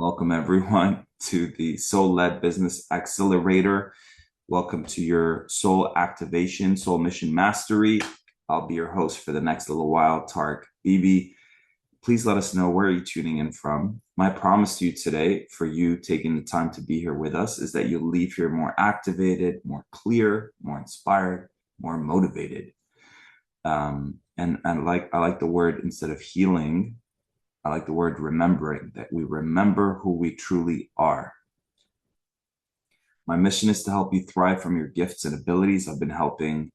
Welcome, everyone, to the Soul Led Business Accelerator. Welcome to your soul activation, soul mission mastery. I'll be your host for the next little while, Tarek Bibi. Please let us know where you're tuning in from. My promise to you today, for you taking the time to be here with us, is that you'll leave here more activated, more clear, more inspired, more motivated. And I like the word, instead of healing, I like the word remembering, that we remember who we truly are. My mission is to help you thrive from your gifts and abilities. I've been helping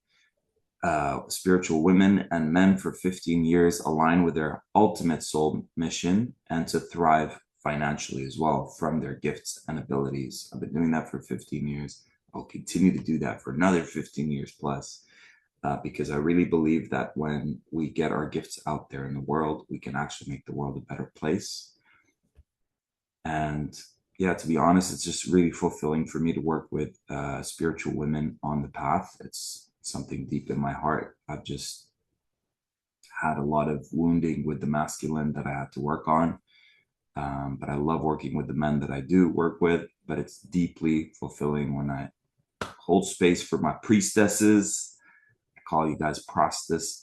spiritual women and men for 15 years align with their ultimate soul mission and to thrive financially as well from their gifts and abilities. I've been doing that for 15 years. I'll continue to do that for another 15 years plus. Because I really believe that when we get our gifts out there in the world, we can actually make the world a better place. And yeah, to be honest, it's just really fulfilling for me to work with spiritual women on the path. It's something deep in my heart. I've just had a lot of wounding with the masculine that I had to work on. But I love working with the men that I do work with, but it's deeply fulfilling when I hold space for my priestesses. Call you guys prosperous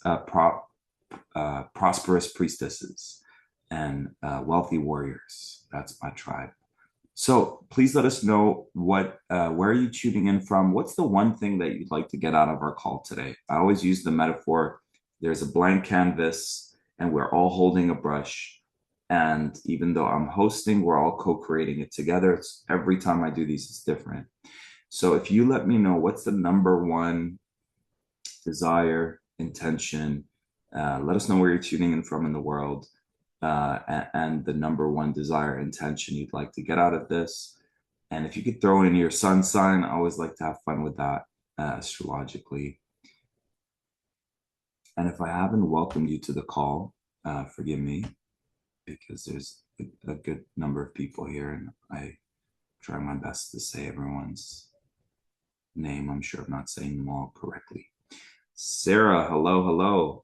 priestesses and wealthy warriors. That's my tribe. So please let us know where are you tuning in from? What's the one thing that you'd like to get out of our call today? I always use the metaphor, there's a blank canvas and we're all holding a brush. And even though I'm hosting, we're all co-creating it together. Every time I do these, it's different. So if you let me know what's the number one desire, intention, let us know where you're tuning in from in the world, and the number one desire, intention you'd like to get out of this. And if you could throw in your sun sign, I always like to have fun with that astrologically. And if I haven't welcomed you to the call, forgive me, because there's a good number of people here and I try my best to say everyone's name. I'm sure I'm not saying them all correctly. Sarah, hello.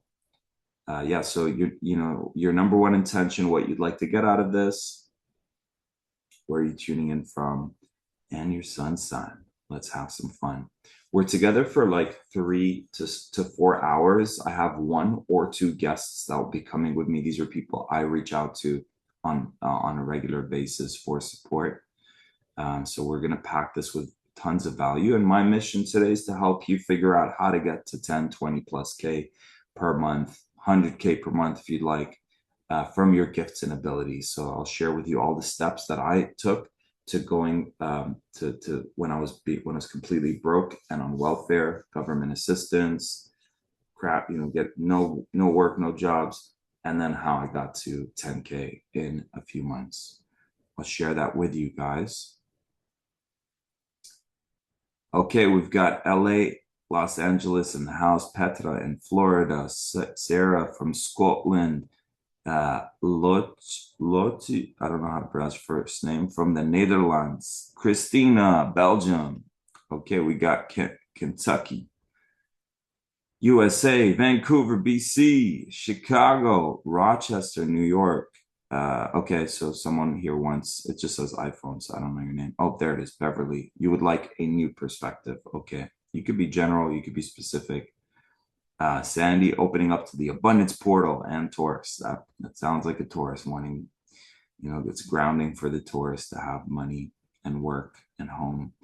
Yeah, so your number one intention, what you'd like to get out of this, where are you tuning in from, and your sun sign. Let's have some fun. We're together for like 3 to 4 hours. I have 1 or 2 guests that will be coming with me. These are people I reach out to on a regular basis for support. So we're going to pack this with tons of value. And my mission today is to help you figure out how to get to 10, 20 plus K per month, 100K per month if you'd like, from your gifts and abilities. So I'll share with you all the steps that I took to going to when I was completely broke and on welfare, government assistance, crap, get no work, no jobs, and then how I got to 10K in a few months. I'll share that with you guys. Okay, we've got LA, Los Angeles in the house, Petra in Florida, Sarah from Scotland, Loti, I don't know how to pronounce her first name, from the Netherlands, Christina, Belgium. Okay, we got Kentucky, USA, Vancouver, BC, Chicago, Rochester, New York. Okay, so someone here wants, it just says iPhone, so I don't know your name. Oh, there it is, Beverly. You would like a new perspective. Okay, you could be general, you could be specific. Sandy, opening up to the abundance portal, and Taurus. That sounds like a Taurus wanting, it's grounding for the Taurus to have money and work and home.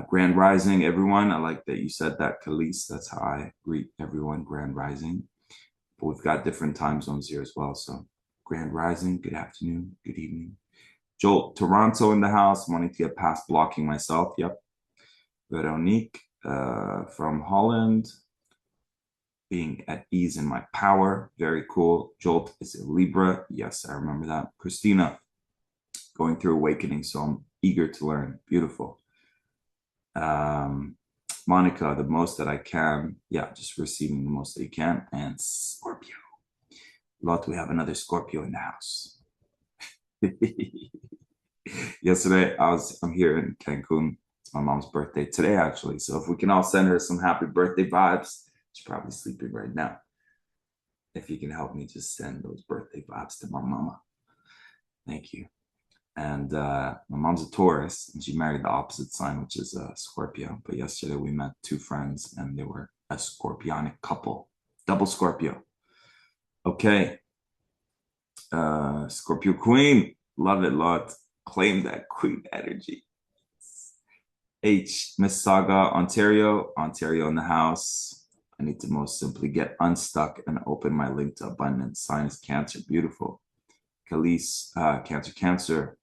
Grand Rising, everyone. I like that you said that, Khalees. That's how I greet everyone, Grand Rising. But we've got different time zones here as well. So Grand Rising, good afternoon, good evening. Joel, Toronto in the house, wanting to get past blocking myself. Yep. Veronique from Holland, being at ease in my power. Very cool. Jolt is a Libra. Yes, I remember that. Christina, going through awakening, so I'm eager to learn. Beautiful. Monica, the most that I can. Yeah, just receiving the most that you can. And Scorpio. Lot, we have another Scorpio in the house. Yesterday, I'm here in Cancun. It's my mom's birthday today, actually. So if we can all send her some happy birthday vibes, she's probably sleeping right now. If you can help me just send those birthday vibes to my mama. Thank you. And my mom's a Taurus, and she married the opposite sign, which is a Scorpio. But yesterday we met two friends, and they were a Scorpionic couple, double Scorpio. Okay, Scorpio Queen, love it, lot. Claim that Queen energy. H, Mississauga, Ontario in the house. I need to most simply get unstuck and open my link to abundance. Sign is Cancer, beautiful. Khalees, Cancer.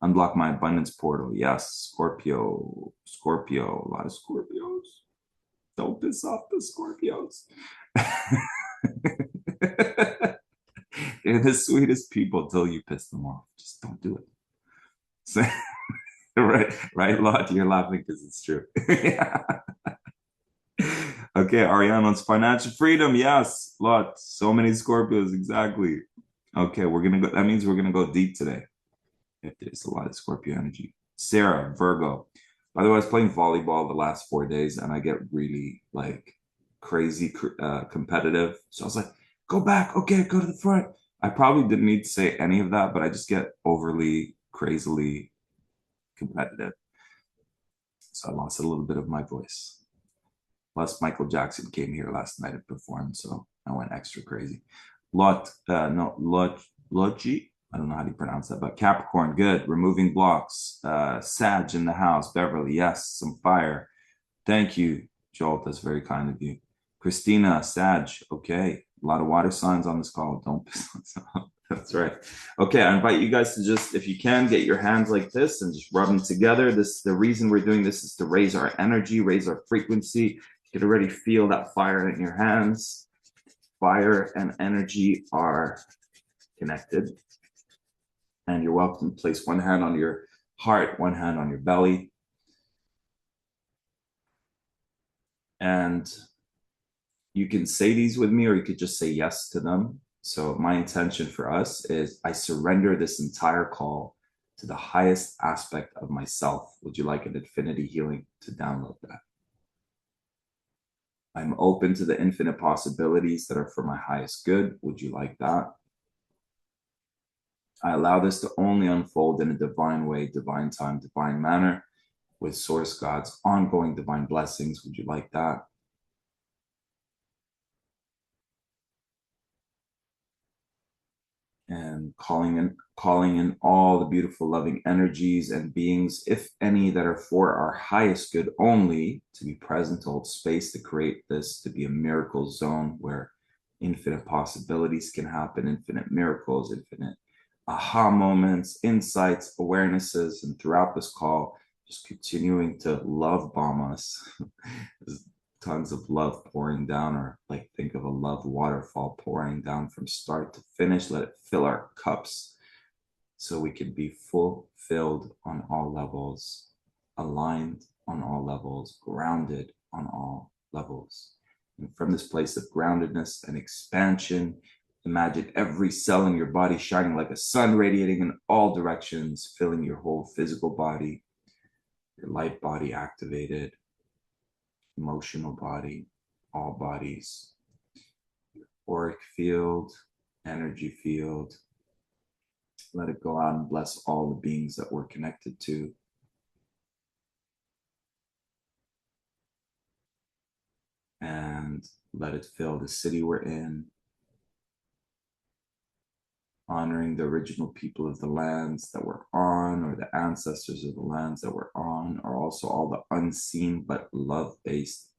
Unblock my abundance portal. Yes, Scorpio, a lot of Scorpios. Don't piss off the Scorpios. They're the sweetest people till you piss them off. Just don't do it. So, right, Lot. You're laughing because it's true. Yeah. Okay, Ariane wants financial freedom. Yes, Lot. So many Scorpios, exactly. Okay, we're gonna go. That means we're gonna go deep today. If there's a lot of Scorpio energy. Sarah, Virgo. By the way, I was playing volleyball the last 4 days, and I get really like crazy competitive. So I was like, "Go back, okay, go to the front." I probably didn't need to say any of that, but I just get overly, crazily competitive. So I lost a little bit of my voice. Plus, Michael Jackson came here last night and performed, so I went extra crazy. Logi. I don't know how to pronounce that, but Capricorn, good. Removing blocks. Sag in the house. Beverly, yes, some fire. Thank you, Joel. That's very kind of you. Christina, Sag, okay. A lot of water signs on this call. Don't piss us off. That's right. Okay, I invite you guys to just, if you can, get your hands like this and just rub them together. The reason we're doing this is to raise our energy, raise our frequency. You can already feel that fire in your hands. Fire and energy are connected. And you're welcome to place one hand on your heart, one hand on your belly. And you can say these with me, or you could just say yes to them. So my intention for us is I surrender this entire call to the highest aspect of myself. Would you like an infinity healing to download that? I'm open to the infinite possibilities that are for my highest good. Would you like that? I allow this to only unfold in a divine way, divine time, divine manner, with Source God's ongoing divine blessings. Would you like that? And calling in all the beautiful loving energies and beings, if any, that are for our highest good only, to be present, to hold space, to create this to be a miracle zone where infinite possibilities can happen, infinite miracles, infinite aha moments, insights, awarenesses. And throughout this call, just continuing to love bomb us. Tons of love pouring down, or like think of a love waterfall pouring down from start to finish. Let it fill our cups so we can be fulfilled on all levels, aligned on all levels, grounded on all levels. And from this place of groundedness and expansion, imagine every cell in your body shining like a sun, radiating in all directions, filling your whole physical body, your light body activated, emotional body, all bodies, auric field, energy field. Let it go out and bless all the beings that we're connected to. And let it fill the city we're in, honoring the original people of the lands that we're on, or the ancestors of the lands that we're on, or also all the unseen but love-based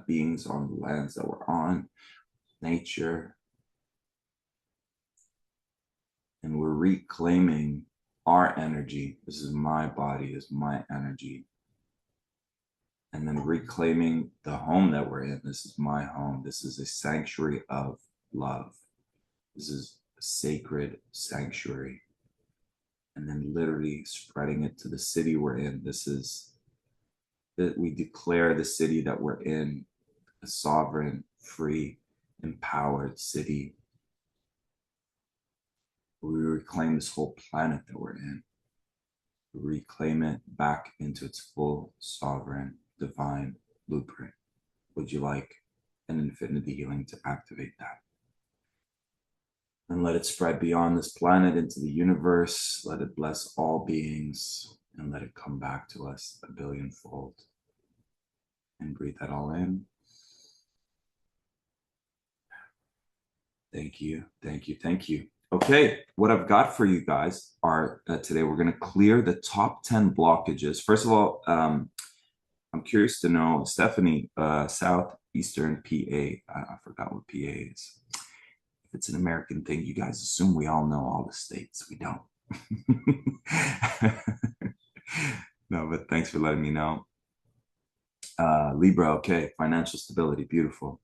beings on the lands that we're on, nature. And we're reclaiming our energy. This is my body, this is my energy. And then reclaiming the home that we're in. This is my home. This is a sanctuary of love. This is a sacred sanctuary. And then literally spreading it to the city we're in. This is that we declare the city that we're in a sovereign, free, empowered city. We reclaim this whole planet that we're in. Reclaim it back into its full, sovereign, divine blueprint. Would you like an infinity healing to activate that? And let it spread beyond this planet into the universe. Let it bless all beings and let it come back to us a billionfold. And breathe that all in. Thank you, thank you, thank you. Okay, what I've got for you guys are today we're going to clear the top 10 blockages. First of all, I'm curious to know, Stephanie, Southeastern PA. I forgot what PA is. If it's an American thing, you guys assume we all know all the states. We don't. No, but thanks for letting me know. Libra, okay, financial stability, beautiful.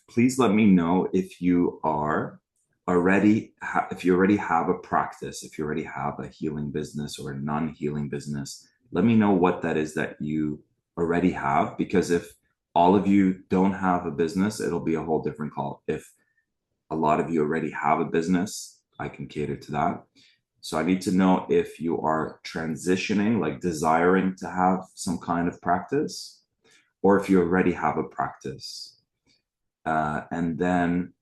Please let me know if you are if you already have a practice, if you already have a healing business or a non-healing business. Let me know what that is that you already have, because if all of you don't have a business, it'll be a whole different call. If a lot of you already have a business, I can cater to that. So I need to know if you are transitioning, like desiring to have some kind of practice, or if you already have a practice. And then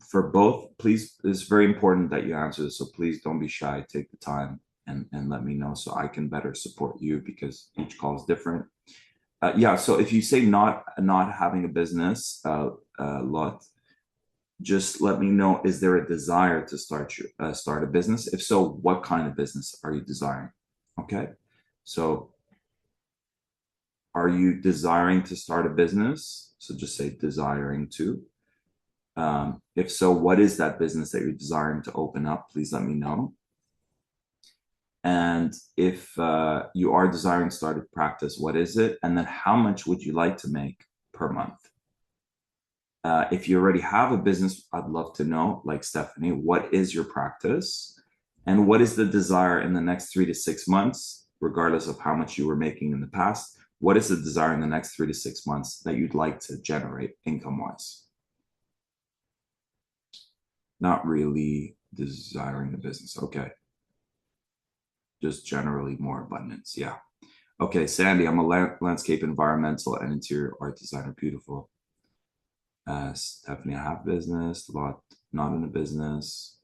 for both, please, it's very important that you answer this. So please don't be shy. Take the time and let me know so I can better support you, because each call is different. Yeah. So if you say not having a business, Lot, just let me know, is there a desire to start a business? If so, what kind of business are you desiring? Okay. So are you desiring to start a business? So just say desiring to. If so, what is that business that you're desiring to open up? Please let me know. And if you are desiring to start a practice, what is it? And then how much would you like to make per month? If you already have a business, I'd love to know, like Stephanie, what is your practice? And what is the desire in the next 3 to 6 months, regardless of how much you were making in the past? What is the desire in the next 3 to 6 months that you'd like to generate income-wise? Not really desiring the business. Okay. Just generally more abundance. Yeah. Okay, Sandy, I'm a landscape, environmental, and interior art designer. Beautiful. Stephanie, I have business. Lot, not in a business.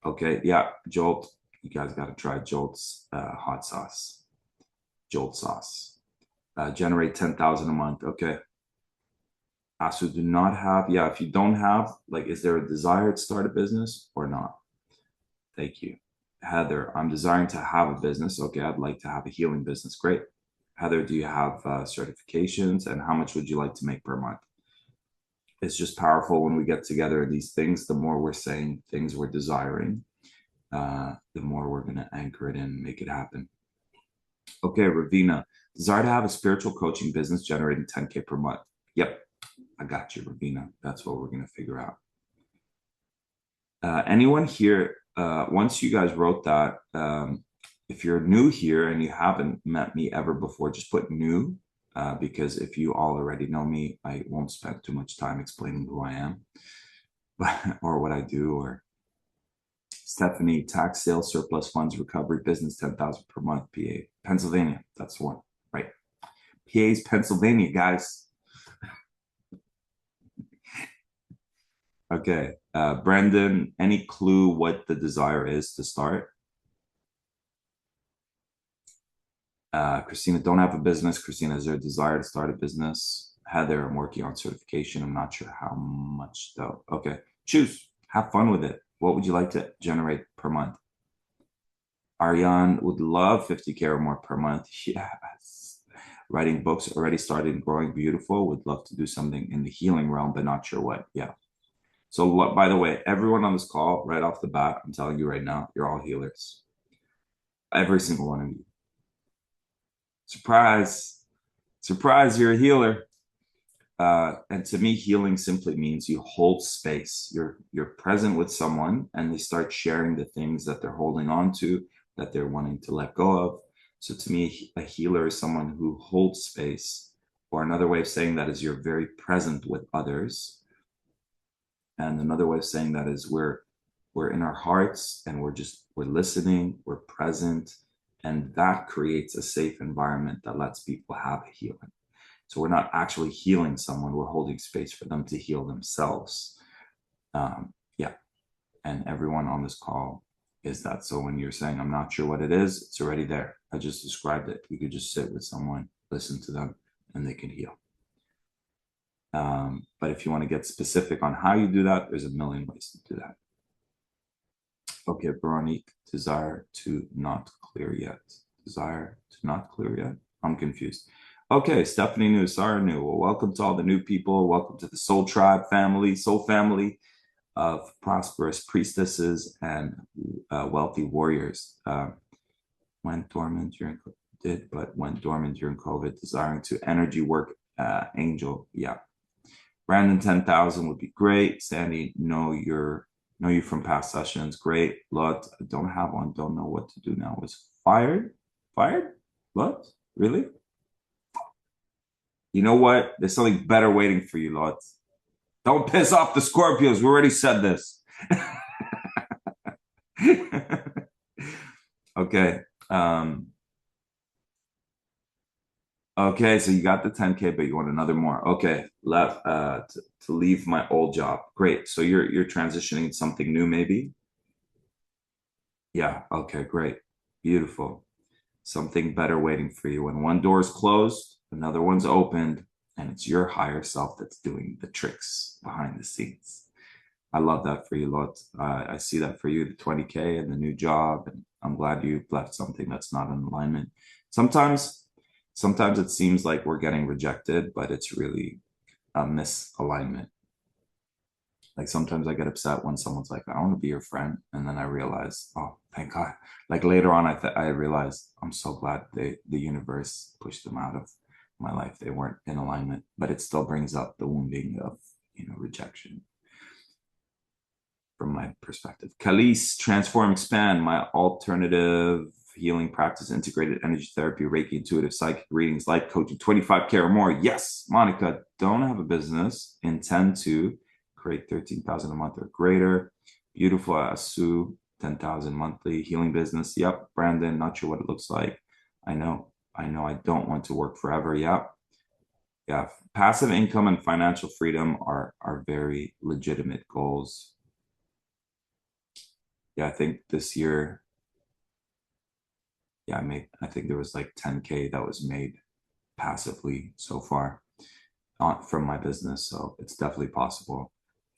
Okay, yeah. Jolt, you guys got to try Jolt's hot sauce. Jolt sauce. Generate 10,000 a month. Okay. So do not have. Yeah, if you don't have, like, is there a desire to start a business or not? Thank you. Heather, I'm desiring to have a business. Okay, I'd like to have a healing business. Great. Heather, do you have certifications, and how much would you like to make per month? It's just powerful when we get together in these things. The more we're saying things we're desiring, the more we're going to anchor it in and make it happen. Okay, Ravina, desire to have a spiritual coaching business generating 10K per month. Yep, I got you, Ravina. That's what we're going to figure out. Anyone here, once you guys wrote that, if you're new here and you haven't met me ever before, just put new, because if you all already know me, I won't spend too much time explaining who I am or what I do. Or Stephanie, tax sales surplus funds recovery business, 10,000 per month, PA, Pennsylvania. That's one, right? PA's Pennsylvania, guys. Okay, Brendan, any clue what the desire is to start? Christina, don't have a business. Christina, is there a desire to start a business? Heather, I'm working on certification. I'm not sure how much though. Okay, choose. Have fun with it. What would you like to generate per month? Ariane would love 50K or more per month. Yes. Writing books, already started growing beautiful. Would love to do something in the healing realm, but not sure what. Yeah. So, by the way, everyone on this call, right off the bat, I'm telling you right now, you're all healers. Every single one of you. Surprise. Surprise, you're a healer. And to me, healing simply means you hold space. You're present with someone and they start sharing the things that they're holding on to, that they're wanting to let go of. So to me, a healer is someone who holds space, or another way of saying that is you're very present with others. And another way of saying that is we're in our hearts and we're listening, we're present, and that creates a safe environment that lets people have a healing. So we're not actually healing someone, we're holding space for them to heal themselves. and everyone on this call is that. So when you're saying, I'm not sure what it is, it's already there. I just described it. You could just sit with someone, listen to them, and they can heal. But if you want to get specific on how you do that, there's a million ways to do that. Okay, Veronique, desire to not clear yet. Desire to not clear yet? I'm confused. Okay, Stephanie New, Sarah New. Well, welcome to all the new people. Welcome to the Soul Tribe family, Soul family of prosperous priestesses and wealthy warriors. Went dormant during went dormant during COVID, desiring to energy work. Angel, yeah. Brandon 10,000 would be great. Sandy, know you from past sessions. Great. Lot, I don't have one. Don't know what to do now. Was fired? Fired? What? Really? You know what? There's something better waiting for you, Lot. Don't piss off the Scorpios. We already said this. Okay. Okay, so you got the 10K, but you want another more. Okay, left to leave my old job. Great. So you're transitioning to something new, maybe? Yeah, okay, great. Beautiful. Something better waiting for you. When one door is closed, another one's opened, and it's your higher self that's doing the tricks behind the scenes. I love that for you, Lot. I see that for you, the 20K and the new job, and I'm glad you left something that's not in alignment. Sometimes, sometimes it seems like we're getting rejected, but it's really a misalignment. Like sometimes I get upset when someone's like, I want to be your friend. And then I realize, oh, thank God. Like later on, I realized I'm so glad the universe pushed them out of my life. They weren't in alignment, but it still brings up the wounding of, rejection from my perspective. Khalees, transform, expand, my alternative healing practice, integrated energy therapy, Reiki, intuitive psychic readings, life coaching, 25K or more. Yes, Monica, don't have a business, intend to create 13,000 a month or greater. Beautiful, Asu, 10,000 monthly healing business. Yep, Brandon, not sure what it looks like. I know I don't want to work forever. Yep. Yeah, passive income and financial freedom are very legitimate goals. Yeah, I think this year, yeah, I think there was like 10K that was made passively so far from my business. So it's definitely possible.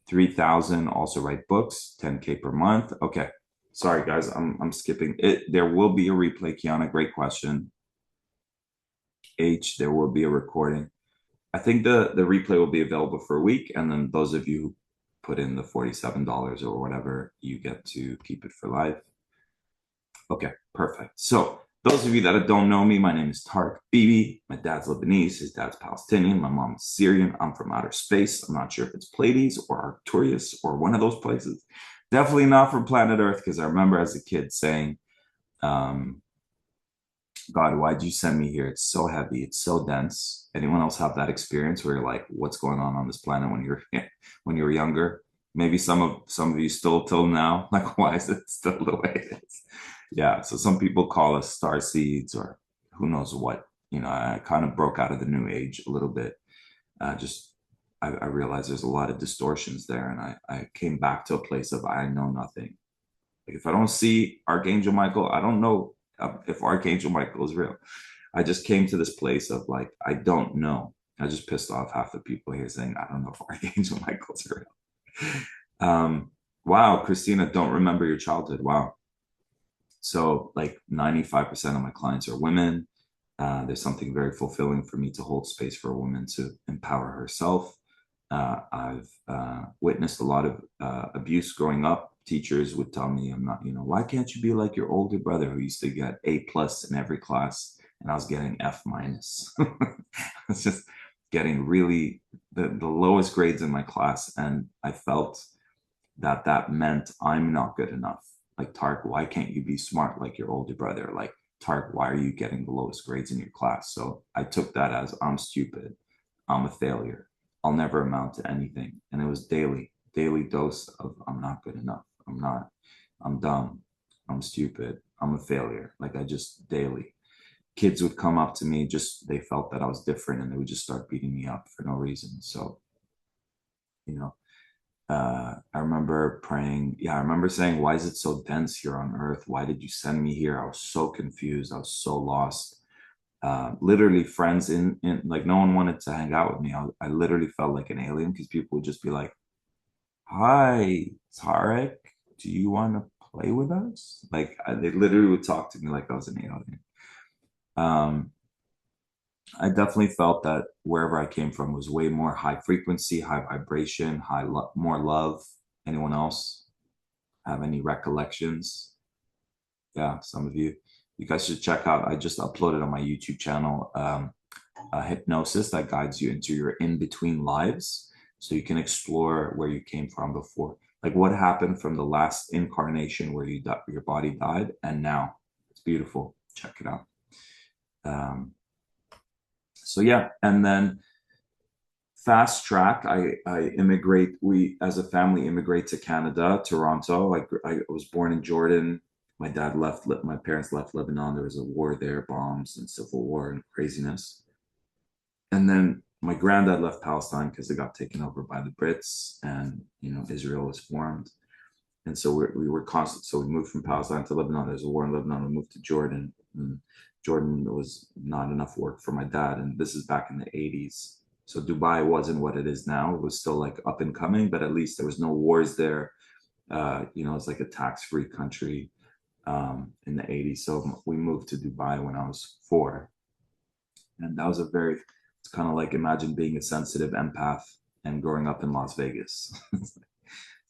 3,000 also write books, 10K per month. Okay. Sorry, guys, I'm skipping it. There will be a replay, Kiana. Great question. H, there will be a recording. I think the replay will be available for a week, and then those of you who put in the $47 or whatever, you get to keep it for life. Okay, perfect. So those of you that don't know me, my name is Tariq Bibi. My dad's Lebanese, his dad's Palestinian, my mom's Syrian. I'm from outer space. I'm not sure if it's Pleiades or Arcturus or one of those places. Definitely not from planet Earth, because I remember as a kid saying, God, why'd you send me here? It's so heavy. It's so dense. Anyone else have that experience where you're like, what's going on this planet when you're when you were younger? Maybe some of you still till now. Like, why is it still the way it is? Yeah. So some people call us star seeds or who knows what. I kind of broke out of the new age a little bit. I realized there's a lot of distortions there, and I came back to a place of I know nothing. Like if I don't see Archangel Michael, I don't know if Archangel Michael is real. I just came to this place of like, I don't know. I just pissed off half the people here saying, I don't know if Archangel Michael's real. Wow, Christina, don't remember your childhood. Wow. So like 95% of my clients are women. There's something very fulfilling for me to hold space for a woman to empower herself. I've witnessed a lot of abuse growing up. Teachers would tell me, I'm not, why can't you be like your older brother who used to get A plus in every class? And I was getting F minus. It's just getting really the lowest grades in my class. And I felt that meant I'm not good enough. Like, Tark, why can't you be smart like your older brother? Like, Tark, why are you getting the lowest grades in your class? So I took that as I'm stupid. I'm a failure. I'll never amount to anything. And it was daily dose of I'm not good enough. I'm dumb. I'm stupid. I'm a failure. Like I just daily. Kids would come up to me, they felt that I was different and they would just start beating me up for no reason. So, you know, I remember praying. Yeah, I remember saying, "Why is it so dense here on Earth? Why did you send me here?" I was so confused. I was so lost. Literally, friends in like no one wanted to hang out with me. I literally felt like an alien because people would just be like, "Hi, Tarek, do you want to play with us?" Like they literally would talk to me like I was an alien. Um, I definitely felt that wherever I came from was way more high frequency, high vibration, more love. Anyone else have any recollections? Yeah, some of you. You guys should check out. I just uploaded on my YouTube channel a hypnosis that guides you into your in between lives, so you can explore where you came from before, like what happened from the last incarnation where your body died, and now. It's beautiful. Check it out. Um, so yeah, and then fast track. I immigrate. We as a family immigrate to Canada, Toronto. I was born in Jordan. My dad left. My parents left Lebanon. There was a war there, bombs and civil war and craziness. And then my granddad left Palestine because it got taken over by the Brits, and Israel was formed. And so we were constant. So we moved from Palestine to Lebanon. There's a war in Lebanon. We moved to Jordan. And Jordan was not enough work for my dad, and this is back in the 80s. So Dubai wasn't what it is now. It was still like up and coming, but at least there was no wars there. It's like a tax-free country in the 80s. So we moved to Dubai when I was 4, and that was it's kind of like imagine being a sensitive empath and growing up in Las Vegas.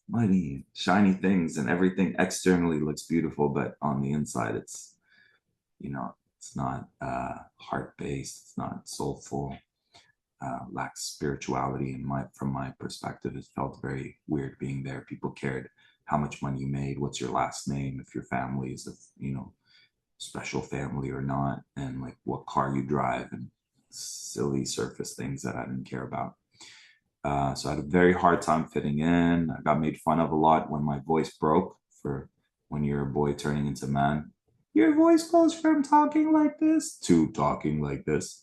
Money, shiny things, and everything externally looks beautiful, but on the inside, it's not heart-based, it's not soulful, lacks spirituality. From my perspective, it felt very weird being there. People cared how much money you made, what's your last name, if your family is special family or not, and like what car you drive, and silly surface things that I didn't care about. So I had a very hard time fitting in. I got made fun of a lot when my voice broke, for when you're a boy turning into man. Your voice goes from talking like this to talking like this.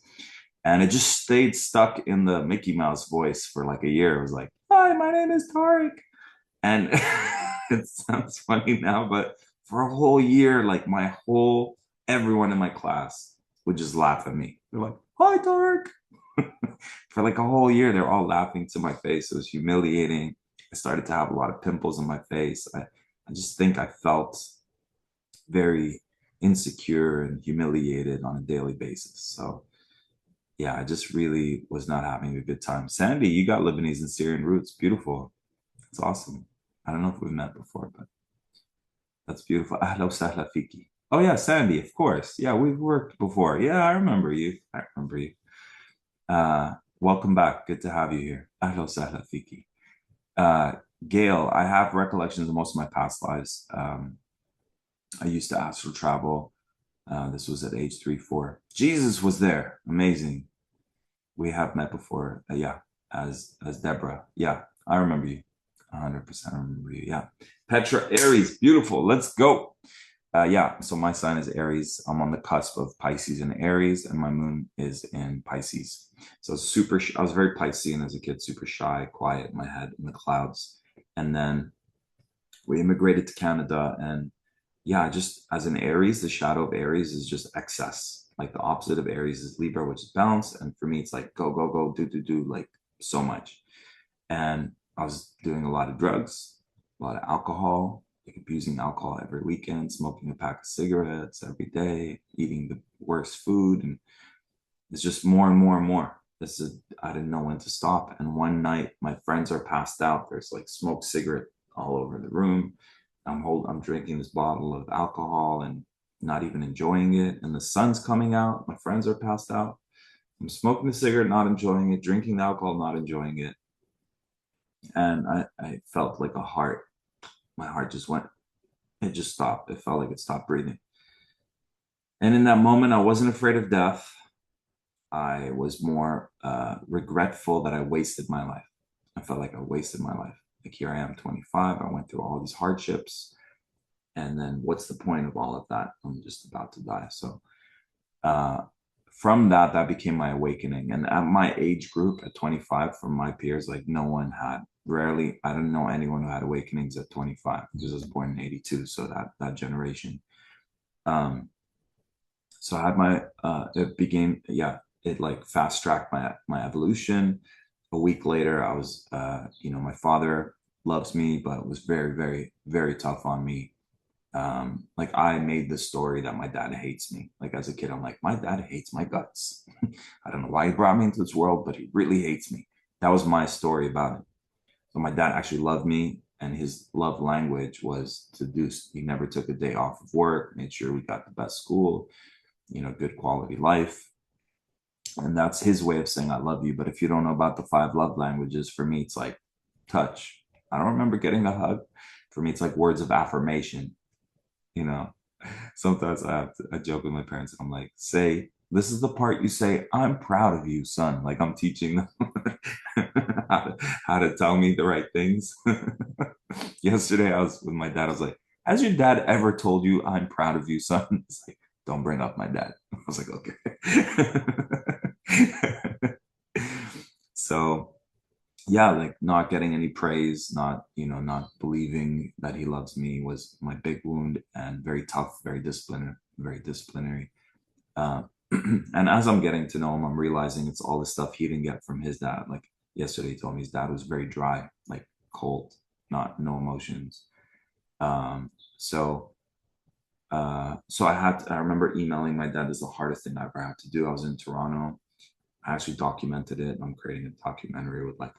And it just stayed stuck in the Mickey Mouse voice for like a year. It was like, "Hi, my name is Tariq." And it sounds funny now, but for a whole year, like everyone in my class would just laugh at me. They're like, "Hi, Tariq." For like a whole year, they're all laughing to my face. It was humiliating. I started to have a lot of pimples on my face. I just think I felt very insecure and humiliated on a daily basis. So yeah, I just really was not having a good time. Sandy, you got Lebanese and Syrian roots. Beautiful. It's awesome. I don't know if we've met before, but that's beautiful. Ahla wa sahla fiki. Oh yeah, Sandy, of course. Yeah, we've worked before. Yeah, I remember you. I remember you. Welcome back. Good to have you here. Ahla wa sahla fiki. Uh, Gail, I have recollections of most of my past lives. I used to astral travel. This was at age 3, 4. Jesus was there. Amazing. We have met before. Yeah, as Deborah. Yeah, I remember you. 100% remember you. Yeah. Petra Aries, beautiful. Let's go. Yeah, so my sign is Aries. I'm on the cusp of Pisces and Aries, and my moon is in Pisces. So I was very Piscean as a kid, super shy, quiet, my head in the clouds. And then we immigrated to Canada, and yeah, just as an Aries, the shadow of Aries is just excess. Like the opposite of Aries is Libra, which is balance. And for me, it's like go, go, go, do, like so much. And I was doing a lot of drugs, a lot of alcohol, like abusing alcohol every weekend, smoking a pack of cigarettes every day, eating the worst food. And it's just more and more and more. I didn't know when to stop. And one night, my friends are passed out. There's like smoked cigarette all over the room. I'm drinking this bottle of alcohol and not even enjoying it. And the sun's coming out. My friends are passed out. I'm smoking the cigarette, not enjoying it, drinking the alcohol, not enjoying it. And I felt like my heart just went, it just stopped. It felt like it stopped breathing. And in that moment, I wasn't afraid of death. I was more regretful that I wasted my life. I felt like I wasted my life. Like here I am, 25. I went through all these hardships. And then what's the point of all of that? I'm just about to die. So uh, from that became my awakening. And at my age group at 25, from my peers, like no one had rarely, I don't know anyone who had awakenings at 25 because I was born in 82. So that generation. Um, so I had my, it began, yeah, it like fast tracked my evolution. A week later, I was, my father loves me, but was very, very, very tough on me. Like I made the story that my dad hates me. Like as a kid, I'm like, my dad hates my guts. I don't know why he brought me into this world, but he really hates me. That was my story about it. So my dad actually loved me, and his love language was to do. He never took a day off of work, made sure we got the best school, good quality life. And that's his way of saying I love you. But if you don't know about the five love languages, for me, it's like touch. I don't remember getting a hug. For me, it's like words of affirmation. You know, sometimes I joke with my parents and I'm like, say, this is the part you say, I'm proud of you, son. Like I'm teaching them how to tell me the right things. Yesterday, I was with my dad. I was like, has your dad ever told you I'm proud of you, son? It's like, don't bring up my dad. I was like, okay. So yeah, like not getting any praise, not believing that he loves me was my big wound, and very tough, very disciplinary. Uh, and as I'm getting to know him, I'm realizing it's all the stuff he didn't get from his dad. Like yesterday, he told me his dad was very dry, like cold, not no emotions. Um, so I remember emailing my dad. This is the hardest thing I ever had to do. I was in Toronto. I actually documented it. I'm creating a documentary with like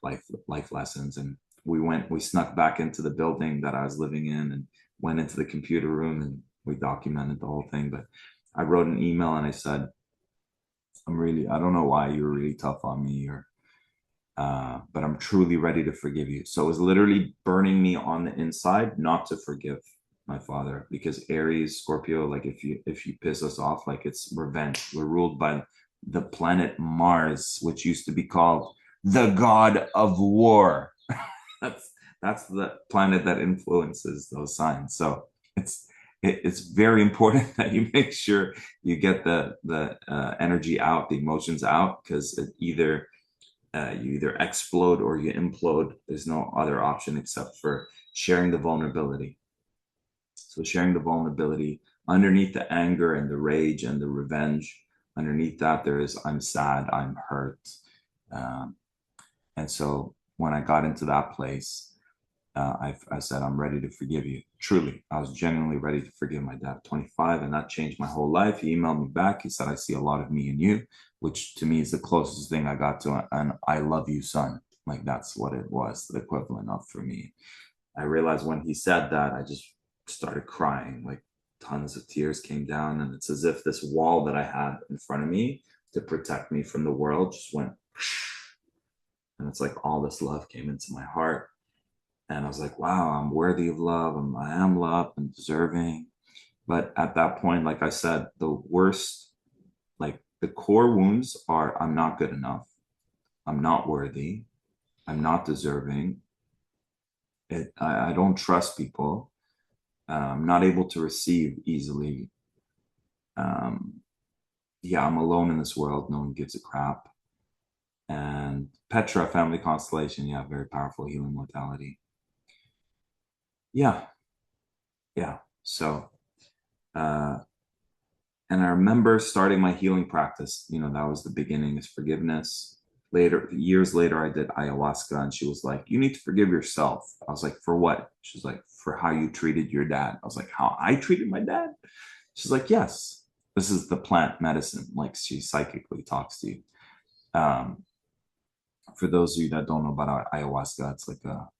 life lessons. And we snuck back into the building that I was living in and went into the computer room and we documented the whole thing. But I wrote an email and I said, I don't know why you were really tough on me, but I'm truly ready to forgive you. So it was literally burning me on the inside not to forgive my father, because Aries, Scorpio, like if you piss us off, like it's revenge. We're ruled by the planet Mars, which used to be called the god of war. that's that's the planet that influences those signs. So it's very important that you make sure you get the energy out, the emotions out, because you either explode or you implode. There's no other option except for sharing the vulnerability. So sharing the vulnerability underneath the anger and the rage and the revenge, underneath that there is I'm sad, I'm hurt. Um, and so when I got into that place, I said, I'm ready to forgive you. Truly, I was genuinely ready to forgive my dad at 25, and that changed my whole life. He emailed me back. He said, I see a lot of me in you, which to me is the closest thing I got to an I love you, son. Like that's what it was, the equivalent of for me. I realized when he said that, I just started crying. Like tons of tears came down, and it's as if this wall that I had in front of me to protect me from the world just went, and it's like all this love came into my heart. And I was like, wow, I'm worthy of love. I am loved and deserving. But at that point, like I said, the worst, like the core wounds are I'm not good enough. I'm not worthy. I'm not deserving. I don't trust people. I'm not able to receive easily. Um, yeah, I'm alone in this world. No one gives a crap. And Petra, family constellation, yeah, very powerful healing modality. Yeah, yeah. So, uh, and I remember starting my healing practice. That was the beginning, is forgiveness. Later, years later, I did ayahuasca, and she was like, you need to forgive yourself. I was like, for what? She's like, for how you treated your dad. I was like, how I treated my dad? She's like, yes, this is the plant medicine. Like she psychically talks to you. Um, for those of you that don't know about ayahuasca,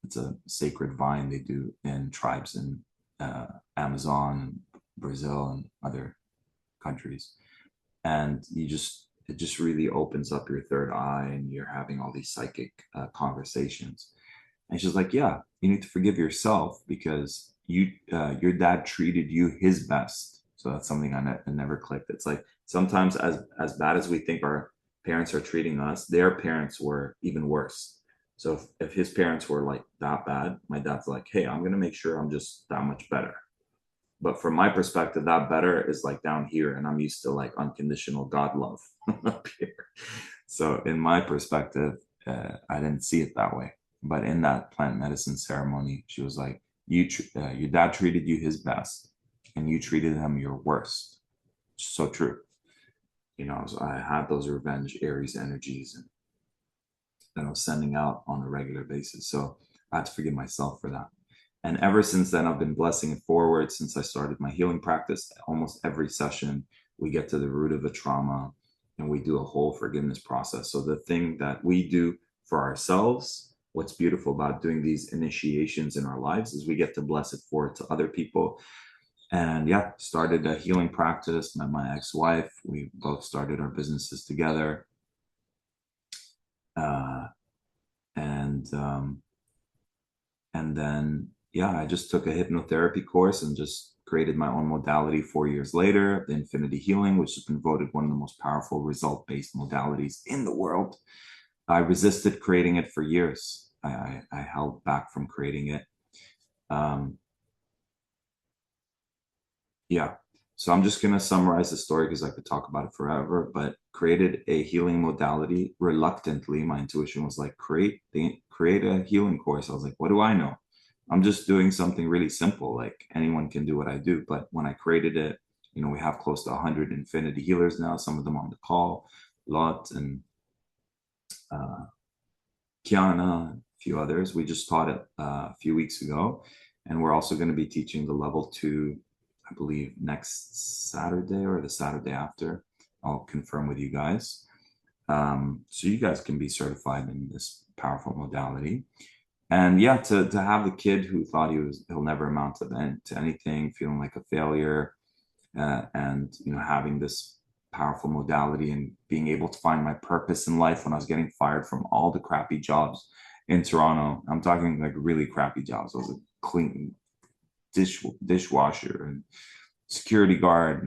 it's a sacred vine they do in tribes in Amazon, Brazil, and other countries. And it just really opens up your third eye, and you're having all these psychic conversations. And she's like, yeah, you need to forgive yourself because your dad treated you his best. So that's something I never clicked. It's like sometimes as bad as we think our parents are treating us, their parents were even worse. So if his parents were like that bad, my dad's like, hey, I'm going to make sure I'm just that much better. But from my perspective, that better is like down here, and I'm used to like unconditional God love up here. So in my perspective, I didn't see it that way. But in that plant medicine ceremony, she was like, your dad treated you his best, and you treated him your worst. So true. I had those revenge Aries energies and that I was sending out on a regular basis. So I had to forgive myself for that. And ever since then, I've been blessing it forward since I started my healing practice. Almost every session, we get to the root of a trauma and we do a whole forgiveness process. So the thing that we do for ourselves, what's beautiful about doing these initiations in our lives is we get to bless it forward to other people. And yeah, started a healing practice, met my ex-wife. We both started our businesses together. Uh, and and then yeah, I just took a hypnotherapy course and just created my own modality 4 years later, the Infinity Healing, which has been voted one of the most powerful result-based modalities in the world. I resisted creating it for years. I held back from creating it. um, Yeah. So I'm just going to summarize the story because I could talk about it forever, but created a healing modality reluctantly. My intuition was like, create a healing course. I was like, what do I know? I'm just doing something really simple. Like anyone can do what I do. But when I created it, we have close to 100 infinity healers now, some of them on the call, Lot and uh, Kiana, a few others. We just taught it a few weeks ago. And we're also going to be teaching the level 2, I believe, next Saturday or the Saturday after. I'll confirm with you guys. So you guys can be certified in this powerful modality. And yeah, to have the kid who thought he'll never amount to anything, feeling like a failure, and having this powerful modality and being able to find my purpose in life when I was getting fired from all the crappy jobs in Toronto. I'm talking like really crappy jobs. I was a clean dishwasher and security guard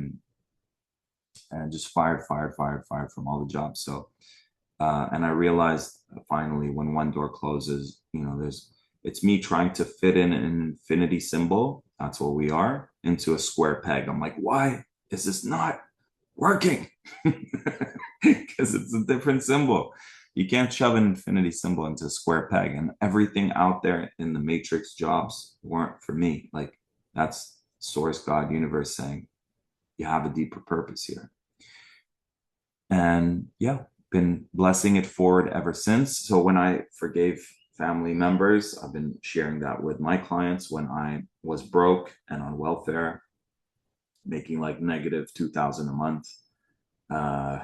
and just fired from all the jobs. So and I realized finally when one door closes, it's me trying to fit in an infinity symbol. That's what we are, into a square peg. I'm like, why is this not working? Because it's a different symbol. You can't shove an infinity symbol into a square peg, and everything out there in the matrix jobs weren't for me. Like that's source, God, universe saying you have a deeper purpose here. And yeah, been blessing it forward ever since. So when I forgave family members, I've been sharing that with my clients when I was broke and on welfare, making like negative 2,000 a month. Uh,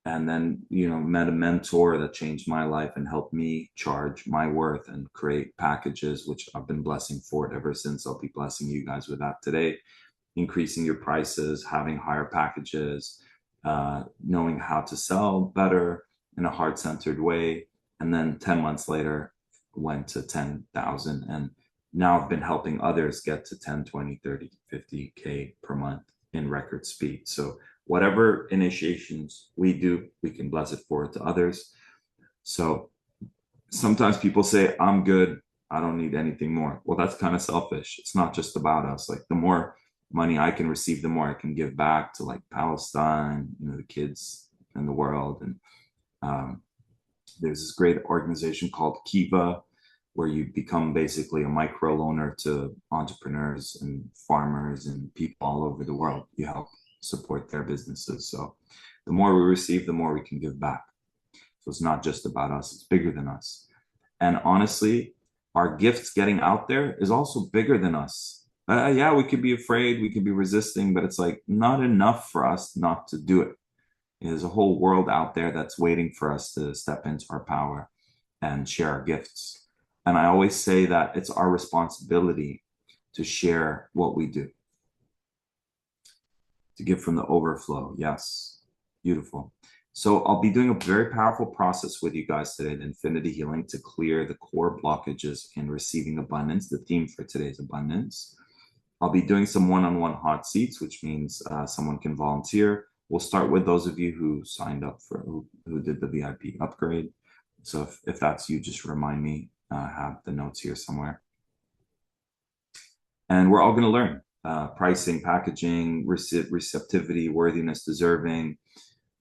and then, met a mentor that changed my life and helped me charge my worth and create packages, which I've been blessing forward ever since. I'll be blessing you guys with that today, increasing your prices, having higher packages, knowing how to sell better in a heart-centered way. And then 10 months later, went to 10,000. And now I've been helping others get to 10, 20, 30, 50K per month in record speed. So whatever initiations we do, we can bless it forward to others. So sometimes people say, I'm good, I don't need anything more. Well, that's kind of selfish. It's not just about us. Like the more money I can receive, the more I can give back to like Palestine, the kids in the world. And there's this great organization called Kiva, where you become basically a micro loaner to entrepreneurs and farmers and people all over the world. You help support their businesses. So the more we receive, the more we can give back. So it's not just about us, it's bigger than us. And honestly, our gifts getting out there is also bigger than us. Yeah, we could be afraid, we could be resisting, but it's like not enough for us not to do it. There's a whole world out there that's waiting for us to step into our power and share our gifts. And I always say that it's our responsibility to share what we do, to give from the overflow. Yes, beautiful. So I'll be doing a very powerful process with you guys today, the Infinity Healing, to clear the core blockages in receiving abundance. The theme for today is abundance. I'll be doing some one-on-one hot seats, which means someone can volunteer. We'll start with those of you who signed up who did the VIP upgrade. So if that's you, just remind me, have the notes here somewhere. And we're all going to learn pricing, packaging, receptivity, worthiness, deserving.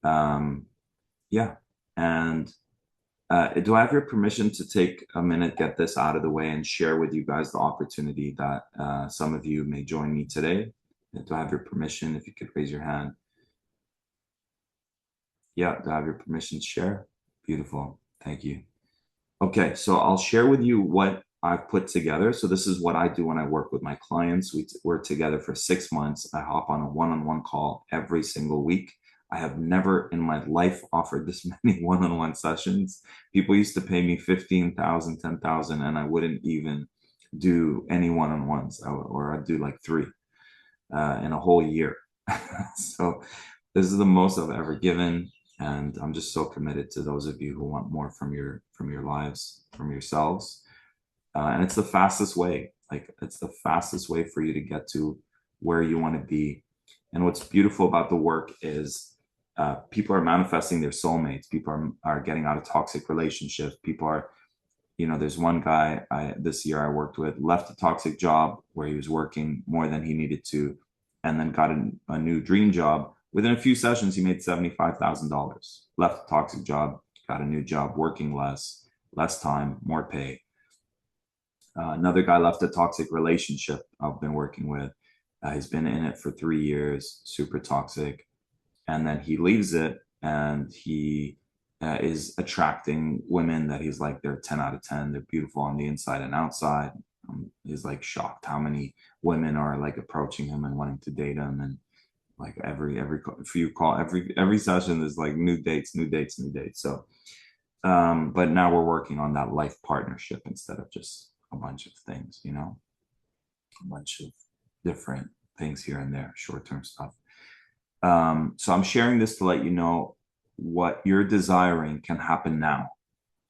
Yeah. And Do I have your permission to take a minute, get this out of the way, and share with you guys the opportunity that some of you may join me today? Do I have your permission? If you could raise your hand. Yeah, do I have your permission to share? Beautiful. Thank you. Okay, so I'll share with you what I've put together. So this is what I do when I work with my clients. We're together for 6 months. I hop on a one-on-one call every single week. I have never in my life offered this many one-on-one sessions. People used to pay me 15,000, 10,000, and I wouldn't even do any one-on-ones, or I'd do like three in a whole year. So this is the most I've ever given, and I'm just so committed to those of you who want more from your lives, from yourselves. And it's the fastest way. Like, it's the fastest way for you to get to where you want to be. And what's beautiful about the work is people are manifesting their soulmates. People are getting out of toxic relationships. People are, there's one guy this year I worked with, left a toxic job where he was working more than he needed to, and then got a new dream job. Within a few sessions, he made $75,000. Left a toxic job, got a new job, working less time, more pay. Another guy left a toxic relationship I've been working with. He's been in it for 3 years, super toxic. And then he leaves it, and he is attracting women that he's like, they're 10 out of 10. They're beautiful on the inside and outside. He's like shocked how many women are like approaching him and wanting to date him. And like every session is like new dates. So, but now we're working on that life partnership instead of just a bunch of things, a bunch of different things here and there, short-term stuff. So I'm sharing this to let you know what you're desiring can happen now.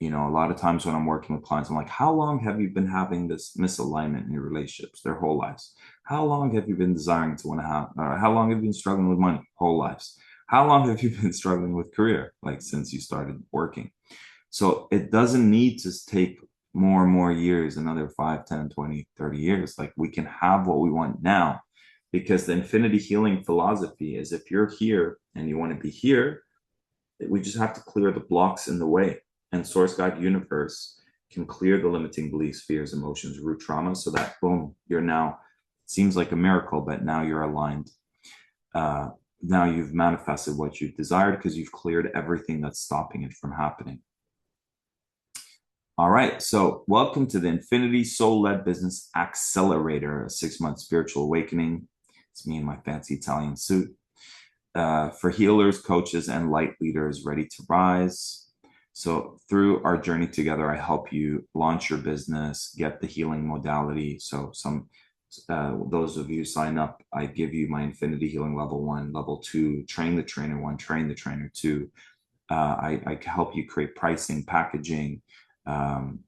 A lot of times when I'm working with clients, I'm like, how long have you been having this misalignment in your relationships? Their whole lives. How long have you been desiring to want to have, or how long have you been struggling with money? Whole lives. How long have you been struggling with career? Like, since you started working. So it doesn't need to take more and more years, another 5, 10, 20, 30 years. Like, we can have what we want now, because the infinity healing philosophy is, if you're here and you want to be here, we just have to clear the blocks in the way. And Source God Universe can clear the limiting beliefs, fears, emotions, root trauma, so that boom, you're now, seems like a miracle, but now you're aligned. Now you've manifested what you've desired, because you've cleared everything that's stopping it from happening. All right, so welcome to the Infinity Soul-Led Business Accelerator, a 6-month spiritual awakening. It's me in my fancy Italian suit. For healers, coaches, and light leaders ready to rise. So through our journey together, I help you launch your business, get the healing modality. So those of you sign up, I give you my Infinity Healing Level 1, Level 2, Train the Trainer 1, Train the Trainer 2. I help you create pricing, packaging.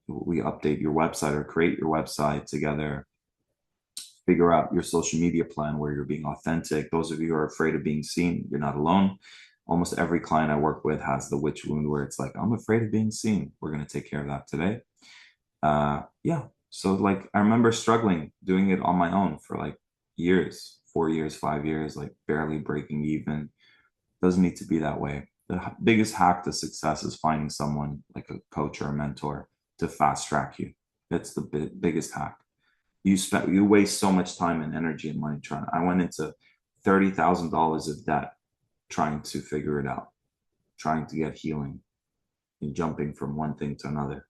We update your website or create your website together. Figure out your social media plan where you're being authentic. Those of you who are afraid of being seen, you're not alone. Almost every client I work with has the witch wound where it's like, I'm afraid of being seen. We're going to take care of that today. Yeah. So like, I remember struggling doing it on my own for like years, 4 years, 5 years, like barely breaking even. Doesn't need to be that way. The biggest hack to success is finding someone like a coach or a mentor to fast track you. That's the biggest hack. You waste so much time and energy and money trying. I went into $30,000 of debt trying to figure it out, trying to get healing and jumping from one thing to another.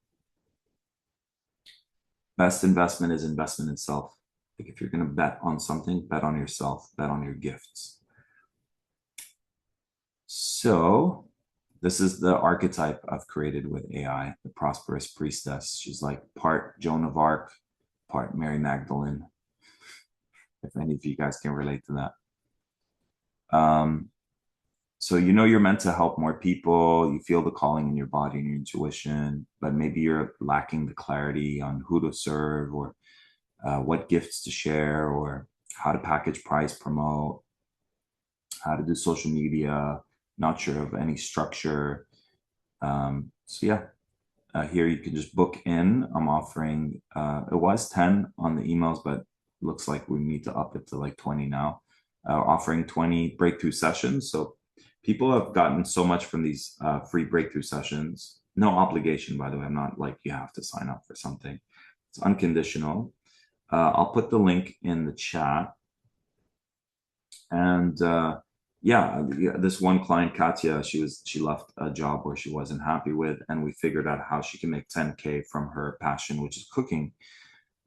Best investment is investment in self. Like, if you're going to bet on something, bet on yourself, bet on your gifts. So this is the archetype I've created with AI, the prosperous priestess. She's like part Joan of Arc, part Mary Magdalene, if any of you guys can relate to that. So you're meant to help more people. You feel the calling in your body and your intuition, but maybe you're lacking the clarity on who to serve, or what gifts to share, or how to package, price, promote, how to do social media, not sure of any structure. So yeah, here you can just book in. I'm offering, it was 10 on the emails, but looks like we need to up it to like 20 now. Offering 20 breakthrough sessions. So people have gotten so much from these free breakthrough sessions. No obligation, by the way. I'm not like you have to sign up for something. It's unconditional. I'll put the link in the chat. And yeah, this one client, Katya, she left a job where she wasn't happy with, and we figured out how she can make 10K from her passion, which is cooking.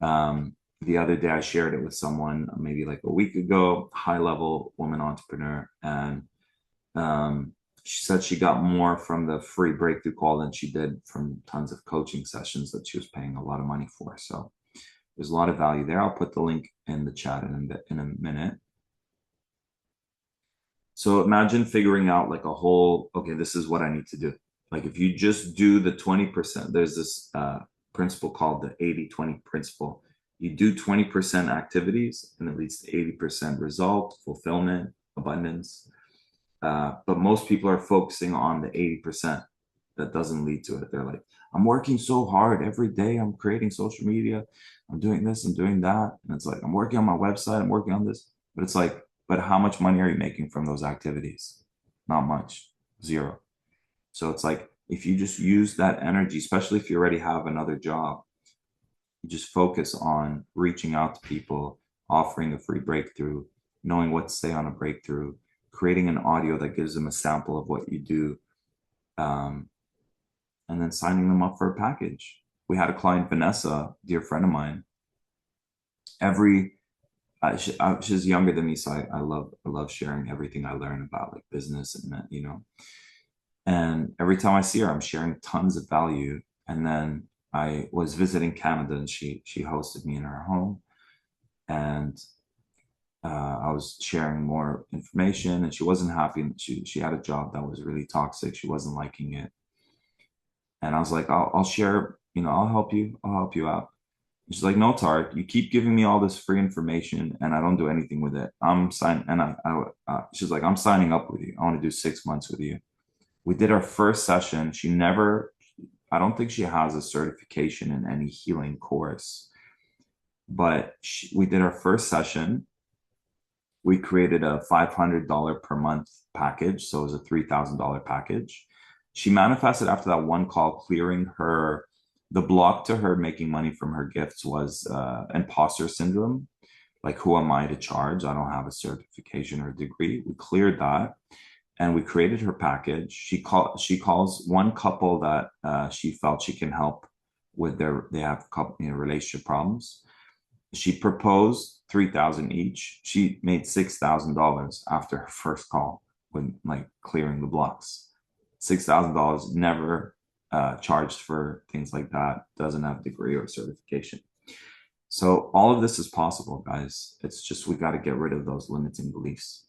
The other day, I shared it with someone maybe like a week ago, high level woman entrepreneur, and she said she got more from the free breakthrough call than she did from tons of coaching sessions that she was paying a lot of money for. So there's a lot of value there. I'll put the link in the chat in a minute. So imagine figuring out like a whole, okay, this is what I need to do. Like if you just do the 20%, there's this principle called the 80-20 principle. You do 20% activities and it leads to 80% result, fulfillment, abundance. But most people are focusing on the 80% that doesn't lead to it. They're like, I'm working so hard every day. I'm creating social media. I'm doing this, I'm doing that. And it's like, I'm working on my website. I'm working on this. But it's like, but how much money are you making from those activities? Not much, zero. So it's like, if you just use that energy, especially if you already have another job, you just focus on reaching out to people, offering a free breakthrough, knowing what to say on a breakthrough, creating an audio that gives them a sample of what you do, and then signing them up for a package. We had a client, Vanessa, dear friend of mine. She's younger than me, so I love sharing everything I learn about like business and. And every time I see her, I'm sharing tons of value. And then I was visiting Canada, and she hosted me in her home, and I was sharing more information, and she wasn't happy. She had a job that was really toxic. She wasn't liking it, and I was like, I'll share. I'll help you. I'll help you out. And she's like, no, Tarek, you keep giving me all this free information, and I don't do anything with it. I'm signing, and she's like, I'm signing up with you. I want to do 6 months with you. We did our first session. I don't think she has a certification in any healing course, but we did our first session. We created a $500 per month package. So it was a $3,000 package. She manifested after that one call, the block to her making money from her gifts was imposter syndrome. Like, who am I to charge? I don't have a certification or a degree. We cleared that, and we created her package. She calls one couple that she felt she can help with they have relationship problems. She proposed 3,000 each. She made $6,000 after her first call when like clearing the blocks. $6,000, never charged for things like that. Doesn't have a degree or certification. So all of this is possible, guys. It's just we got to get rid of those limiting beliefs.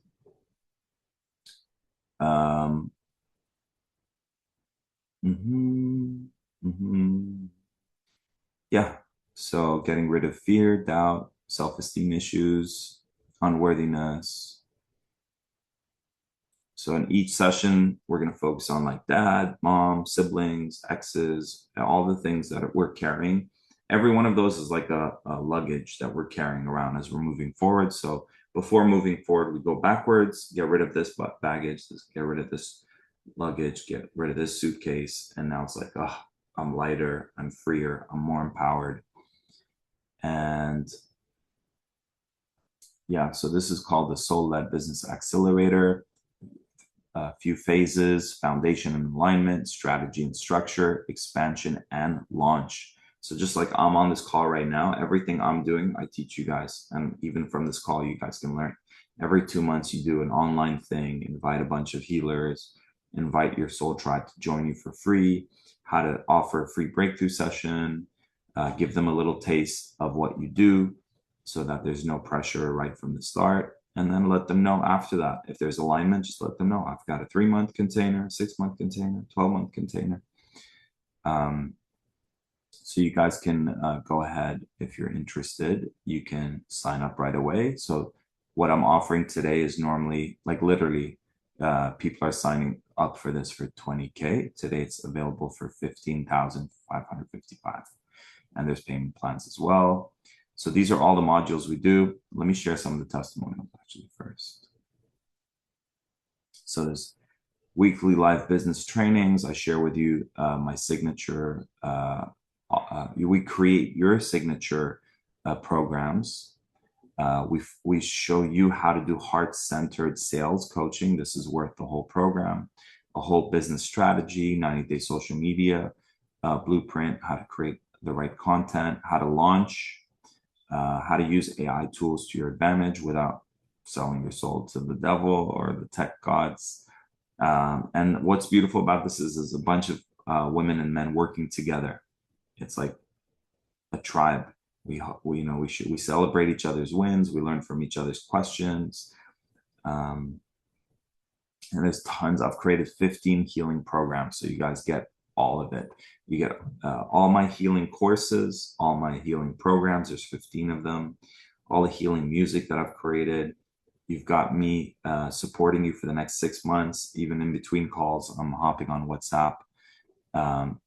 Yeah. So getting rid of fear, doubt, self-esteem issues, unworthiness. So in each session, we're going to focus on like dad, mom, siblings, exes, all the things that we're carrying. Every one of those is like a luggage that we're carrying around as we're moving forward. So before moving forward, we go backwards, get rid of this baggage, get rid of this luggage, get rid of this suitcase. And now it's like, oh, I'm lighter, I'm freer, I'm more empowered. And yeah, so this is called the Soul-Led Business Accelerator. A few phases: foundation and alignment, strategy and structure, expansion and launch. So just like I'm on this call right now, everything I'm doing, I teach you guys. And even from this call, you guys can learn. Every 2 months, you do an online thing, invite a bunch of healers, invite your soul tribe to join you for free, how to offer a free breakthrough session, give them a little taste of what you do so that there's no pressure right from the start. And then let them know after that. If there's alignment, just let them know. I've got a 3-month container, 6-month container, 12-month container. So you guys can go ahead. If you're interested, you can sign up right away. So what I'm offering today is normally, like literally, people are signing up for this for 20K. Today it's available for 15,555. And there's payment plans as well. So these are all the modules we do. Let me share some of the testimonials actually first. So there's weekly live business trainings. I share with you my signature. We create your signature programs. We show you how to do heart-centered sales coaching. This is worth the whole program. A whole business strategy, 90-day social media blueprint, how to create the right content, how to launch, how to use AI tools to your advantage without selling your soul to the devil or the tech gods. And what's beautiful about this is a bunch of women and men working together. It's like a tribe. We celebrate each other's wins. We learn from each other's questions. Um, and there's tons. I've created 15 healing programs, so you guys get all of it. You get all my healing courses, all my healing programs. There's 15 of them. All the healing music that I've created. You've got me supporting you for the next 6 months. Even in between calls, I'm hopping on WhatsApp.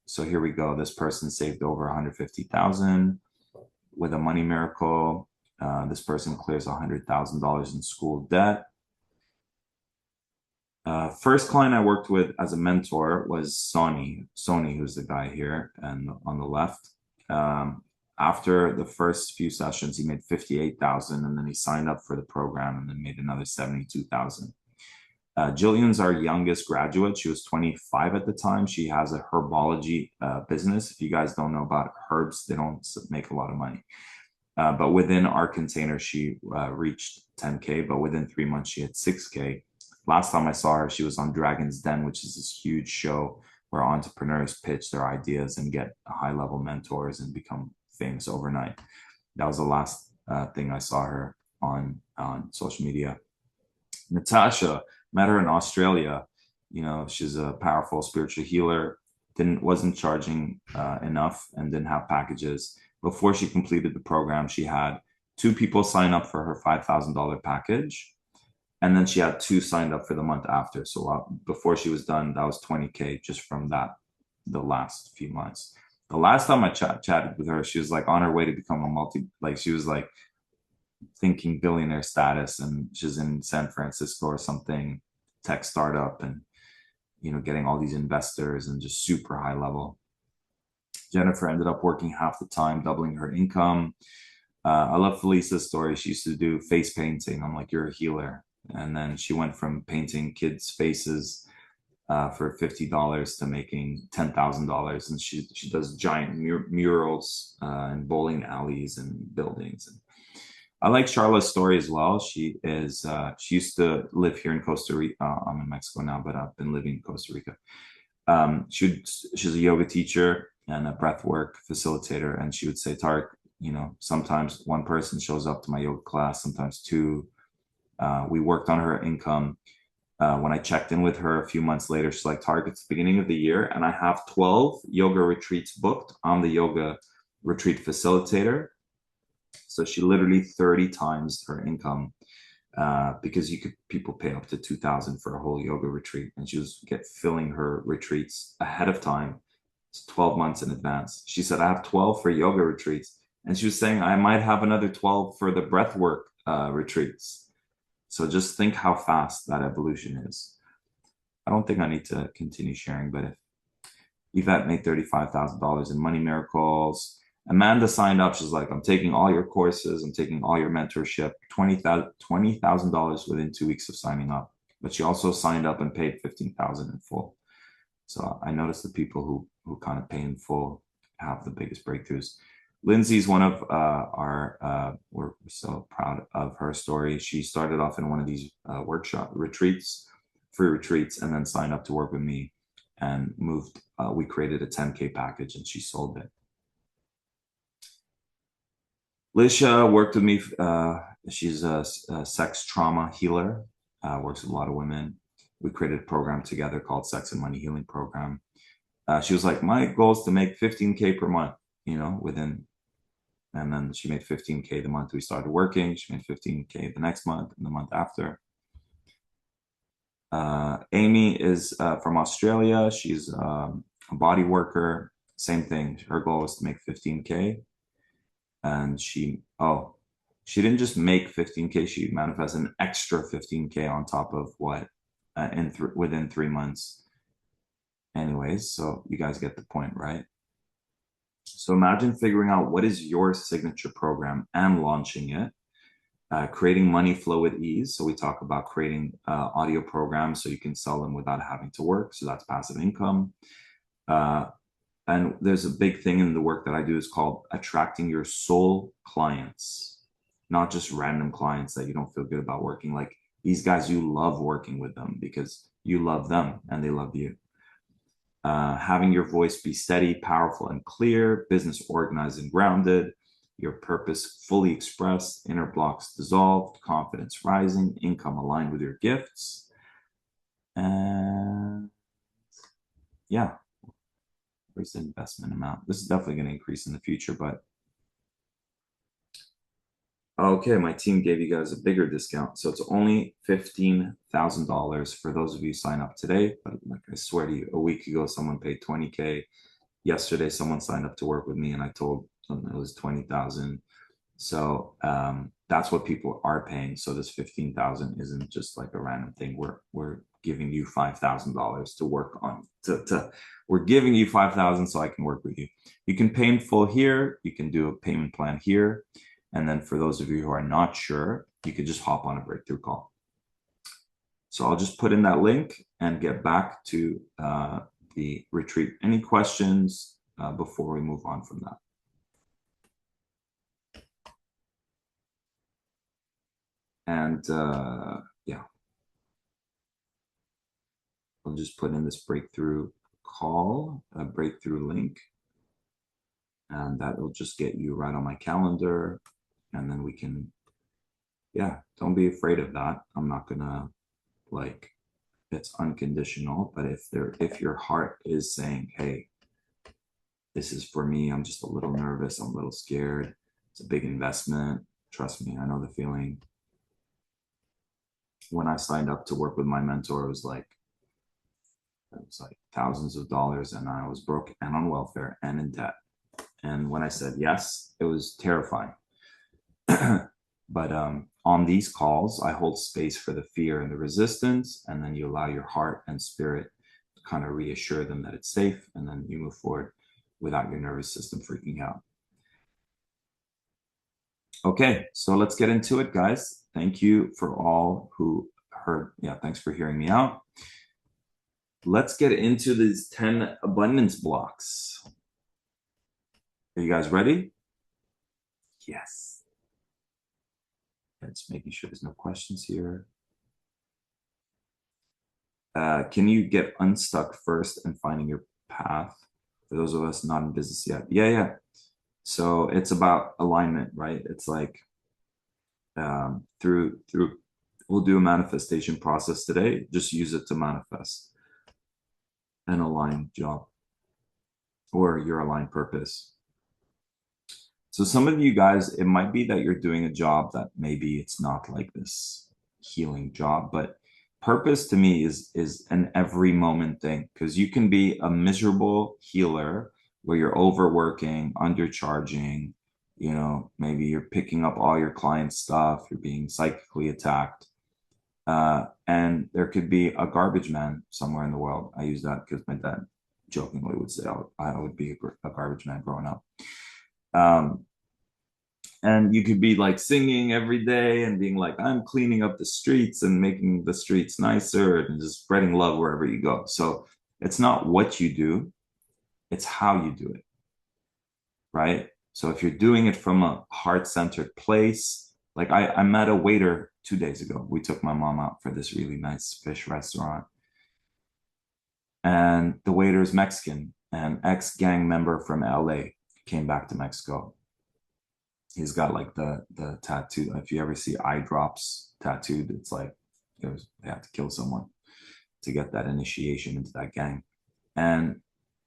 So here we go. This person saved over 150,000 with a money miracle. This person clears $100,000 in school debt. First client I worked with as a mentor was Sony, who's the guy here and on the left. After the first few sessions, he made 58,000, and then he signed up for the program and then made another 72,000. Jillian's our youngest graduate. She was 25 at the time. She has a herbology business. If you guys don't know about herbs, they don't make a lot of money. But within our container, she reached 10K, but within 3 months, she had 6K. Last time I saw her, she was on Dragon's Den, which is this huge show where entrepreneurs pitch their ideas and get high-level mentors and become famous overnight. That was the last thing I saw her on social media. Natasha, met her in Australia. She's a powerful spiritual healer. Wasn't charging enough and didn't have packages. Before she completed the program, she had 2 people sign up for her $5,000 package. And then she had 2 signed up for the month after. So before she was done, that was 20K just from the last few months. The last time I chatted with her, she was like on her way to become she was like thinking billionaire status, and she's in San Francisco or something, tech startup, and getting all these investors and just super high level. Jennifer ended up working half the time, doubling her income. I love Felicia's story. She used to do face painting. I'm like, you're a healer. And then she went from painting kids' faces for $50 to making $10,000. And she does giant murals in bowling alleys and buildings. And I like Charla's story as well. She used to live here in Costa Rica. I'm in Mexico now, but I've been living in Costa Rica. She's a yoga teacher and a breathwork facilitator. And she would say, Tarek, sometimes one person shows up to my yoga class, sometimes 2. We worked on her income. When I checked in with her a few months later, she's like, Tarek, it's the beginning of the year, and I have 12 yoga retreats booked. I'm the yoga retreat facilitator. So she literally 30 times her income because people pay up to 2,000 for a whole yoga retreat, and she was filling her retreats ahead of time. It's 12 months in advance. She said, I have 12 for yoga retreats. And she was saying, I might have another 12 for the breathwork retreats. So just think how fast that evolution is. I don't think I need to continue sharing, but if Yvette made $35,000 in money miracles, Amanda signed up. She's like, I'm taking all your courses. I'm taking all your mentorship, $20,000 within 2 weeks of signing up. But she also signed up and paid $15,000 in full. So I noticed the people who kind of pay in full have the biggest breakthroughs. Lindsay's one of we're so proud of her story. She started off in one of these free retreats, and then signed up to work with me and moved. We created a 10K package and she sold it. Lisha worked with me. She's a sex trauma healer, works with a lot of women. We created a program together called Sex and Money Healing Program. She was like, my goal is to make 15K per month, and then she made 15K the month we started working. She made 15K the next month and the month after. Amy is from Australia. She's a body worker. Same thing. Her goal was to make 15K. And she didn't just make 15K. She manifested an extra 15K on top of what within 3 months anyways. So you guys get the point, right? So imagine figuring out what is your signature program and launching it. Creating money flow with ease. So we talk about creating audio programs so you can sell them without having to work. So that's passive income. And there's a big thing in the work that I do is called attracting your soul clients, not just random clients that you don't feel good about working. Like these guys, you love working with them because you love them and they love you. Having your voice be steady, powerful, and clear, business organized and grounded, your purpose fully expressed, inner blocks dissolved, confidence rising, income aligned with your gifts. And yeah, where's the investment amount? This is definitely going to increase in the future, but okay, my team gave you guys a bigger discount. So it's only $15,000 for those of you sign up today. But like I swear to you, a week ago, someone paid 20K. Yesterday, someone signed up to work with me and I told them it was 20,000. So that's what people are paying. So this 15,000 isn't just like a random thing. We're giving you $5,000 to work on. We're giving you 5,000 so I can work with you. You can pay in full here. You can do a payment plan here. And then for those of you who are not sure, you could just hop on a breakthrough call. So I'll just put in that link and get back to the retreat. Any questions before we move on from that? And yeah, I'll just put in this breakthrough call, a breakthrough link, and that will just get you right on my calendar. And then we can, yeah, don't be afraid of that. I'm not gonna like, it's unconditional, but if your heart is saying, hey, this is for me, I'm just a little nervous, I'm a little scared, it's a big investment, trust me, I know the feeling. When I signed up to work with my mentor, it was like thousands of dollars, and I was broke and on welfare and in debt. And when I said yes, it was terrifying. But on these calls, I hold space for the fear and the resistance, and then you allow your heart and spirit to kind of reassure them that it's safe, and then you move forward without your nervous system freaking out. Okay, so let's get into it, guys. Thank you for all who heard. Yeah, thanks for hearing me out. Let's get into these 10 abundance blocks. Are you guys ready? Yes. Just making sure there's no questions here. Can you get unstuck first and finding your path? For those of us not in business yet. Yeah. So it's about alignment, right? It's like through we'll do a manifestation process today. Just use it to manifest an aligned job or your aligned purpose. So some of you guys, it might be that you're doing a job that maybe it's not like this healing job, but purpose to me is an every moment thing, because you can be a miserable healer where you're overworking, undercharging, you know, maybe you're picking up all your clients' stuff, you're being psychically attacked. And there could be a garbage man somewhere in the world. I use that because my dad jokingly would say I would be a garbage man growing up. And you could be like singing every day and being like, I'm cleaning up the streets and making the streets nicer and just spreading love wherever you go. So it's not what you do, it's how you do it, right? So if you're doing it from a heart-centered place, like I met a waiter 2 days ago. We took my mom out for this really nice fish restaurant. And the waiter is Mexican, an ex-gang member from LA, came back to Mexico. He's got like the tattoo. If you ever see eye drops tattooed, it's like they have to kill someone to get that initiation into that gang. And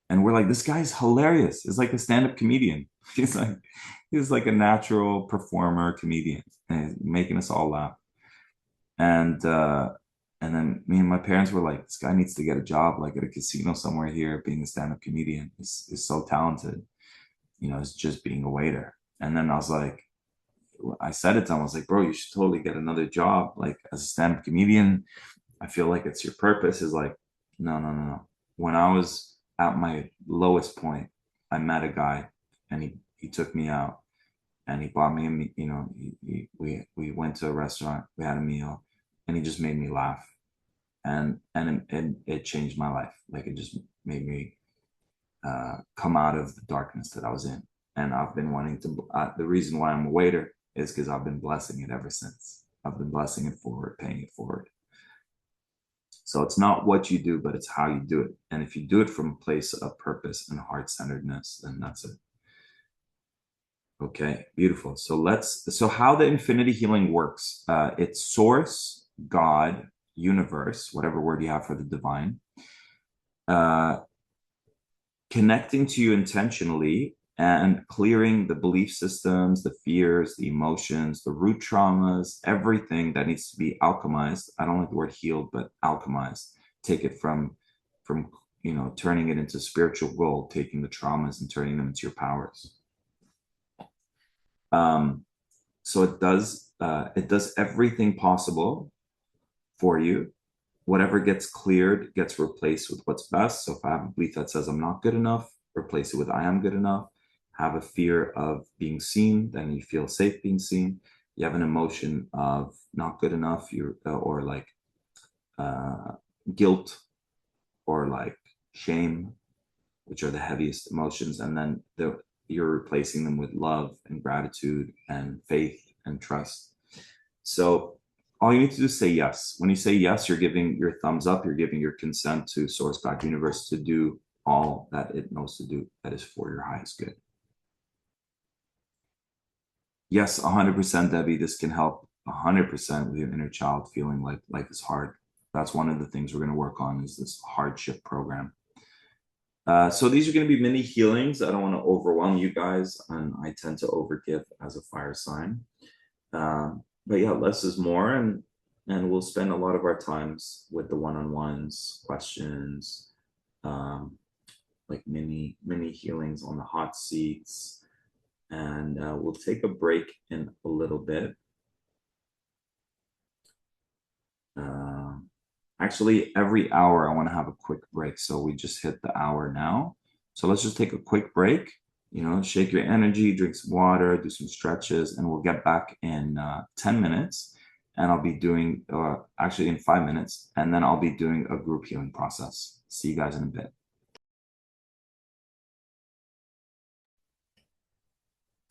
we're like, this guy's hilarious. He's like a stand-up comedian. He's like a natural performer comedian, and he's making us all laugh. And then me and my parents were like, this guy needs to get a job like at a casino somewhere here, being a stand-up comedian. He's so talented. You know, it's just being a waiter. And then I was like, I said it to him, I was like, bro, you should totally get another job, like as a stand-up comedian. I feel like it's your purpose, is like, no, no, no, no. When I was at my lowest point, I met a guy and he took me out and he bought me a, we went to a restaurant, we had a meal, and he just made me laugh. And it changed my life. Like, it just made me come out of the darkness that I was in. And I've been wanting to, the reason why I'm a waiter is because I've been blessing it ever since. I've been blessing it forward, paying it forward. So it's not what you do, but it's how you do it. And if you do it from a place of purpose and heart-centeredness, then that's it. Okay, beautiful. So how the infinity healing works, it's source, God, universe, whatever word you have for the divine, uh, connecting to you intentionally and clearing the belief systems, the fears, the emotions, the root traumas, everything that needs to be alchemized. I don't like the word healed, but alchemized. Take it from turning it into spiritual gold, taking the traumas and turning them into your powers. So it does everything possible for you. Whatever gets cleared gets replaced with what's best. So if I have a belief that says I'm not good enough, replace it with I am good enough. Have a fear of being seen, then you feel safe being seen. You have an emotion of not good enough, or like guilt or like shame, which are the heaviest emotions, and then you're replacing them with love and gratitude and faith and trust. So all you need to do is say yes. When you say yes, you're giving your thumbs up, you're giving your consent to Source, God, Universe to do all that it knows to do that is for your highest good. Yes, 100%, Debbie, this can help 100% with your inner child feeling like life is hard. That's one of the things we're going to work on, is this hardship program. So these are going to be mini healings. I don't want to overwhelm you guys, and I tend to overgive as a fire sign. But yeah, less is more, and we'll spend a lot of our times with the one-on-ones, questions, like mini healings on the hot seats, and we'll take a break in a little bit. Actually, every hour I want to have a quick break, so we just hit the hour now. So let's just take a quick break. Shake your energy, drink some water, do some stretches, and we'll get back in 10 minutes. And I'll be doing, actually in 5 minutes, and then I'll be doing a group healing process. See you guys in a bit.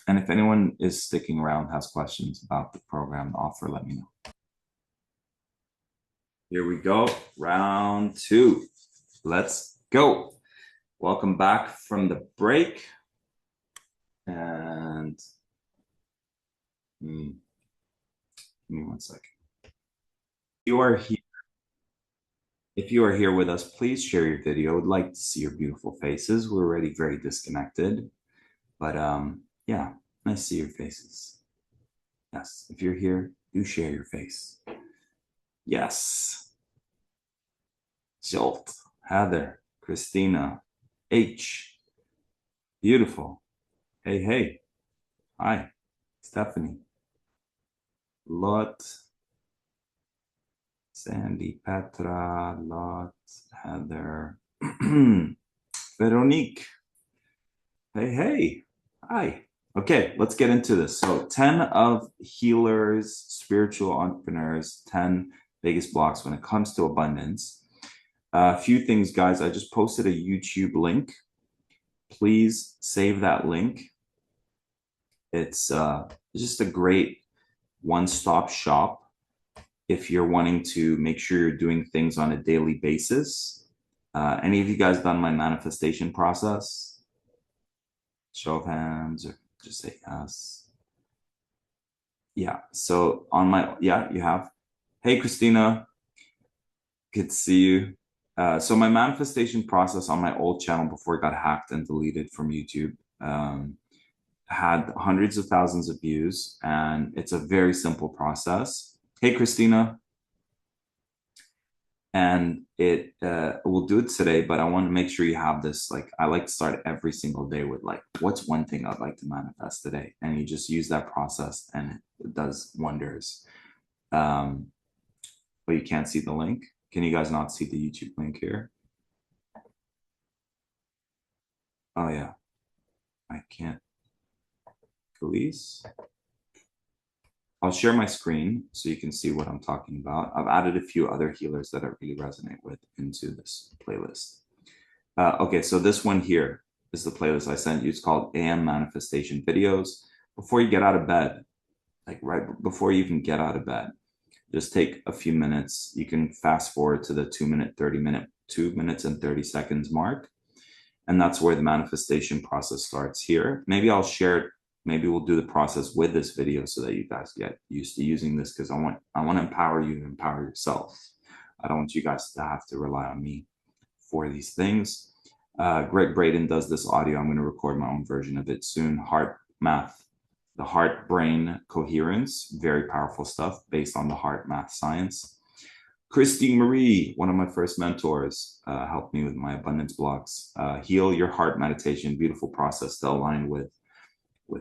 And if anyone is sticking around, has questions about the program, the offer, let me know. Here we go, round 2. Let's go. Welcome back from the break. And give me 1 second. If you are here with us, please share your video. I would like to see your beautiful faces. We're already very disconnected, but yeah, nice to see your faces. Yes, if you're here, do share your face. Yes. Jolt, Heather, Christina, H. Beautiful. Hey, hey. Hi, Stephanie. Lot, Sandy, Petra, Lot, Heather, Veronique. Hey, hey. Hi. Okay, let's get into this. So 10 of healers, spiritual entrepreneurs, 10 biggest blocks when it comes to abundance. A few things, guys. I just posted a YouTube link. Please save that link. It's just a great one-stop shop if you're wanting to make sure you're doing things on a daily basis. Any of you guys done my manifestation process? Show of hands, or just say yes. Yeah, so yeah, you have. Hey, Christina, good to see you. So my manifestation process on my old channel before it got hacked and deleted from YouTube had hundreds of thousands of views, and it's a very simple process. Hey, Christina. And we'll do it today, but I want to make sure you have this. Like, I like to start every single day with like, what's one thing I'd like to manifest today? And you just use that process and it does wonders. But you can't see the link. Can you guys not see the YouTube link here? Oh yeah, I can't. Police. I'll share my screen so you can see what I'm talking about. I've added a few other healers that I really resonate with into this playlist. Okay, so this one here is the playlist I sent you. It's called AM Manifestation Videos. Before you get out of bed, like right before you even get out of bed, just take a few minutes. You can fast forward to the 2 minutes and 30 seconds mark. And that's where the manifestation process starts here. Maybe I'll share it. Maybe we'll do the process with this video so that you guys get used to using this, because I want to empower you to empower yourself. I don't want you guys to have to rely on me for these things. Greg Braden does this audio. I'm going to record my own version of it soon. Heart math, the heart brain coherence, very powerful stuff based on the heart math science. Christy Marie, one of my first mentors, helped me with my abundance blocks. Heal your heart meditation, beautiful process to align with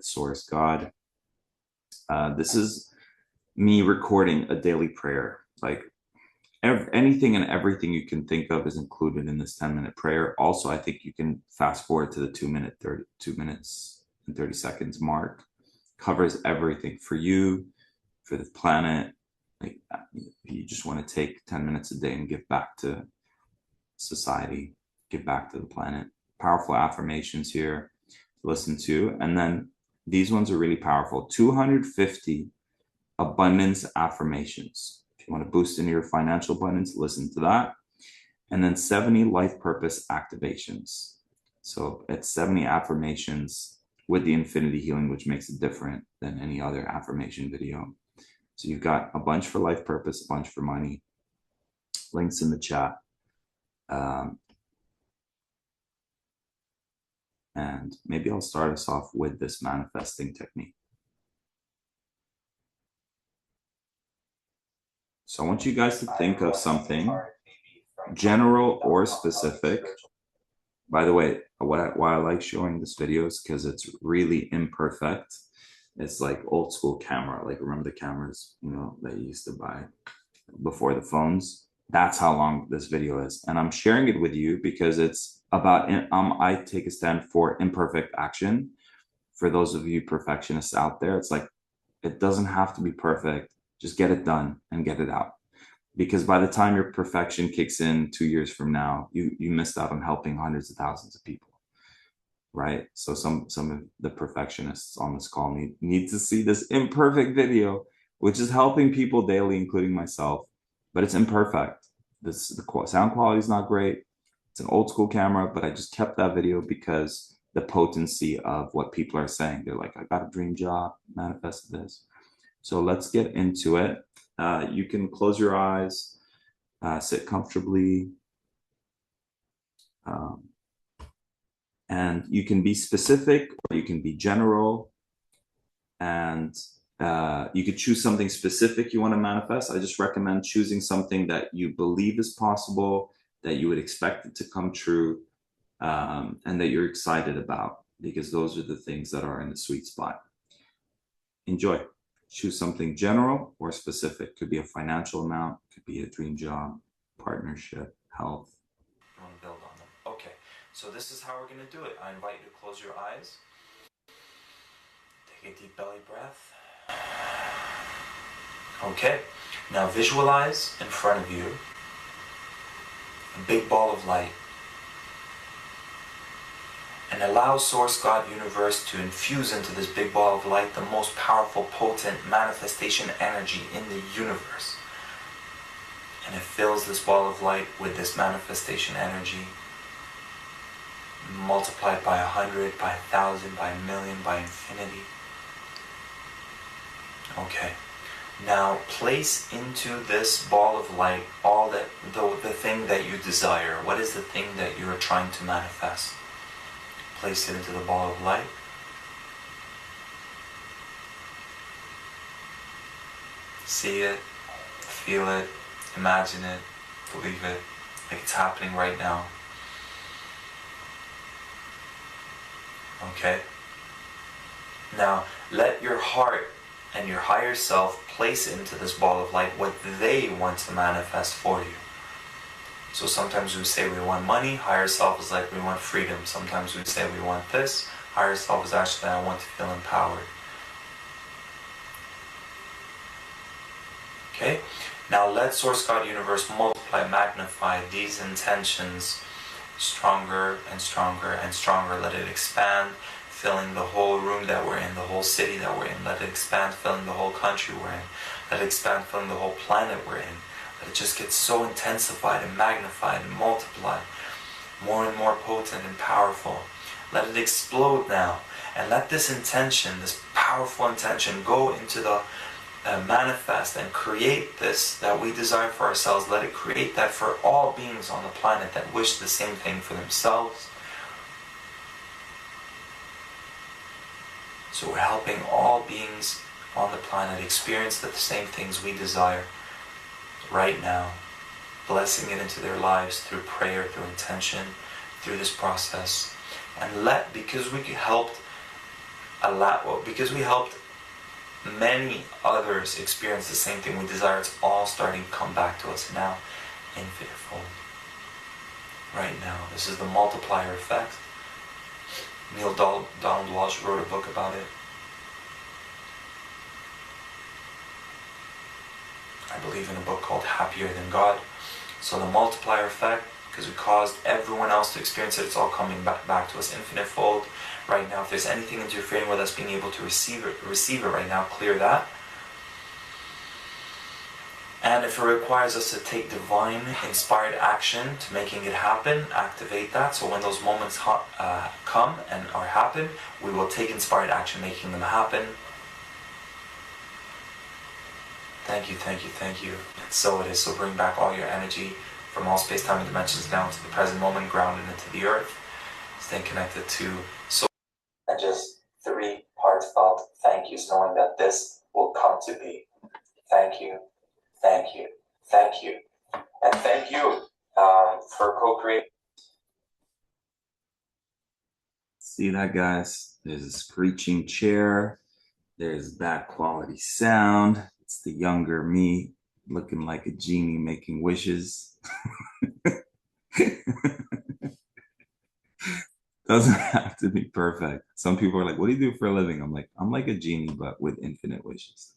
Source God. This is me recording a daily prayer. Like anything and everything you can think of is included in this 10-minute prayer. Also, I think you can fast forward to the 2 minutes and 30 seconds mark. Covers everything for you, for the planet. Like, you just want to take 10 minutes a day and give back to society, give back to the planet. Powerful affirmations here to listen to. And then these ones are really powerful. 250 abundance affirmations. If you want to boost into your financial abundance, listen to that. And then 70 life purpose activations. So it's 70 affirmations with the infinity healing, which makes it different than any other affirmation video. So you've got a bunch for life purpose, a bunch for money. Links in the chat. And maybe I'll start us off with this manifesting technique. So I want you guys to think of something general or specific. By the way, why I like showing this video is because it's really imperfect. It's like old school camera. Like, remember the cameras, that you used to buy before the phones? That's how long this video is. And I'm sharing it with you because it's about, I take a stand for imperfect action. For those of you perfectionists out there, it's like, it doesn't have to be perfect. Just get it done and get it out. Because by the time your perfection kicks in 2 years from now, you missed out on helping hundreds of thousands of people, right? So some of the perfectionists on this call need to see this imperfect video, which is helping people daily, including myself, but it's imperfect. The sound quality is not great. It's an old school camera, but I just kept that video because the potency of what people are saying. They're like, I got a dream job, manifested this. So let's get into it. You can close your eyes, sit comfortably, and you can be specific or you can be general, and you could choose something specific you want to manifest. I just recommend choosing something that you believe is possible, that you would expect it to come true, and that you're excited about, because those are the things that are in the sweet spot. Enjoy. Choose something general or specific. Could be a financial amount, could be a dream job, partnership, health. You want to build on them. Okay, so this is how we're going to do it. I invite you to close your eyes. Take a deep belly breath. Okay, now visualize in front of you a big ball of light. And allow Source God Universe to infuse into this big ball of light the most powerful, potent manifestation energy in the universe. And it fills this ball of light with this manifestation energy, multiplied by 100, by 1,000, by 1,000,000, by infinity. Okay. Now place into this ball of light all the thing that you desire. What is the thing that you are trying to manifest? Place it into the ball of light. See it, feel it, imagine it, believe it, like it's happening right now. Okay? Now, let your heart and your higher self place into this ball of light what they want to manifest for you. So sometimes we say we want money, higher self is like we want freedom. Sometimes we say we want this, higher self is actually I want to feel empowered. Okay? Now let Source God Universe multiply, magnify these intentions stronger and stronger and stronger. Let it expand, filling the whole room that we're in, the whole city that we're in. Let it expand, filling the whole country we're in. Let it expand, filling the whole planet we're in. Let it just get so intensified and magnified and multiplied, more and more potent and powerful. Let it explode now, and let this intention, this powerful intention, go into the manifest and create this that we desire for ourselves. Let it create that for all beings on the planet that wish the same thing for themselves. So we're helping all beings on the planet experience the same things we desire right now, blessing it into their lives through prayer, through intention, through this process. And because we helped many others experience the same thing we desire, it's all starting to come back to us now, infinite fold. Right now, this is the multiplier effect. Neil Donald Walsh wrote a book about it. I believe in a book called Happier Than God. So the multiplier effect, because we caused everyone else to experience it, it's all coming back to us infinite fold. Right now, if there's anything interfering with us being able to receive it right now, clear that. And if it requires us to take divine inspired action to making it happen, activate that. So when those moments come and are happen, we will take inspired action making them happen. Thank you, thank you, thank you. And so it is. So bring back all your energy from all space, time, and dimensions down to the present moment, grounded into the earth. Stay connected to soul. And just 3 heartfelt thank yous, knowing that this will come to be. Thank you, thank you, thank you. And thank you for co-creating. See that, guys? There's a screeching chair. There's bad quality sound. It's the younger me looking like a genie making wishes. Doesn't have to be perfect. Some people are like, what do you do for a living? I'm like, I'm like a genie, but with infinite wishes.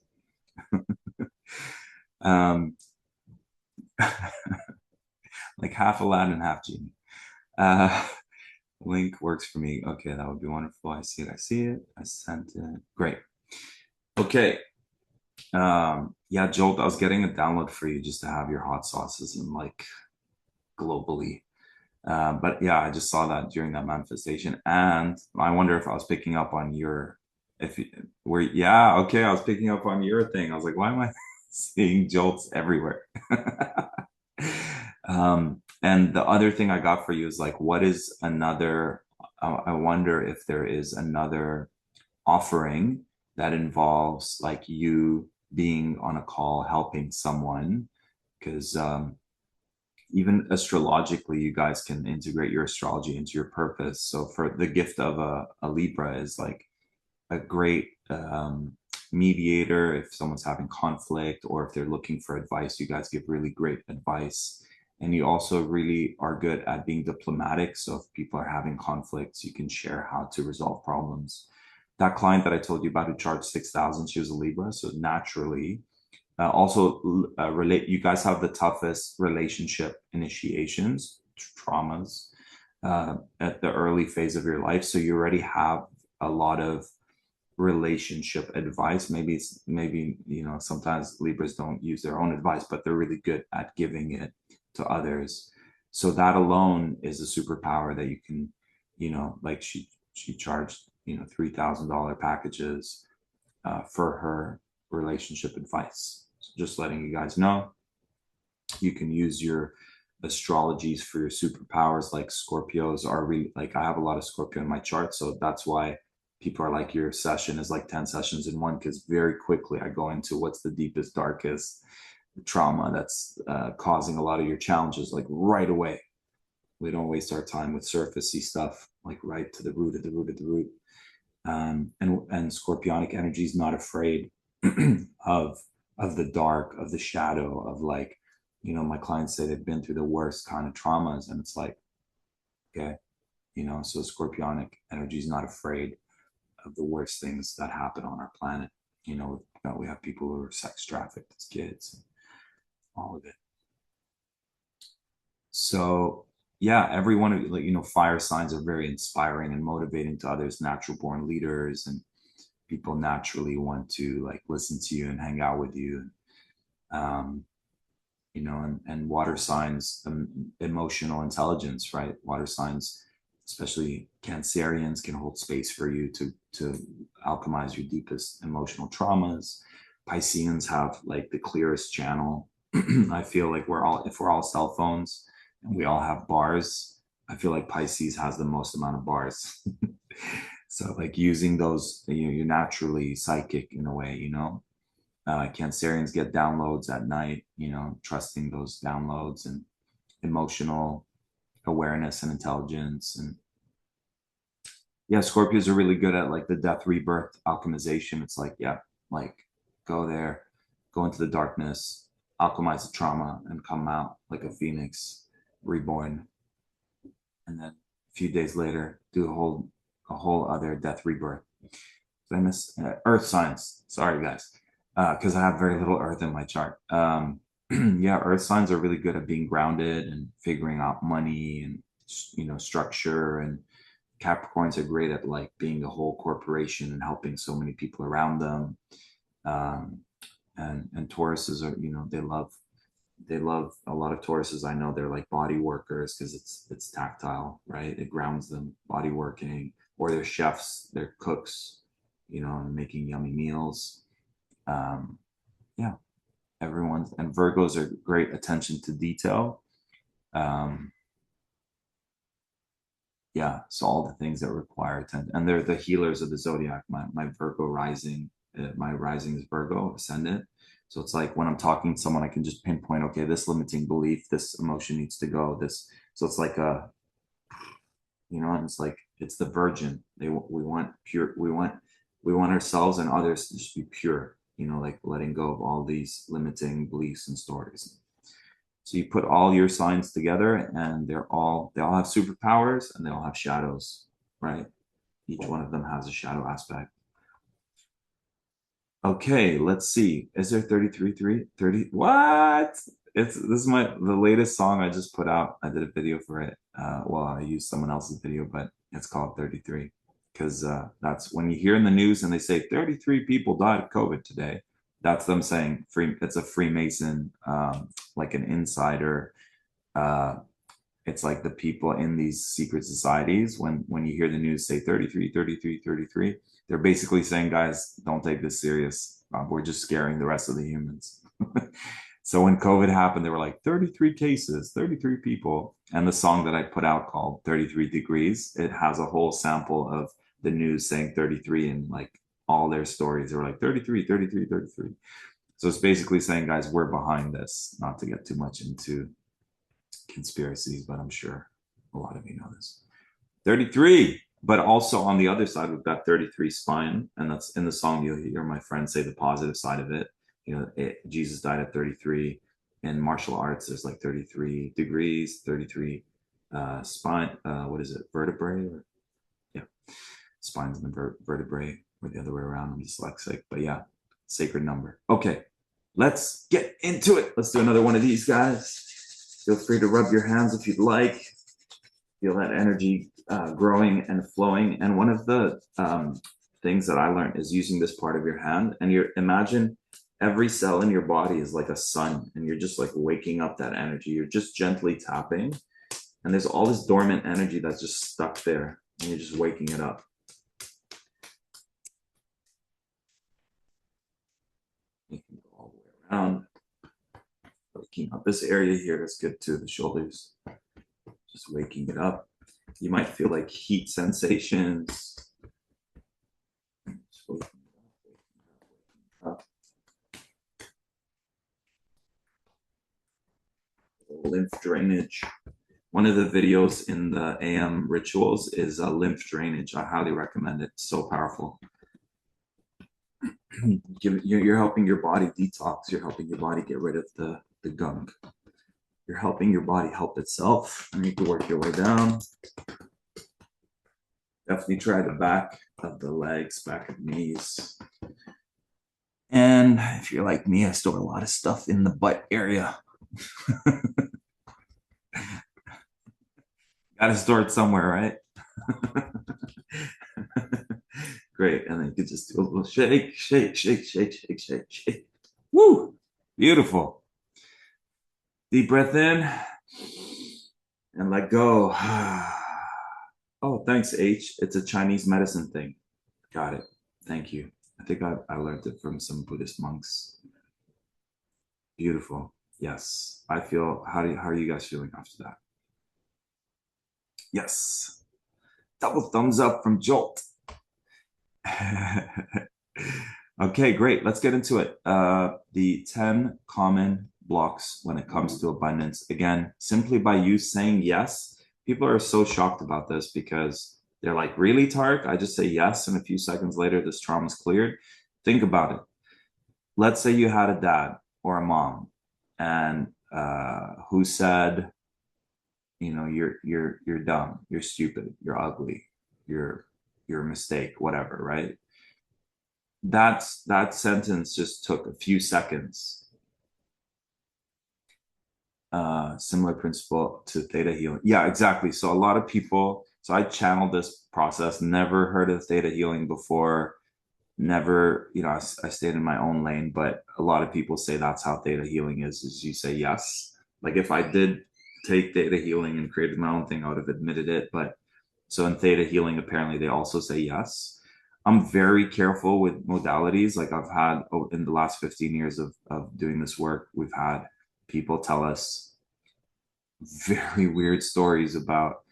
Like half Aladdin, half genie. Link works for me. Okay, that would be wonderful. I see it. I see it. I sent it. Great. Okay. Yeah, Jolt, I was getting a download for you just to have your hot sauces and like globally. But yeah, I just saw that during that manifestation, and I wonder if I was picking up on your, if you, were, yeah, okay, I was picking up on your thing. I was like, why am I seeing jolts everywhere? And the other thing I got for you is like, what is another? I wonder if there is another offering that involves like you being on a call helping someone, because even astrologically, you guys can integrate your astrology into your purpose. So for the gift of a Libra is like a great mediator if someone's having conflict or if they're looking for advice. You guys give really great advice. And you also really are good at being diplomatic. So if people are having conflicts, you can share how to resolve problems. That client that I told you about who charged 6,000, she was a Libra. So naturally, relate. You guys have the toughest relationship initiations, traumas at the early phase of your life. So you already have a lot of relationship advice. Maybe sometimes Libras don't use their own advice, but they're really good at giving it to others. So that alone is a superpower that you can, like she charged, $3,000 packages for her relationship advice. So just letting you guys know, you can use your astrologies for your superpowers. Like Scorpios are really, like, I have a lot of Scorpio in my chart, so that's why people are like, your session is like 10 sessions in one, because very quickly I go into what's the deepest, darkest trauma that's causing a lot of your challenges, like right away. We don't waste our time with surfacey stuff, like right to the root of the root of the root. And Scorpionic energy is not afraid of the dark, of the shadow, of like, my clients say they've been through the worst kind of traumas, and it's like, okay, so scorpionic energy is not afraid of the worst things that happen on our planet. We have people who are sex trafficked as kids, all of it. So yeah, every one of fire signs are very inspiring and motivating to others, natural born leaders, and people naturally want to like listen to you and hang out with you. Um, and water signs, emotional intelligence, right? Water signs, especially Cancerians, can hold space for you to alchemize your deepest emotional traumas. Pisceans have like the clearest channel. I feel like if we're all cell phones and we all have bars, I feel like Pisces has the most amount of bars. So like using those, you're naturally psychic in a way. Cancerians get downloads at night, trusting those downloads and emotional awareness and intelligence. And yeah, Scorpios are really good at like the death, rebirth, alchemization. It's like, yeah, like go there, go into the darkness, alchemize the trauma, and come out like a phoenix reborn. And then a few days later, do a whole other death, rebirth. Did I miss earth signs? Sorry, guys, because I have very little earth in my chart. Yeah, earth signs are really good at being grounded and figuring out money and structure. And Capricorns are great at like being a whole corporation and helping so many people around them. Um, and Tauruses are, they love a lot of Tauruses. I know they're like body workers because it's tactile, right? It grounds them, body working, or they're chefs, they're cooks, and making yummy meals. Um, yeah, everyone's and Virgos are great attention to detail. Um, yeah, so all the things that require attention, and they're the healers of the zodiac. My Virgo rising, my rising is Virgo ascendant. So it's like when I'm talking to someone, I can just pinpoint, okay, this limiting belief, this emotion needs to go. This, so it's like and it's like it's the virgin. We want pure. We want ourselves and others to just be pure. Like letting go of all these limiting beliefs and stories. So you put all your signs together, and they all have superpowers, and they all have shadows, right? Each one of them has a shadow aspect. Okay, let's see. Is there 33 3 30? What? This is the latest song I just put out. I did a video for it. Well, I used someone else's video, but it's called 33 because that's when you hear in the news and they say 33 people died of COVID today. That's them saying it's a Freemason, like an insider. Uh, it's like the people in these secret societies, when you hear the news say 33, 33, 33, they're basically saying, guys, don't take this serious. We're just scaring the rest of the humans. So when COVID happened, they were like 33 cases, 33 people. And the song that I put out called 33 Degrees, it has a whole sample of the news saying 33 and like all their stories. They were like 33, 33, 33. So it's basically saying, guys, we're behind this, not to get too much into conspiracies, but I'm sure a lot of you know this. 33. But also on the other side, we've got 33 spine. And that's in the song, you'll hear my friend say the positive side of it. Jesus died at 33. In martial arts, there's like 33 degrees, 33 spine. What is it? Vertebrae? Yeah. Spines and the vertebrae, or the other way around. I'm dyslexic. But yeah, sacred number. Okay. Let's get into it. Let's do another one of these, guys. Feel free to rub your hands if you'd like. Feel that energy growing and flowing. And one of the things that I learned is using this part of your hand. And you imagine every cell in your body is like a sun, and you're just like waking up that energy. You're just gently tapping, and there's all this dormant energy that's just stuck there, and you're just waking it up. You can go all the way around. Waking up this area here is good too, the shoulders. Just waking it up. You might feel like heat sensations. Lymph drainage. One of the videos in the AM rituals is lymph drainage. I highly recommend it. It's so powerful. You're helping your body detox. You're helping your body get rid of the gunk. You're helping your body help itself. You need to work your way down. Definitely try the back of the legs, back of the knees. And if you're like me, I store a lot of stuff in the butt area. Got to store it somewhere, right? Great. And then you can just do a little shake, shake, shake, shake, shake, shake, shake. Woo! Beautiful. Deep breath in and let go. Oh, thanks, H. It's a Chinese medicine thing. Got it. Thank you. I think I learned it from some Buddhist monks. Beautiful. Yes. I feel, how are you guys feeling after that? Yes. Double thumbs up from Jolt. Okay, great. Let's get into it. The 10 common blocks when it comes to abundance. Again, simply by you saying yes, people are so shocked about this because they're like, really, Tarek? I just say yes, and a few seconds later, this trauma's cleared. Think about it. Let's say you had a dad or a mom and who said, you're dumb, you're stupid, you're ugly, you're a mistake, whatever, right? That sentence just took a few seconds. Similar principle to theta healing. Yeah, exactly. So a lot of people, so I channeled this process, never heard of theta healing before, never, I stayed in my own lane, but a lot of people say that's how theta healing is you say yes. Like if I did take theta healing and created my own thing, I would have admitted it. But so in theta healing, apparently they also say yes. I'm very careful with modalities. Like I've had in the last 15 years of doing this work, we've had people tell us very weird stories about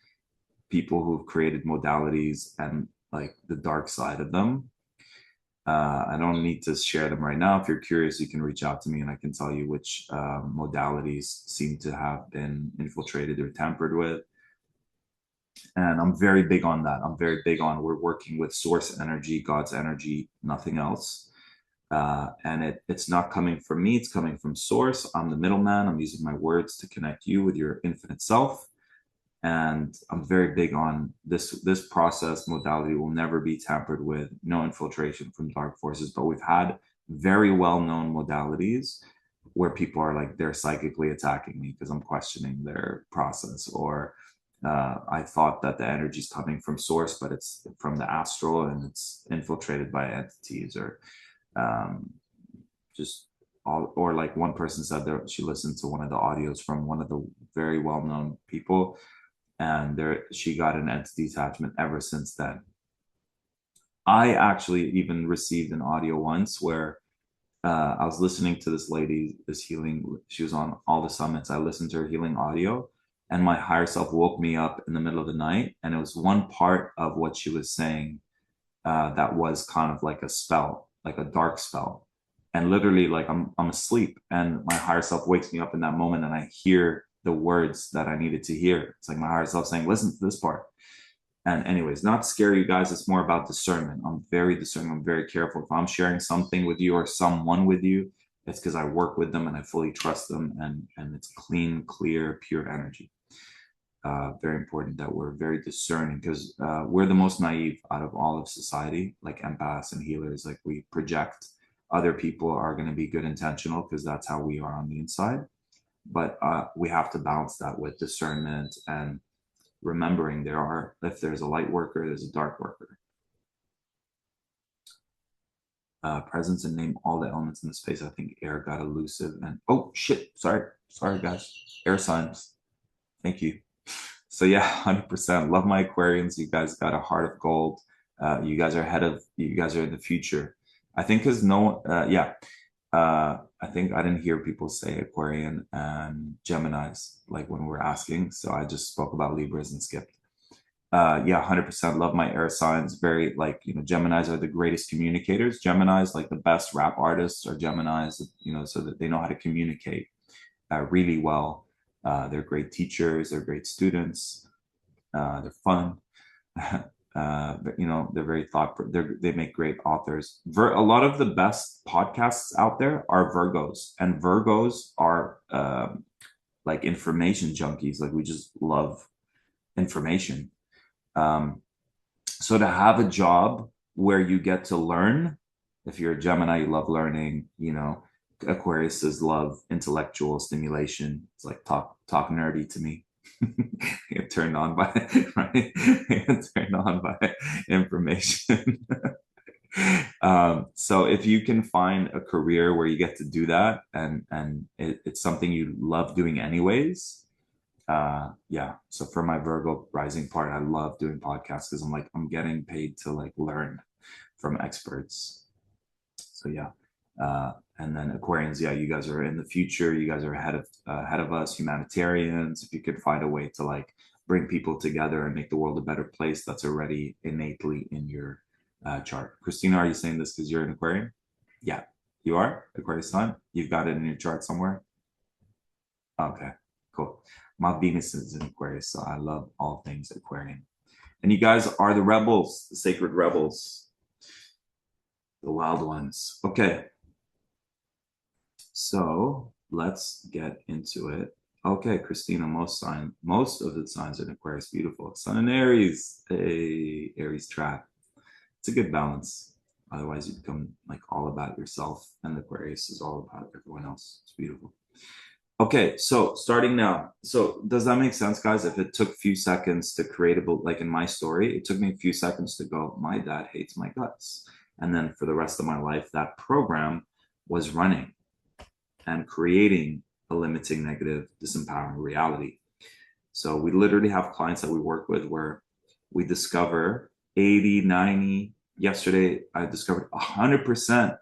people who've created modalities and like the dark side of them. I don't need to share them right now. If you're curious, you can reach out to me and I can tell you which modalities seem to have been infiltrated or tampered with. And I'm very big on that. I'm very big on we're working with source energy, God's energy, nothing else. And it's not coming from me, it's coming from source. I'm the middleman. I'm using my words to connect you with your infinite self. And I'm very big on this process modality will never be tampered with, no infiltration from dark forces. But we've had very well-known modalities where people are like they're psychically attacking me because I'm questioning their process, or I thought that the energy is coming from source, but it's from the astral and it's infiltrated by entities, or um, just all, or like one person said that she listened to one of the audios from one of the very well-known people and there she got an entity attachment ever since then. I actually even received an audio once where I was listening to this lady, this healing, she was on all the summits. I listened to her healing audio, and my higher self woke me up in the middle of the night. And it was one part of what she was saying that was kind of like a spell, like a dark spell. And literally, like I'm asleep, and my higher self wakes me up in that moment, and I hear the words that I needed to hear. It's like my higher self saying, "Listen to this part." And anyways, not to scare you guys. It's more about discernment. I'm very discerning. I'm very careful. If I'm sharing something with you or someone with you, it's because I work with them and I fully trust them, and it's clean, clear, pure energy. Very important that we're very discerning because we're the most naive out of all of society, like empaths and healers. Like we project other people are going to be good intentional because that's how we are on the inside. But we have to balance that with discernment and remembering if there's a light worker, there's a dark worker. Presence and name all the elements in the space. I think air got elusive and oh shit, sorry guys, air signs. Thank you. So yeah, 100%. Love my Aquarians. You guys got a heart of gold. You guys are you guys are in the future. I think because no, yeah. I think I didn't hear people say Aquarian and Geminis like when we were asking. So I just spoke about Libras and skipped. Yeah, 100% love my air signs. Very like, Geminis are the greatest communicators. Geminis, like the best rap artists are Geminis, so that they know how to communicate really well. They're great teachers, they're great students, they're fun. They're very they make great authors. A lot of the best podcasts out there are Virgos, and Virgos are like information junkies. Like we just love information. Um, so to have a job where you get to learn, if you're a Gemini, you love learning, you know, Aquariuses love intellectual stimulation. It's like talk nerdy to me. Get turned on by right. Get turned on by information. So if you can find a career where you get to do that and it's something you love doing anyways, yeah. So for my Virgo rising part, I love doing podcasts because I'm getting paid to like learn from experts. So yeah. And then Aquarians, yeah, you guys are in the future. You guys are ahead of us, humanitarians. If you could find a way to like bring people together and make the world a better place, that's already innately in your chart. Christina, are you saying this because you're an Aquarian? Yeah, you are Aquarius sun. You've got it in your chart somewhere. Okay, cool. My Venus is in Aquarius, so I love all things Aquarian. And you guys are the rebels, the sacred rebels, the wild ones. Okay, so let's get into it. Okay, Christina, most of the signs in Aquarius, beautiful. Sun and Aries, a Aries trap. It's a good balance. Otherwise, you become like all about yourself, and Aquarius is all about everyone else. It's beautiful. Okay, so starting now. So does that make sense, guys? If it took a few seconds to create a book, like in my story, it took me a few seconds to go, my dad hates my guts. And then for the rest of my life, that program was running and creating a limiting, negative, disempowering reality. So we literally have clients that we work with where we discover 80, 90. Yesterday, I discovered 100%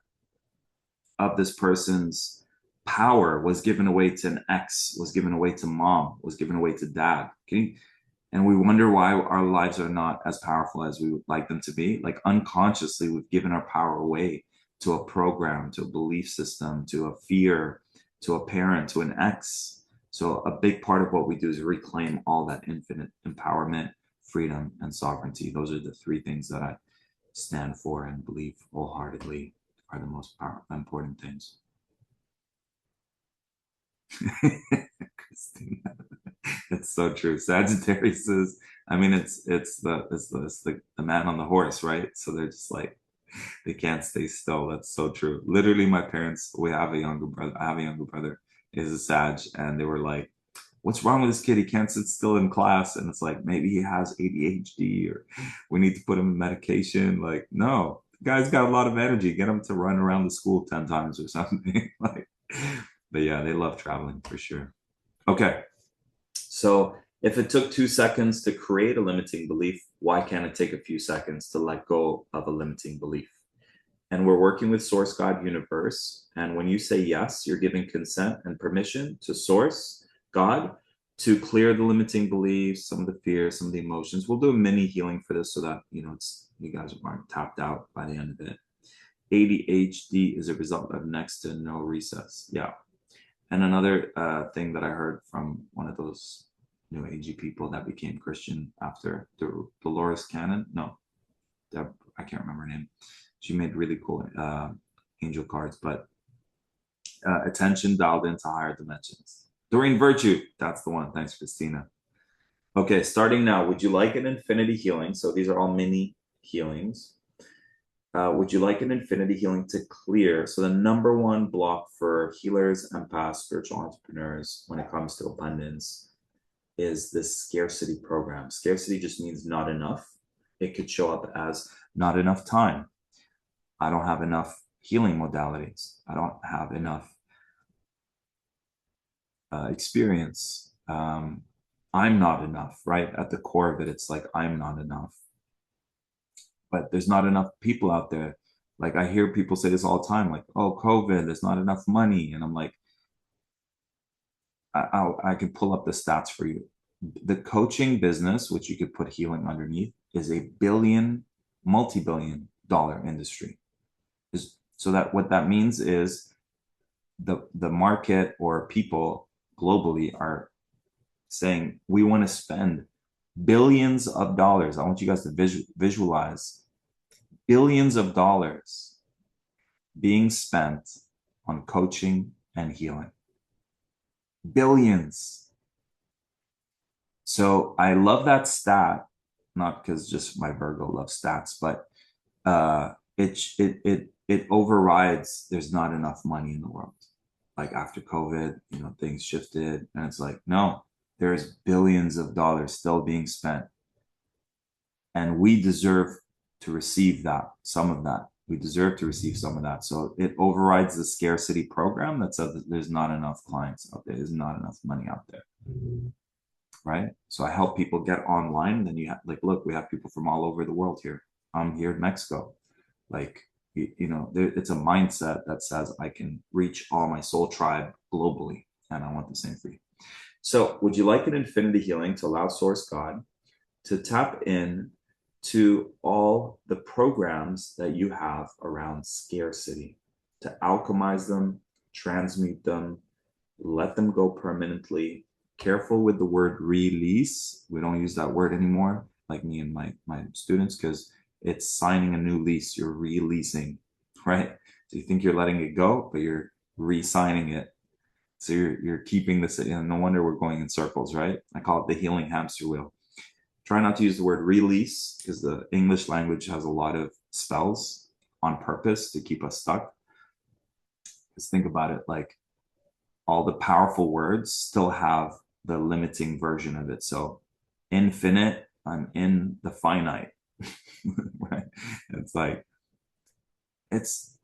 of this person's power was given away to an ex, was given away to mom, was given away to dad. And we wonder why our lives are not as powerful as we would like them to be. Like unconsciously, we've given our power away to a program, to a belief system, to a fear, to a parent, to an ex. So a big part of what we do is reclaim all that infinite empowerment, freedom, and sovereignty. Those are the three things that I stand for and believe wholeheartedly are the most important things. Christina, it's so true. Sagittarius is, I mean, it's the man on the horse, right? So they're just like they can't stay still. That's so true. Literally, my parents, we have a younger brother. I have a younger brother, is a Sag, and they were like, "What's wrong with this kid? He can't sit still in class." And it's like maybe he has ADHD, or we need to put him in medication. Like, no, the guy's got a lot of energy. Get him to run around the school 10 times or something. Like, but yeah, they love traveling for sure. Okay, so if it took 2 seconds to create a limiting belief, why can't it take a few seconds to let go of a limiting belief? And we're working with Source God Universe. And when you say yes, you're giving consent and permission to Source God to clear the limiting beliefs, some of the fears, some of the emotions. We'll do a mini healing for this so that you guys aren't tapped out by the end of it. ADHD is a result of next to no recess. Yeah. And another thing that I heard from one of those new agey people that became Christian after the Dolores Cannon. No, I can't remember her name. She made really cool angel cards, but attention dialed into higher dimensions. Doreen Virtue, that's the one. Thanks, Christina. Okay, starting now. Would you like an infinity healing? So these are all mini healings. Would you like an infinity healing to clear? So the number one block for healers, empaths, spiritual entrepreneurs when it comes to abundance is this scarcity program. Scarcity just means not enough. It could show up as not enough time. I don't have enough healing modalities. I don't have enough experience. I'm not enough, right? At the core of it, it's like I'm not enough. But there's not enough people out there. Like I hear people say this all the time, like, "Oh, COVID, there's not enough money," and I'm like, I can pull up the stats for you. The coaching business, which you could put healing underneath, is a multi-billion dollar industry. So that what that means is the market or people globally are saying we want to spend billions of dollars. I want you guys to visualize billions of dollars being spent on coaching and healing. billions. So I love that stat, not because just my Virgo loves stats, but it overrides there's not enough money in the world. Like after COVID, things shifted, and it's like, no, there's billions of dollars still being spent, and we deserve to receive that, some of that. We deserve to receive some of that. So it overrides the scarcity program that says that there's not enough clients out there, there's not enough money out there. Right? So I help people get online. And then you have like, look, we have people from all over the world here. I'm here in Mexico. Like, it's a mindset that says I can reach all my soul tribe globally. And I want the same for you. So would you like an infinity healing to allow Source God to tap in to all the programs that you have around scarcity, to alchemize them, transmute them, let them go permanently? Careful with the word release. We don't use that word anymore, like me and my students, because it's signing a new lease. You're releasing, right? So you think you're letting it go, but you're re-signing it. So you're keeping this. No wonder we're going in circles, right? I call it the healing hamster wheel. Try not to use the word release because the English language has a lot of spells on purpose to keep us stuck. Just think about it, like all the powerful words still have the limiting version of it. So infinite, I'm in the finite. Right? It's like it's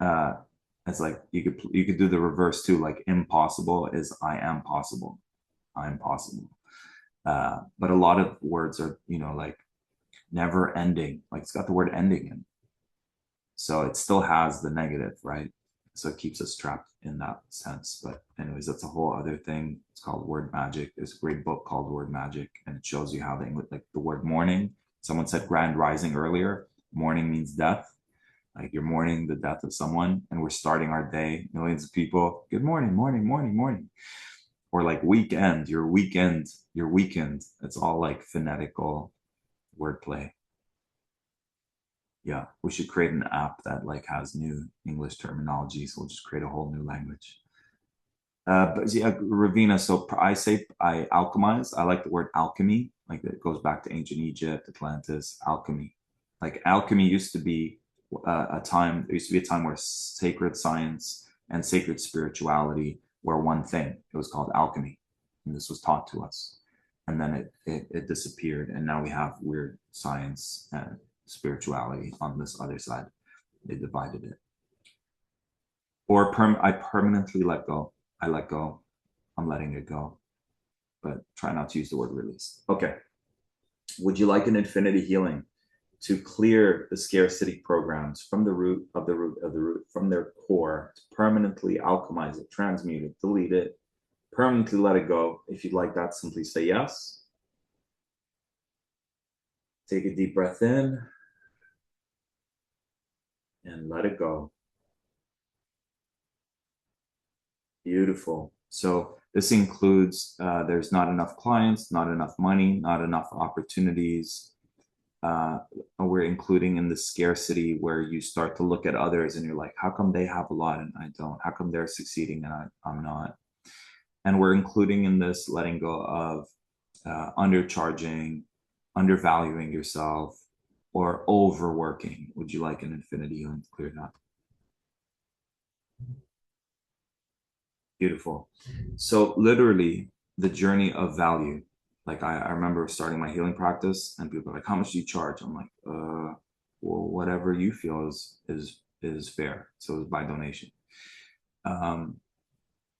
like you could do the reverse too. Like impossible is I am possible. I'm possible. But a lot of words are, like never ending. Like it's got the word ending in. So it still has the negative, right? So it keeps us trapped in that sense. But anyways, that's a whole other thing. It's called word magic. There's a great book called Word Magic, and it shows you how they like the word morning. Someone said grand rising earlier. Morning means death. Like you're mourning the death of someone, and we're starting our day. Millions of people. Good morning, morning, morning, morning. Or like weekend, your weekend, your weekend. It's all like phonetical wordplay. Yeah, we should create an app that like has new English terminology. So we'll just create a whole new language. But yeah, Ravina. So I say I alchemize. I like the word alchemy. Like it goes back to ancient Egypt, Atlantis, alchemy. Like alchemy used to be a time. There used to be a time where sacred science and sacred spirituality were one thing. It was called alchemy, and this was taught to us. And then it disappeared, and now we have weird science and spirituality on this other side. They divided it. Or I permanently let go. I let go. I'm letting it go. But try not to use the word release. Okay. Would you like an infinity healing to clear the scarcity programs from the root of the root of the root, from their core, to permanently alchemize it, transmute it, delete it, permanently let it go? If you'd like that, simply say yes. Take a deep breath in and let it go. Beautiful. So this includes there's not enough clients, not enough money, not enough opportunities. We're including in the scarcity where you start to look at others and you're like, how come they have a lot and I don't? How come they're succeeding and I'm not? And we're including in this letting go of undercharging, undervaluing yourself, or overworking. Would you like an infinity healing to clear that? Beautiful. So literally the journey of value. Like I remember starting my healing practice and people are like, how much do you charge? I'm like, well, whatever you feel is fair. So it's by donation. Um,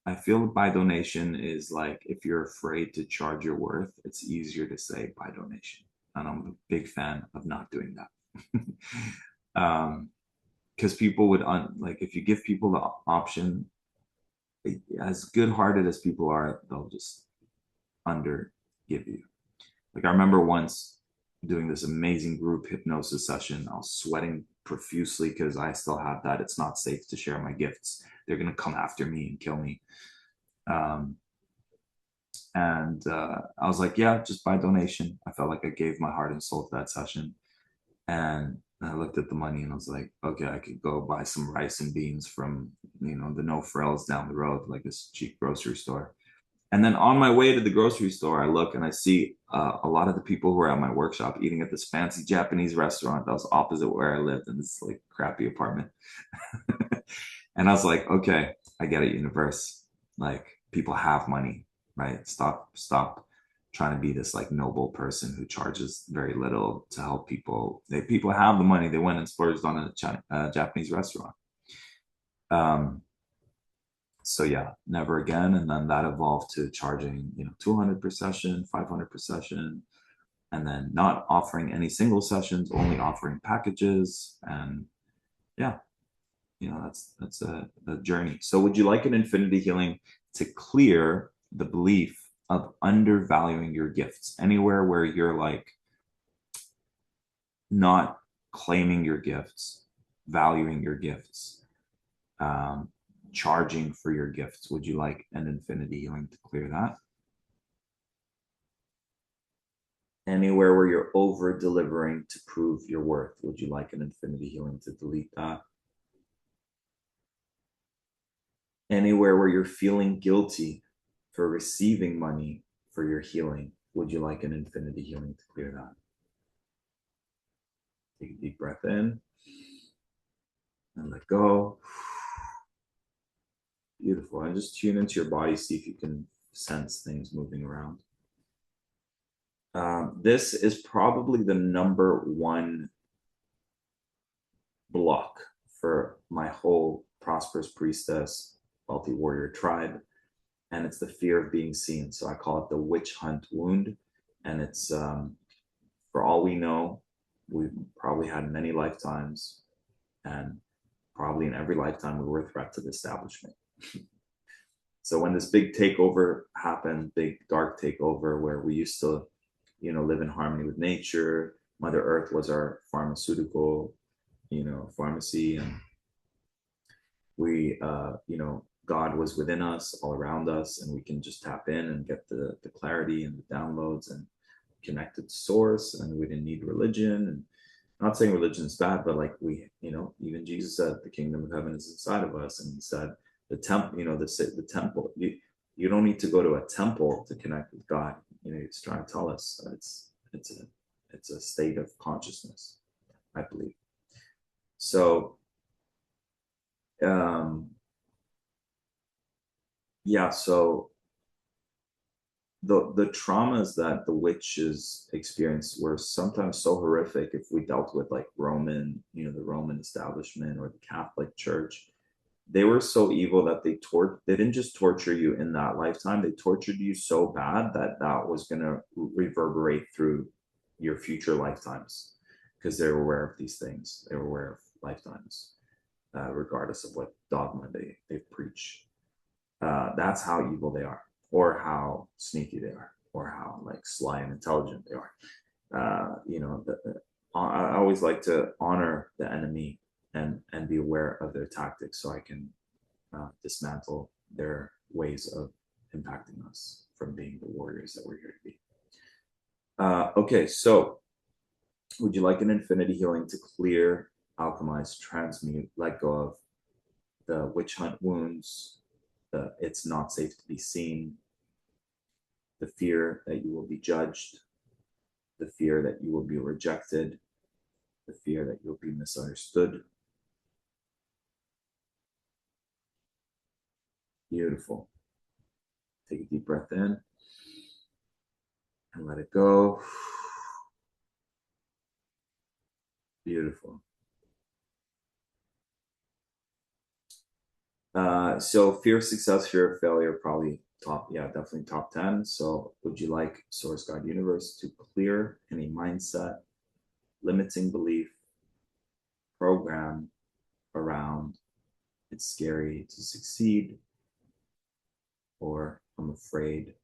I feel by donation is like if you're afraid to charge your worth, it's easier to say by donation. And I'm a big fan of not doing that. Because people would like if you give people the option, as good-hearted as people are, they'll just under give you. Like I remember once doing this amazing group hypnosis session. I was sweating profusely because I still have that. It's not safe to share my gifts. They're gonna come after me and kill me. Um, and I was like, yeah, just by donation. I felt like I gave my heart and soul to that session. And I looked at the money and I was like, okay, I could go buy some rice and beans from, the no frills down the road, like this cheap grocery store. And then on my way to the grocery store, I look and I see a lot of the people who are at my workshop eating at this fancy Japanese restaurant that was opposite where I lived in this like crappy apartment. And I was like, okay, I get it, universe. Like people have money, right? Stop trying to be this like noble person who charges very little to help people. People have the money. They went and splurged on a Japanese restaurant. Um, so yeah, never again. And then that evolved to charging, 200 per session, 500 per session, and then not offering any single sessions, only offering packages. And yeah, that's a journey. So would you like an infinity healing to clear the belief of undervaluing your gifts? Anywhere where you're like not claiming your gifts, valuing your gifts, um, charging for your gifts. Would you like an infinity healing to clear that? Anywhere where you're over delivering to prove your worth, would you like an infinity healing to delete that? Anywhere where you're feeling guilty for receiving money for your healing, would you like an infinity healing to clear that? Take a deep breath in and let go. Beautiful. And just tune into your body, see if you can sense things moving around. This is probably the number one block for my whole prosperous priestess, wealthy warrior tribe. And it's the fear of being seen. So I call it the witch hunt wound. And it's, for all we know, we've probably had many lifetimes, and probably in every lifetime we were a threat to the establishment. So when this big takeover happened, big dark takeover, where we used to, live in harmony with nature, Mother Earth was our pharmaceutical, pharmacy, and we, God was within us, all around us, and we can just tap in and get the clarity and the downloads and connected to source, and we didn't need religion. And I'm not saying religion is bad, but like even Jesus said, the kingdom of heaven is inside of us, and he said the temple, the temple. You don't need to go to a temple to connect with God. He's trying to tell us that it's a state of consciousness, I believe. So yeah, so the traumas that the witches experienced were sometimes so horrific. If we dealt with like Roman, the Roman establishment or the Catholic Church, they were so evil that they didn't just torture you in that lifetime, they tortured you so bad that was going to reverberate through your future lifetimes, because they were aware of these things. They were aware of lifetimes, regardless of what dogma they preach. That's how evil they are, or how sneaky they are, or how like sly and intelligent they are. I always like to honor the enemy and be aware of their tactics, so I can dismantle their ways of impacting us from being the warriors that we're here to be. Okay, so would you like an infinity healing to clear, alchemize, transmute, let go of the witch hunt wounds, the it's not safe to be seen, the fear that you will be judged, the fear that you will be rejected, the fear that you'll be misunderstood? Beautiful. Take a deep breath in and let it go. Beautiful. So fear of success, fear of failure, probably definitely top 10. So would you like Source God Universe to clear any mindset, limiting belief, program around it's scary to succeed, or I'm afraid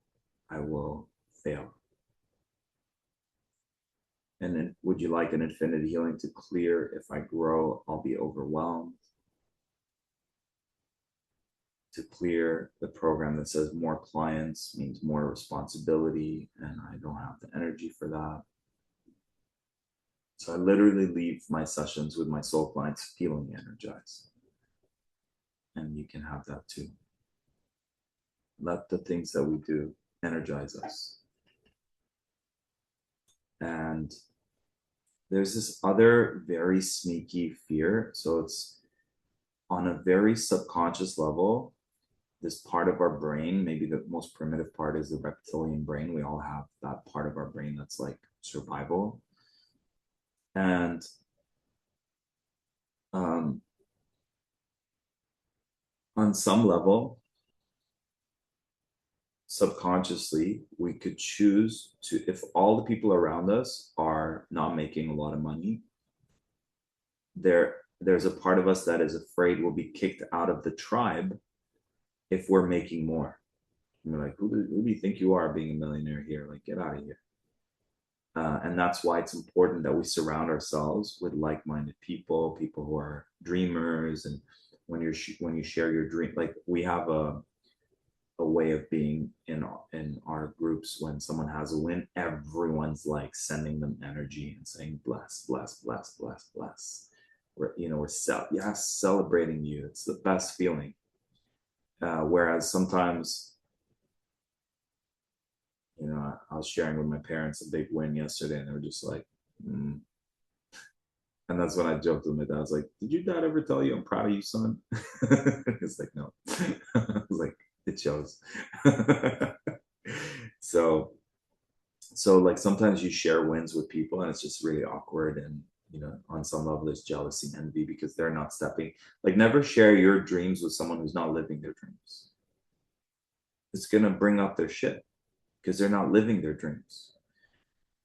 I will fail? And then would you like an infinity healing to clear if I grow, I'll be overwhelmed? To clear the program that says more clients means more responsibility, and I don't have the energy for that. So I literally leave my sessions with my soul clients feeling energized. And you can have that too. let the things that we do energize us. And there's this other very sneaky fear. So it's on a very subconscious level, this part of our brain, maybe the most primitive part is the reptilian brain. We all have that part of our brain that's like survival. And on some level, subconsciously, we could choose to, if all the people around us are not making a lot of money, there's a part of us that is afraid we'll be kicked out of the tribe if we're making more. And we're like, who do you think you are being a millionaire here? Like, get out of here. And that's why it's important that we surround ourselves with like-minded people, people who are dreamers. And when you share your dream, like we have a way of being in our groups. When someone has a win, everyone's like sending them energy and saying bless, bless, bless, bless, bless. We're celebrating you. It's the best feeling. Whereas sometimes, I was sharing with my parents a big win yesterday, and they were just like, mm. And that's when I joked with my dad. I was like, "Did your dad ever tell you I'm proud of you, son?" It's like, no. I was like, it shows. so, so like sometimes you share wins with people, and it's just really awkward, and on some level, there's jealousy and envy because they're not stepping. Like, never share your dreams with someone who's not living their dreams. It's gonna bring up their shit because they're not living their dreams.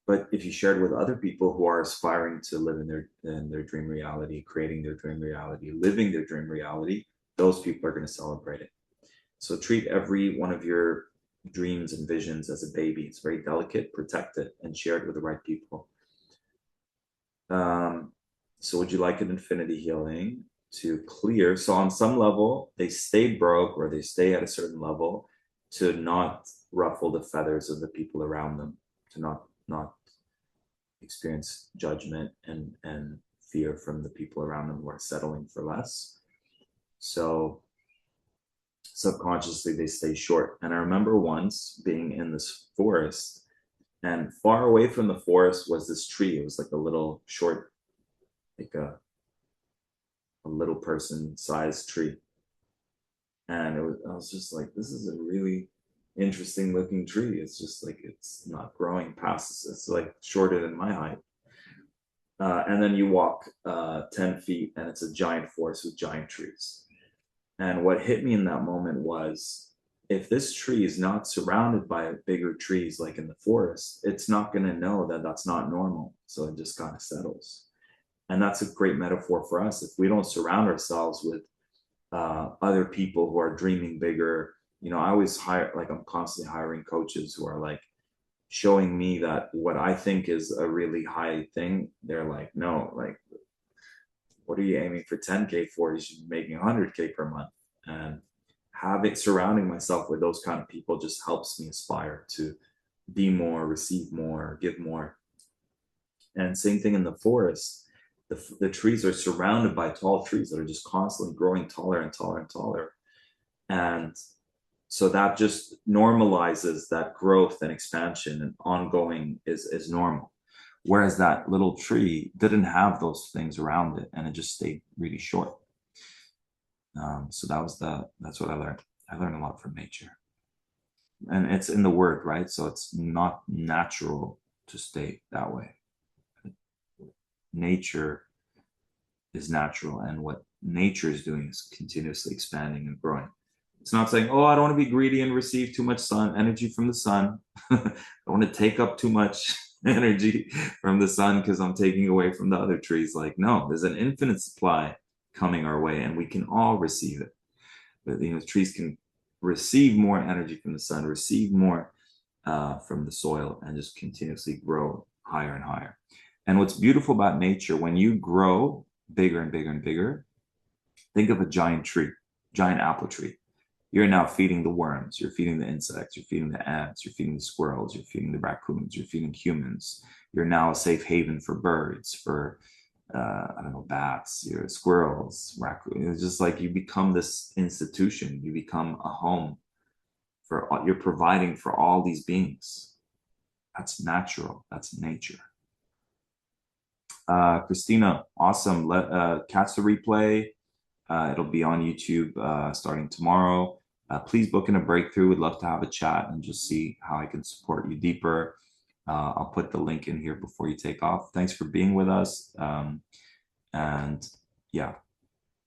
But if you shared with other people who are aspiring to live in their dream reality, creating their dream reality, living their dream reality, those people are going to celebrate it. So treat every one of your dreams and visions as a baby. It's very delicate, protect it, and share it with the right people. So would you like an infinity healing to clear? So on some level, they stay broke or they stay at a certain level to not ruffle the feathers of the people around them, to not experience judgment and fear from the people around them who are settling for less. So subconsciously they stay short. And I remember once being in this forest, and far away from the forest was this tree. It was like a little short, like a little person sized tree. And I was just like, this is a really interesting looking tree. It's just like it's not growing past. It's like shorter than my height. And then you walk 10 feet, and it's a giant forest with giant trees. And what hit me in that moment was, if this tree is not surrounded by bigger trees like in the forest, it's not going to know that that's not normal. So it just kind of settles. And that's a great metaphor for us. If we don't surround ourselves with other people who are dreaming bigger, I always I'm constantly hiring coaches who are like, showing me that what I think is a really high thing, they're like, no, like, what are you aiming for 10K for? You should be making 100K per month. And surrounding myself with those kind of people just helps me aspire to be more, receive more, give more. And same thing in the forest. The trees are surrounded by tall trees that are just constantly growing taller and taller and taller. And so that just normalizes that growth and expansion, and ongoing is normal. Whereas that little tree didn't have those things around it, and it just stayed really short. So that's what I learned. I learned a lot from nature, and it's in the word, right? So it's not natural to stay that way. Nature is natural, and what nature is doing is continuously expanding and growing. It's not saying, oh, I don't want to be greedy and receive too much sun energy from the sun. I don't want to take up too much energy from the sun because I'm taking away from the other trees. Like, no, there's an infinite supply coming our way, and we can all receive it. But trees can receive more energy from the sun, receive more from the soil, and just continuously grow higher and higher. And what's beautiful about nature, when you grow bigger and bigger and bigger, think of a giant tree, giant apple tree. You're now feeding the worms, you're feeding the insects, you're feeding the ants, you're feeding the squirrels, you're feeding the raccoons, you're feeding humans. You're now a safe haven for birds, for I don't know, bats, your squirrels, raccoons. It's just like you become this institution, you become a home you're providing for all these beings. That's natural. That's nature. Christina, awesome. Catch the replay. It'll be on YouTube starting tomorrow. Please book in a breakthrough. We'd love to have a chat and just see how I can support you deeper. I'll put the link in here before you take off. Thanks for being with us. And yeah,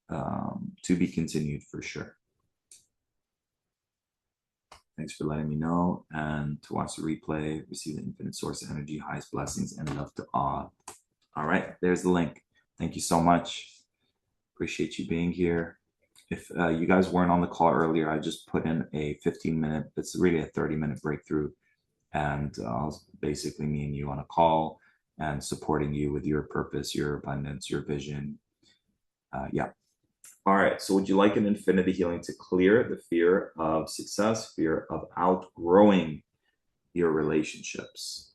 to be continued for sure. Thanks for letting me know. And to watch the replay, receive the infinite source energy, highest blessings, and love to all. All right, there's the link. Thank you so much. Appreciate you being here. If you guys weren't on the call earlier, I just put in a 15-minute, it's really a 30-minute breakthrough. And basically me and you on a call and supporting you with your purpose, your abundance, your vision. Yeah. All right. So would you like an infinity healing to clear the fear of success, fear of outgrowing your relationships?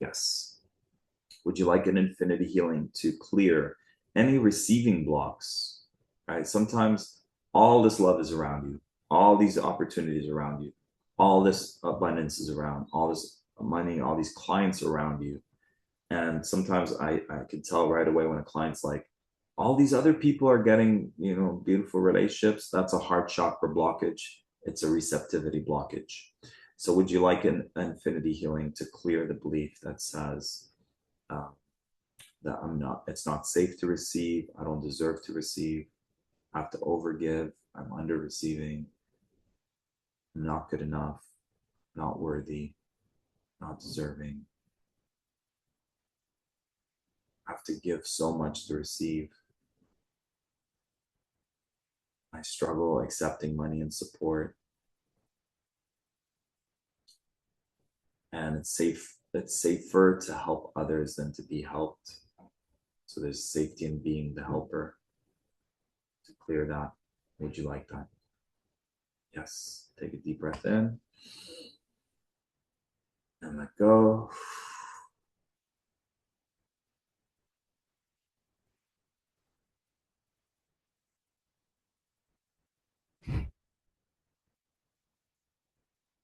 Yes. Would you like an infinity healing to clear any receiving blocks? Right? Sometimes all this love is around you, all these opportunities around you, all this abundance is around, all this money, all these clients around you. And sometimes I can tell right away when a client's like, all these other people are getting, beautiful relationships. That's a heart chakra blockage. It's a receptivity blockage. So would you like an infinity healing to clear the belief that says that it's not safe to receive. I don't deserve to receive. I have to overgive. I'm under receiving. I'm not good enough, not worthy, not deserving. I have to give so much to receive. I struggle accepting money and support. And it's safer to help others than to be helped. So there's safety in being the helper. To clear that, would you like that? Yes. Take a deep breath in. And let go.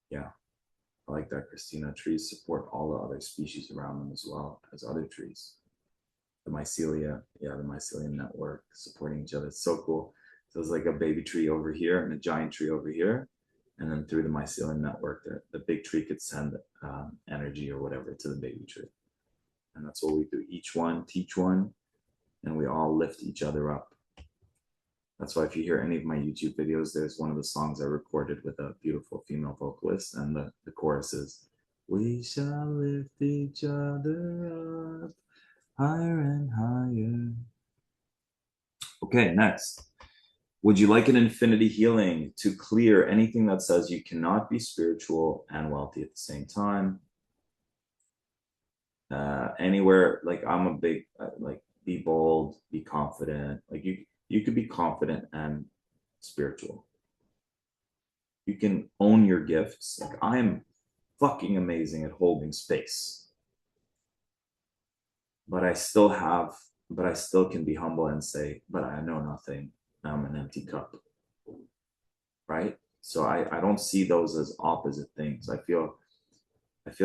Yeah. I like that, Christina. Trees support all the other species around them as well as other trees. The mycelium network supporting each other. It's so cool. So it's like a baby tree over here and a giant tree over here. And then through the mycelium network, the big tree could send energy or whatever to the baby tree. And that's what we do. Each one, teach one, and we all lift each other up. That's why if you hear any of my YouTube videos, there's one of the songs I recorded with a beautiful female vocalist, and the chorus is, "We shall lift each other up higher and higher." Okay, next. Would you like an infinity healing to clear anything that says you cannot be spiritual and wealthy at the same time? Anywhere, like I'm a big, like be bold, be confident. Like you could be confident and spiritual. You can own your gifts. Like I am fucking amazing at holding space. But I still can be humble and say, but I know nothing. I'm an empty cup. Right? So I don't see those as opposite things. I feel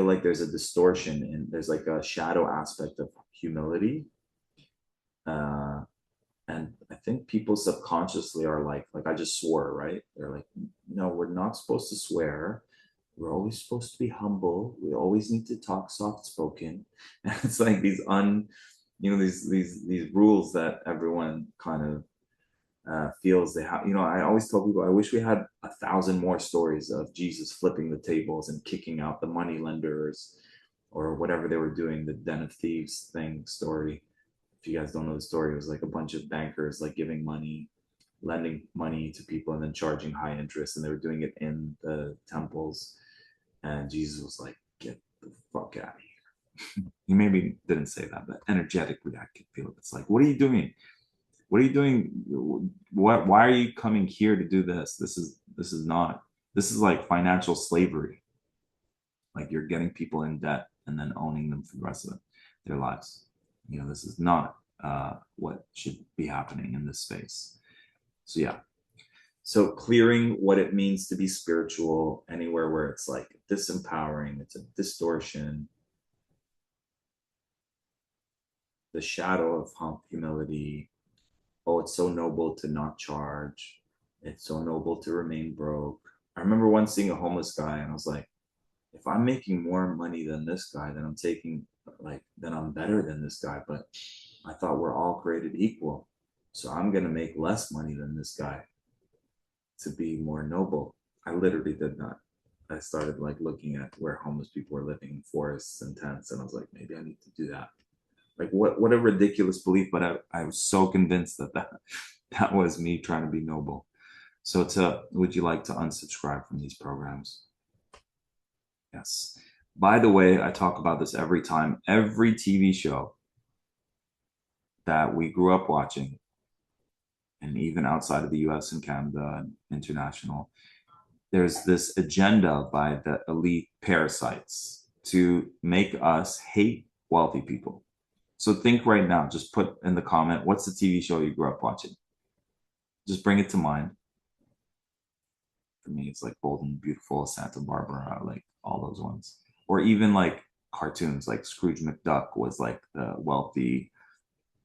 like there's a distortion and there's like a shadow aspect of humility. And I think people subconsciously are like I just swore, right? They're like, no, we're not supposed to swear. We're always supposed to be humble. We always need to talk soft spoken. And it's like these these rules that everyone kind of feels they have. I always tell people, I wish we had 1,000 more stories of Jesus flipping the tables and kicking out the money lenders or whatever they were doing, the den of thieves story. If you guys don't know the story, it was like a bunch of bankers like giving money, lending money to people and then charging high interest, and they were doing it in the temples. And Jesus was like, get the fuck out of here. He maybe didn't say that, but energetically I could feel it. It's like, what are you doing? What are you doing? Why are you coming here to do this? This is like financial slavery. Like you're getting people in debt and then owning them for the rest of their lives. This is not what should be happening in this space. So yeah. So clearing what it means to be spiritual anywhere where it's like disempowering, it's a distortion, the shadow of humility. Oh, it's so noble to not charge. It's so noble to remain broke. I remember once seeing a homeless guy and I was like, if I'm making more money than this guy, then I'm taking then I'm better than this guy. But I thought we're all created equal. So I'm gonna make less money than this guy to be more noble. I literally did not. I started like looking at where homeless people were living in forests and tents, and I was like, maybe I need to do that. Like what a ridiculous belief, but I was so convinced that was me trying to be noble. So to would you like to unsubscribe from these programs? Yes. By the way, I talk about this every time. Every TV show that we grew up watching, and even outside of the US and Canada and international, there's this agenda by the elite parasites to make us hate wealthy people. So think right now, just put in the comment, what's the TV show you grew up watching? Just bring it to mind. For me, it's like Bold and Beautiful, Santa Barbara, like all those ones. Or even like cartoons, like Scrooge McDuck was like the wealthy,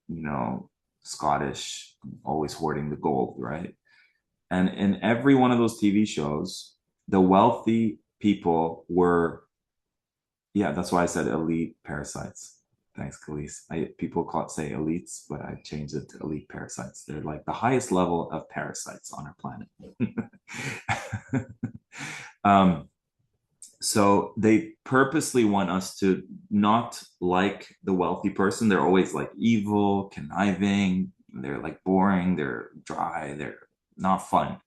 you know, Scottish, always hoarding the gold, right? And in every one of those TV shows, the wealthy people were, yeah, that's why I said elite parasites. Thanks, Khalees. People say elites, but I changed it to elite parasites. They're like the highest level of parasites on our planet. um, so they purposely want us to not like the wealthy person. They're always like evil, conniving. They're like boring. They're dry. They're not fun.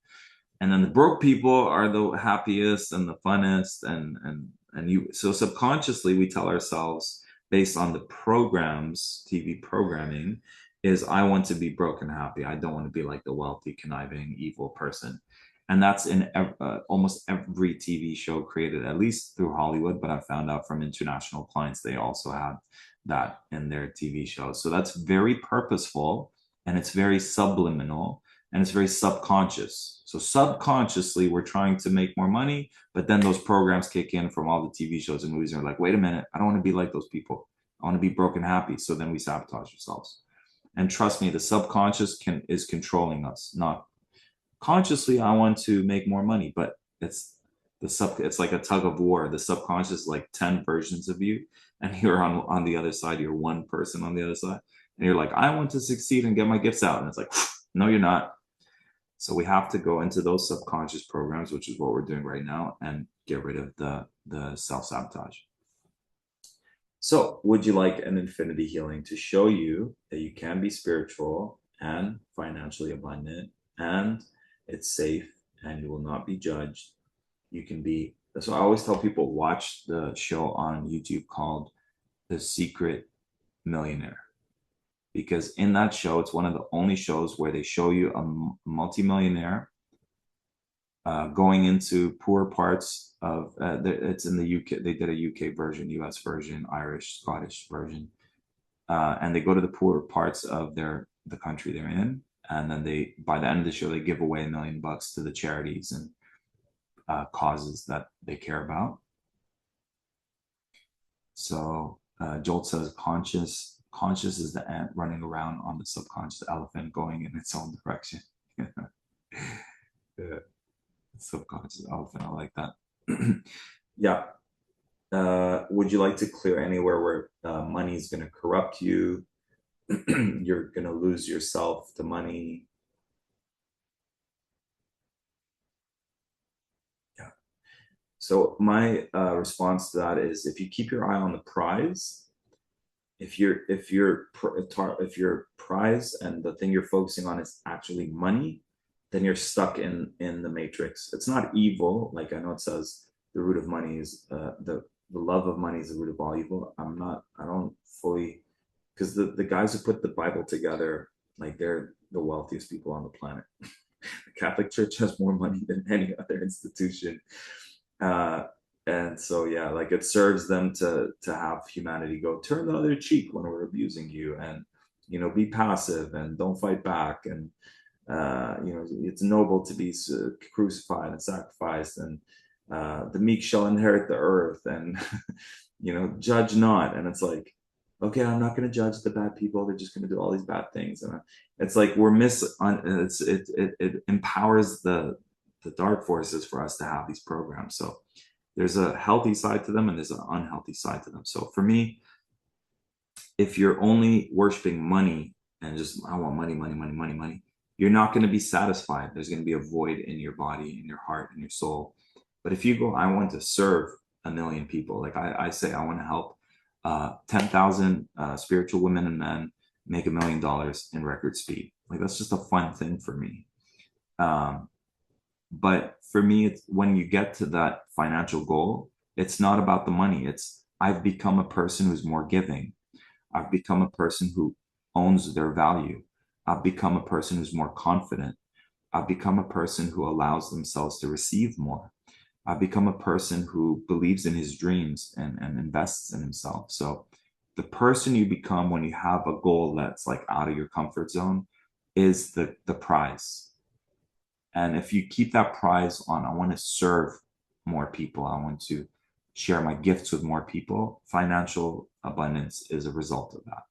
And then the broke people are the happiest and the funnest and you so subconsciously we tell ourselves based on the programs TV programming is I want to be broke and happy. I don't want to be like the wealthy conniving evil person. And that's in almost every TV show created, at least through Hollywood, but I found out from international clients they also have that in their TV shows. So that's very purposeful and it's very subliminal and it's very subconscious. So subconsciously, we're trying to make more money, but then those programs kick in from all the TV shows and movies, and we're like, wait a minute, I don't want to be like those people. I want to be broken happy. So then we sabotage ourselves. And trust me, the subconscious is controlling us. Not consciously, I want to make more money, but it's like a tug of war. The subconscious is like 10 versions of you, and you're on the other side, you're one person on the other side. And you're like, I want to succeed and get my gifts out. And it's like, no, you're not. So we have to go into those subconscious programs, which is what we're doing right now, and get rid of the self-sabotage. So would you like an infinity healing to show you that you can be spiritual and financially abundant and it's safe and you will not be judged? You can be, so I always tell people watch the show on YouTube called The Secret Millionaire, because in that show, it's one of the only shows where they show you a multimillionaire going into poor parts of it's in the UK. They did a UK version, US version, Irish, Scottish version, and they go to the poor parts of the country they're in, and then they by the end of the show they give away $1 million to the charities and causes that they care about. So Jolt says conscious is the ant running around on the subconscious elephant going in its own direction. Yeah. Subconscious elephant. I like that. Yeah. Would you like to clear anywhere where money is going to corrupt you? You're going to lose yourself to money. Yeah. So my response to that is if you keep your eye on the prize, if your prize and the thing you're focusing on is actually money, then you're stuck in the matrix. It's not evil. Like I know it says the root of money is the love of money is the root of all evil. I don't fully, because the guys who put the Bible together, like they're the wealthiest people on the planet. The Catholic Church has more money than any other institution. Uh, and so yeah, like it serves them to have humanity go turn the other cheek when we're abusing you, and be passive and don't fight back. And It's noble to be crucified and sacrificed, and the meek shall inherit the earth, and judge not. And it's like, okay, I'm not going to judge the bad people. They're just going to do all these bad things, and it's like it empowers the dark forces for us to have these programs. So there's a healthy side to them, and there's an unhealthy side to them. So for me, if you're only worshiping money and just, I want money, money, money, money, money, you're not going to be satisfied. There's going to be a void in your body, in your heart, in your soul. But if you go, I want to serve a million people. Like I say, I want to help 10,000 spiritual women and men make $1 million in record speed. Like that's just a fun thing for me. Um, but for me, it's when you get to that financial goal, it's not about the money. It's I've become a person who's more giving. I've become a person who owns their value. I've become a person who's more confident. I've become a person who allows themselves to receive more. I've become a person who believes in his dreams and invests in himself. So the person you become when you have a goal that's like out of your comfort zone is the prize. And if you keep that prize on, I want to serve more people. I want to share my gifts with more people. Financial abundance is a result of that.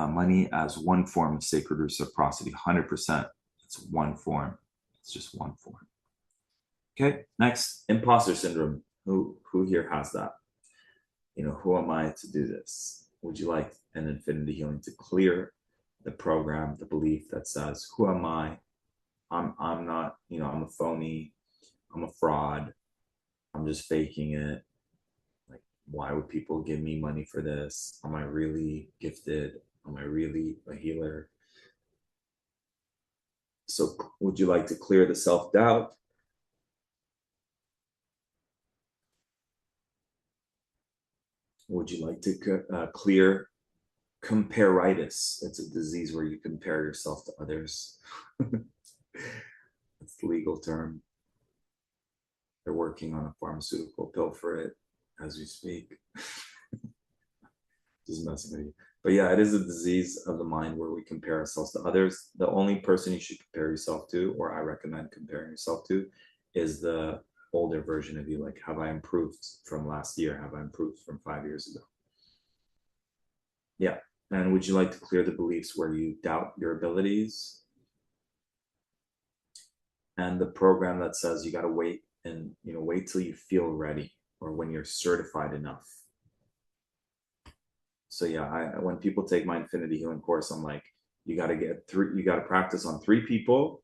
Money as one form of sacred reciprocity, 100%. It's one form. It's just one form. Okay, next, imposter syndrome. Who here has that? Who am I to do this? Would you like an infinity healing to clear the program, the belief that says, who am I? I'm not, I'm a phony, I'm a fraud, I'm just faking it. Like, why would people give me money for this? Am I really gifted? Am I really a healer? So, would you like to clear the self doubt? Would you like to clear comparitis? It's a disease where you compare yourself to others. It's the legal term. They're working on a pharmaceutical pill for it as we speak. Just messing with you. But yeah, it is a disease of the mind where we compare ourselves to others. The only person you should compare yourself to, or I recommend comparing yourself to, is the older version of you. Like, have I improved from last year? Have I improved from 5 years ago? Yeah. And would you like to clear the beliefs where you doubt your abilities? And the program that says you got to wait and wait till you feel ready or when you're certified enough. So yeah, when people take my infinity healing course, I'm like, you got to practice on 3 people.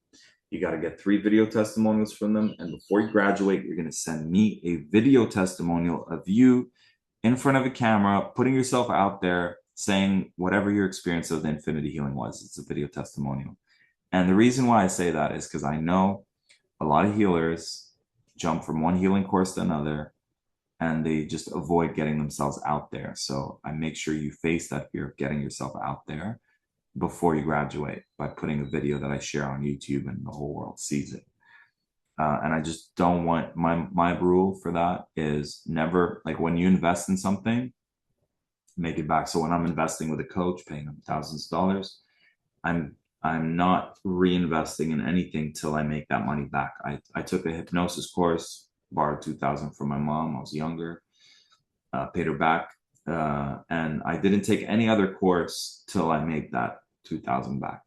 You got to get 3 video testimonials from them. And before you graduate, you're going to send me a video testimonial of you in front of a camera, putting yourself out there, saying whatever your experience of the infinity healing was. It's a video testimonial. And the reason why I say that is because I know a lot of healers jump from one healing course to another and they just avoid getting themselves out there. So I make sure you face that fear of getting yourself out there before you graduate by putting a video that I share on YouTube and the whole world sees it. And I just don't want my rule for that is never, like, when you invest in something, make it back. So when I'm investing with a coach, paying them thousands of dollars, I'm I'm not reinvesting in anything till I make that money back. I took a hypnosis course, borrowed 2,000 from my mom. I was younger, paid her back, and I didn't take any other course till I made that 2,000 back.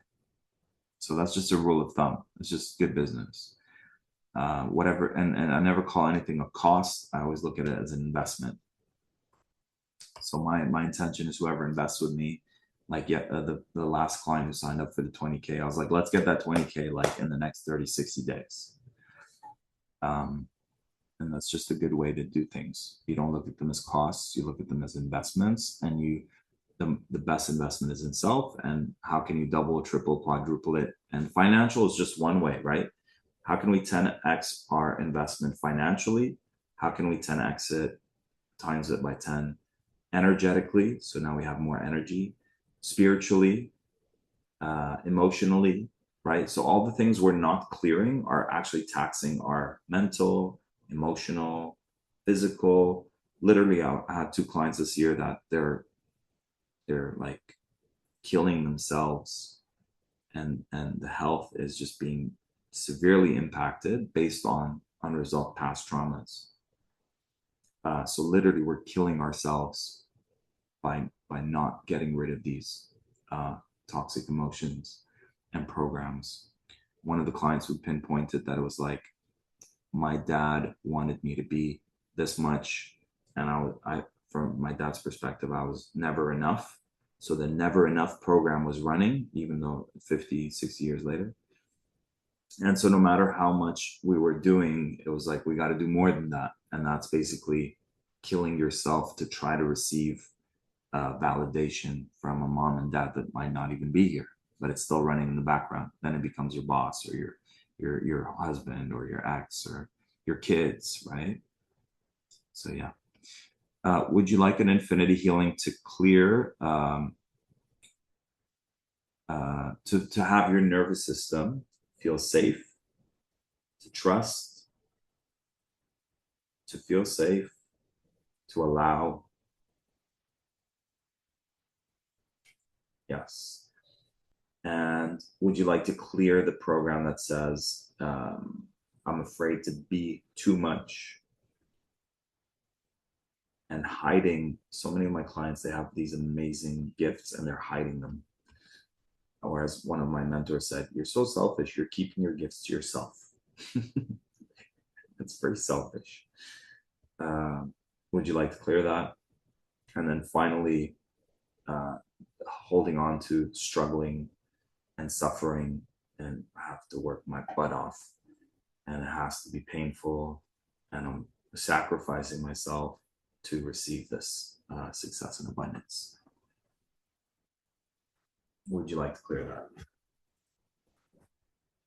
So that's just a rule of thumb. It's just good business. Whatever, and I never call anything a cost. I always look at it as an investment. So my intention is whoever invests with me, like, yeah, the last client who signed up for the 20K, I was like, let's get that 20K like in the next 30, 60 days. Um, and that's just a good way to do things. You don't look at them as costs, you look at them as investments, and the best investment is in self. And how can you double, triple, quadruple it? And financial is just one way, right? How can we 10x our investment financially? How can we 10x it, times it by 10 energetically? So now we have more energy, spiritually, emotionally, right? So all the things we're not clearing are actually taxing our mental, emotional, physical. Literally, I had 2 clients this year that they're like killing themselves, and the health is just being severely impacted based on unresolved past traumas. So literally, we're killing ourselves by not getting rid of these toxic emotions and programs. One of the clients who pinpointed that it was like, my dad wanted me to be this much, and I from my dad's perspective, I was never enough. So the never enough program was running, even though 50, 60 years later. And so no matter how much we were doing, it was like, we got to do more than that. And that's basically killing yourself to try to receive validation from a mom and dad that might not even be here, but it's still running in the background. Then it becomes your boss or your husband or your ex or your kids, right? So yeah. Would you like an infinity healing to clear to have your nervous system feel safe, to trust, to feel safe, to allow? Yes. And would you like to clear the program that says, I'm afraid to be too much, and hiding? So many of my clients, they have these amazing gifts and they're hiding them. Or as one of my mentors said, you're so selfish, you're keeping your gifts to yourself. It's very selfish. Would you like to clear that? And then finally, holding on to struggling and suffering, and I have to work my butt off, and it has to be painful, and I'm sacrificing myself to receive this success and abundance. Would you like to clear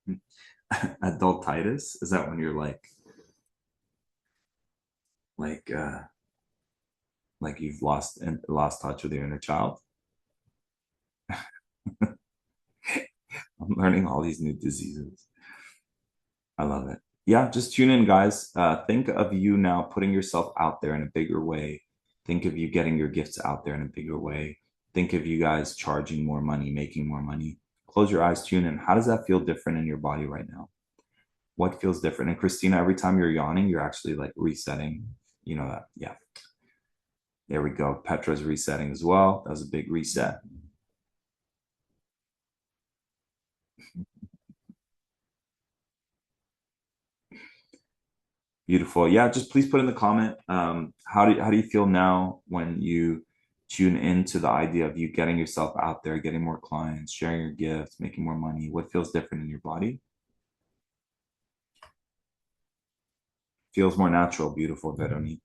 that? Adultitis, is that when you're like uh like you've lost touch with your inner child? I'm learning all these new diseases. I love it. Yeah, just tune in, guys. Think of you now putting yourself out there in a bigger way. Think of you getting your gifts out there in a bigger way. Think of you guys charging more money, making more money. Close your eyes, tune in. How does that feel different in your body right now? What feels different? And Christina, every time you're yawning, you're actually like resetting. You know that? Yeah. There we go. Petra's resetting as well. That was a big reset. Beautiful. Yeah, just please put in the comment. How do you feel now when you tune into the idea of you getting yourself out there, getting more clients, sharing your gifts, making more money? What feels different in your body? Feels more natural, beautiful, Veronique.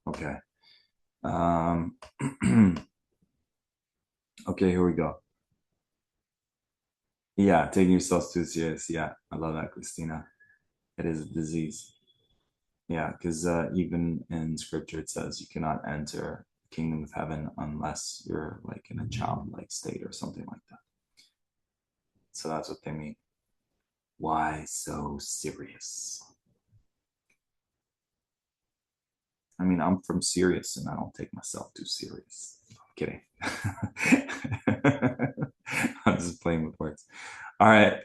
Okay. Um, okay, here we go. Yeah, taking yourself too serious. Yeah, I love that, Christina. It is a disease. Yeah, because even in scripture it says you cannot enter the kingdom of heaven unless you're like in a childlike state or something like that. So that's what they mean. Why so serious? I mean, I'm from Sirius and I don't take myself too serious. I'm kidding. I'm just playing with words. All right.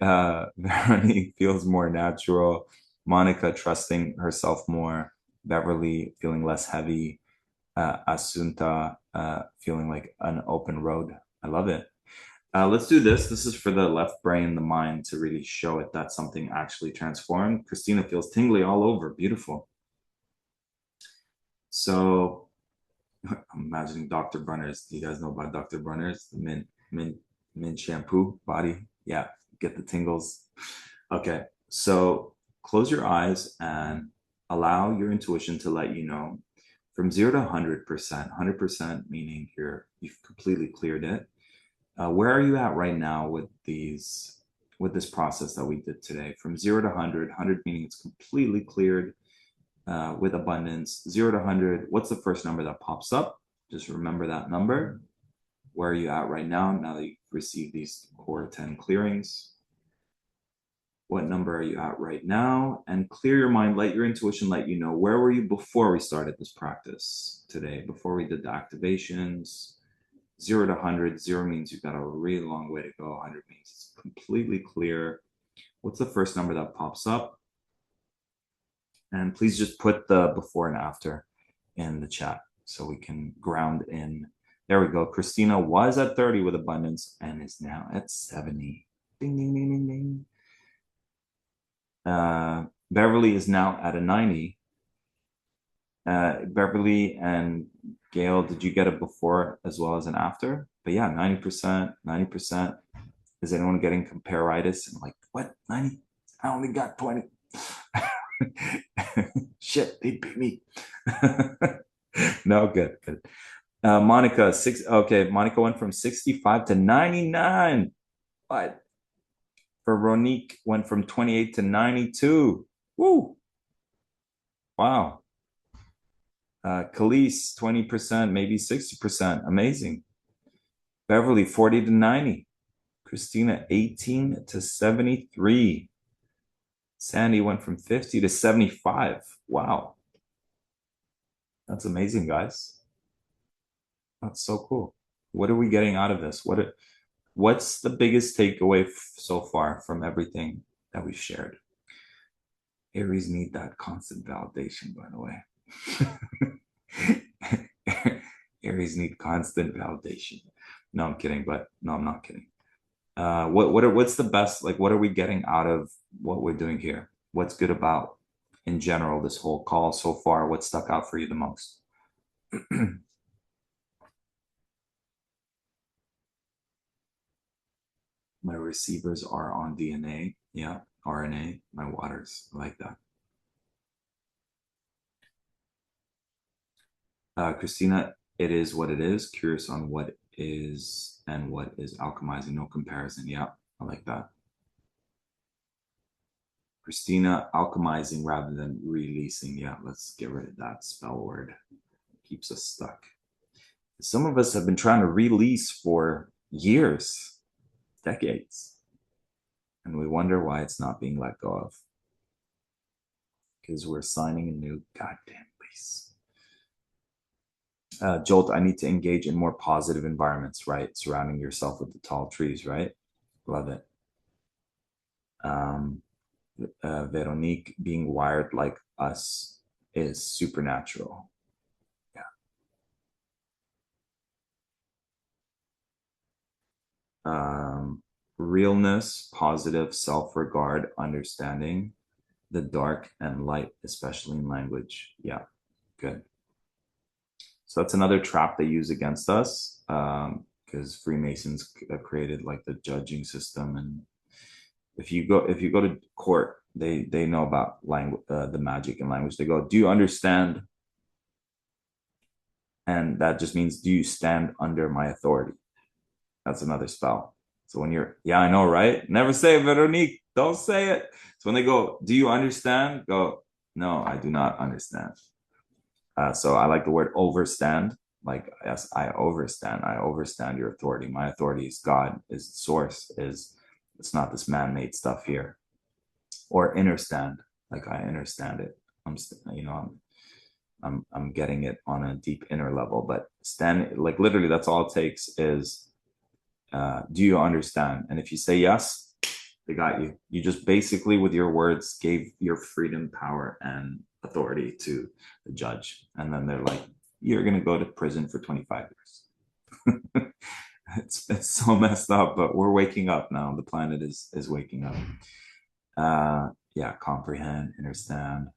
Veronique feels more natural. Monica trusting herself more. Beverly feeling less heavy. Asunta feeling like an open road. I love it. Let's do this. This is for the left brain, the mind, to really show it that something actually transformed. Christina feels tingly all over. Beautiful. So I'm imagining Dr. Bronner's. Do you guys know about Dr. Bronner's? The mint shampoo body. Yeah, get the tingles. Okay, so close your eyes and allow your intuition to let you know from 0 to 100%. 100% meaning you've completely cleared it. Where are you at right now with these with this process that we did today, from 0 to 100, 100 meaning it's completely cleared with abundance. 0 to 100, what's the first number that pops up? Just remember that number. Where are you at right now that you've received these core 10 clearings? What number are you at right now? And clear your mind, let your intuition let you know, where were you before we started this practice today, before we did the activations? 0 to 100, 0 means you've got a really long way to go. 100 means it's completely clear. What's the first number that pops up? And please just put the before and after in the chat so we can ground in. There we go. Christina was at 30 with abundance and is now at 70. Ding, ding, ding, ding, ding. Beverly is now at a 90. Beverly and Gail, did you get a before as well as an after? But yeah, 90%, 90%. Is anyone getting compareitis? And like, what? 90? I only got 20. Shit, they beat me. No, good, good. Monica, Monica went from 65 to 99. But Veronique went from 28 to 92. Woo! Wow. Khalees, 20%, maybe 60%. Amazing. Beverly, 40 to 90. Christina, 18 to 73. Sandy went from 50 to 75. Wow. That's amazing, guys. That's so cool. What are we getting out of this? What's the biggest takeaway so far from everything that we've shared? Aries need that constant validation, by the way. Aries need constant validation. No, I'm kidding, but no, I'm not kidding. What's the best, like, what are we getting out of what we're doing here? What's good about, in general, this whole call so far? What stuck out for you the most? My receivers are on DNA. Yeah, RNA, my waters. I like that. Christina, it is what it is. Curious on what is and what is alchemizing. No comparison. Yeah, I like that. Christina, alchemizing rather than releasing. Yeah, let's get rid of that spell word. Keeps us stuck. Some of us have been trying to release for years, decades, and we wonder why it's not being let go of. Because we're signing a new goddamn lease. Jolt, I need to engage in more positive environments, right? Surrounding yourself with the tall trees, right? Love it. Veronique, being wired like us is supernatural. Yeah. Realness, positive self-regard, understanding the dark and light, especially in language. Yeah, good. So that's another trap they use against us, because Freemasons created like the judging system, and if you go to court, they know about language, the magic in language. They go, "Do you understand?" And that just means, "Do you stand under my authority?" That's another spell. So when you're, yeah, I know, right? Never say it, Veronique. Don't say it. So when they go, "Do you understand?" Go, "No, I do not understand." So I like the word overstand. Like, yes, I overstand. I overstand your authority. My authority is God, is the source, is, it's not this man-made stuff here. Or understand, like I understand it. I'm getting it on a deep inner level. But stand, like literally, that's all it takes is, do you understand? And if you say yes, they got you. You just basically, with your words, gave your freedom, power, and authority to the judge. And then they're like, "You're going to go to prison for 25 years." It's so messed up, but we're waking up now. The planet is waking up. Yeah, comprehend, understand.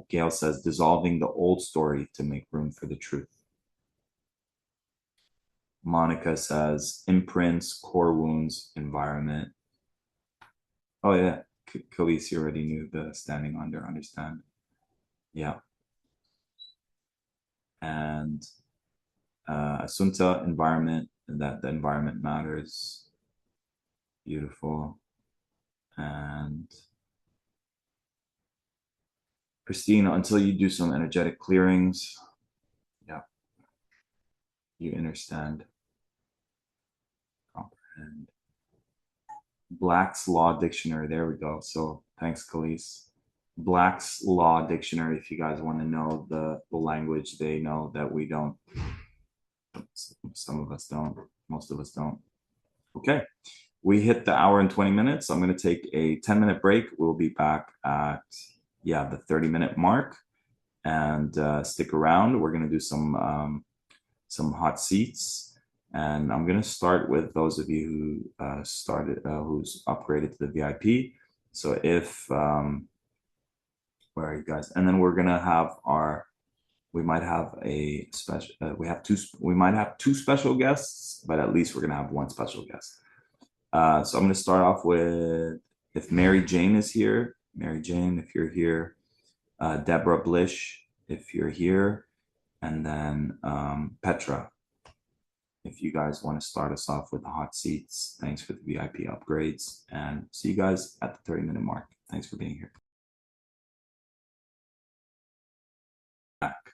Gail says, dissolving the old story to make room for the truth. Monica says, imprints, core wounds, environment. Oh, yeah. Khaleesi already knew the standing under, understand. Yeah. And Asunta, environment, that the environment matters. Beautiful. And Christine, until you do some energetic clearings, yeah, you understand, comprehend. Black's Law Dictionary, there we go. So thanks, Khalees. Black's Law Dictionary, if you guys want to know the language they know that we don't. Some of us don't, most of us don't. Okay, we hit the hour and 20 minutes. I'm going to take a 10-minute break. We'll be back at, the 30-minute mark, and stick around. We're going to do some hot seats, and I'm going to start with those of you who who's upgraded to the VIP. So if where are you guys? And then we're going to have we might have a special, we might have two special guests, but at least we're going to have one special guest. So I'm going to start off with, if Mary Jane is here, Mary Jane, if you're here, Deborah Blish, if you're here, and then Petra, if you guys want to start us off with the hot seats. Thanks for the VIP upgrades, and see you guys at the 30-minute mark. Thanks for being here. Back.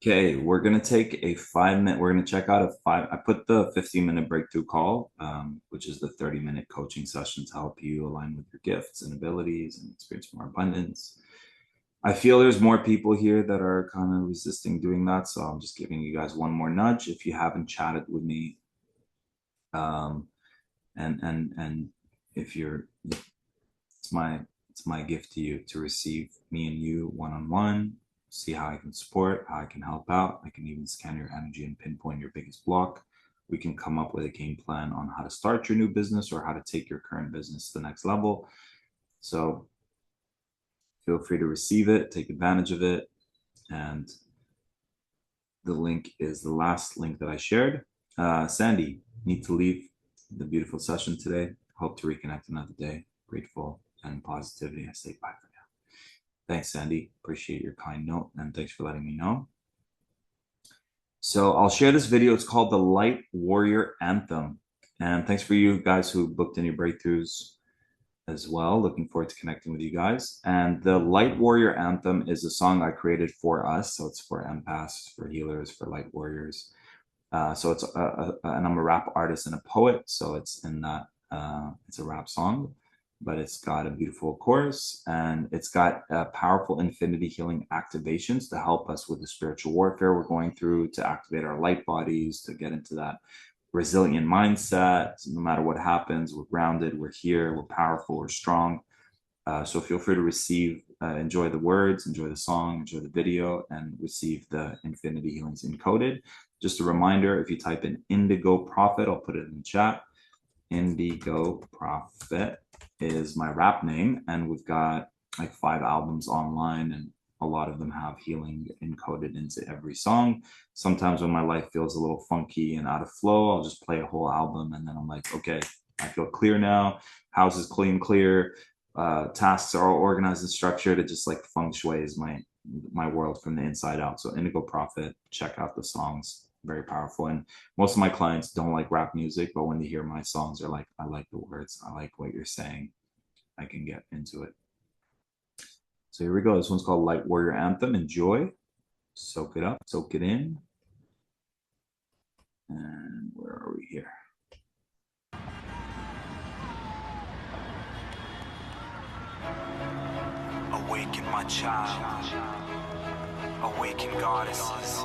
Okay, we're going to take a 5-minute, we're going to check out I put the 15-minute breakthrough call, which is the 30-minute coaching session to help you align with your gifts and abilities and experience more abundance. I feel there's more people here that are kind of resisting doing that, so I'm just giving you guys one more nudge. If you haven't chatted with me, and if you're, it's my gift to you to receive me and you one-on-one. See how I can support, how I can help out. I can even scan your energy and pinpoint your biggest block. We can come up with a game plan on how to start your new business or how to take your current business to the next level. So feel free to receive it, take advantage of it. And the link is the last link that I shared. Sandy, need to leave the beautiful session today. Hope to reconnect another day. Grateful and positivity. I say bye for now. Thanks, Sandy. Appreciate your kind note, and thanks for letting me know. So I'll share this video. It's called the Light Warrior Anthem. And thanks for you guys who booked in your breakthroughs as well. Looking forward to connecting with you guys. And the Light Warrior Anthem is a song I created for us. So it's for empaths, for healers, for light warriors. So it's and I'm a rap artist and a poet. So it's in that, it's a rap song, but it's got a beautiful chorus, and it's got powerful infinity healing activations to help us with the spiritual warfare we're going through, to activate our light bodies, to get into that resilient mindset. No matter what happens, we're grounded, we're here, we're powerful, we're strong. So feel free to receive, enjoy the words, enjoy the song, enjoy the video, and receive the infinity healings encoded. Just a reminder, if you type in Indigo Prophet, I'll put it in the chat. Indigo Prophet is my rap name, and we've got like 5 albums online, and a lot of them have healing encoded into every song. Sometimes when my life feels a little funky and out of flow, I'll just play a whole album, and then I'm like, okay, I feel clear now. House is clear. Tasks are all organized and structured. It just like feng shui is my world from the inside out. So Indigo Prophet, check out the songs. Very powerful. And most of my clients don't like rap music, but when they hear my songs, they're like, I like the words, I like what you're saying, I can get into it. So here we go. This one's called Light Warrior Anthem. Enjoy, soak it up, soak it in. And where are we here? Awaken, my child. Awaken, goddesses.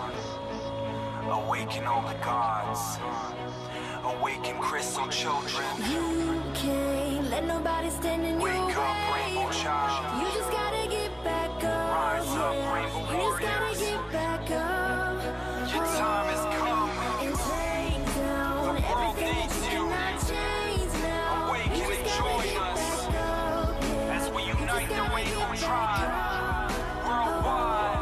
Awaken all the gods. Awaken, crystal children. You can't let nobody stand in your way. Wake up, rainbow child. You just gotta get back up. Rise up, rainbow You just gotta warriors. get back up. Your time has come. And take down The world everything needs that you. you cannot change now. Awaken You just and gotta join get us back up, yeah. as we You just unite the gotta rainbow get tribe back up. worldwide.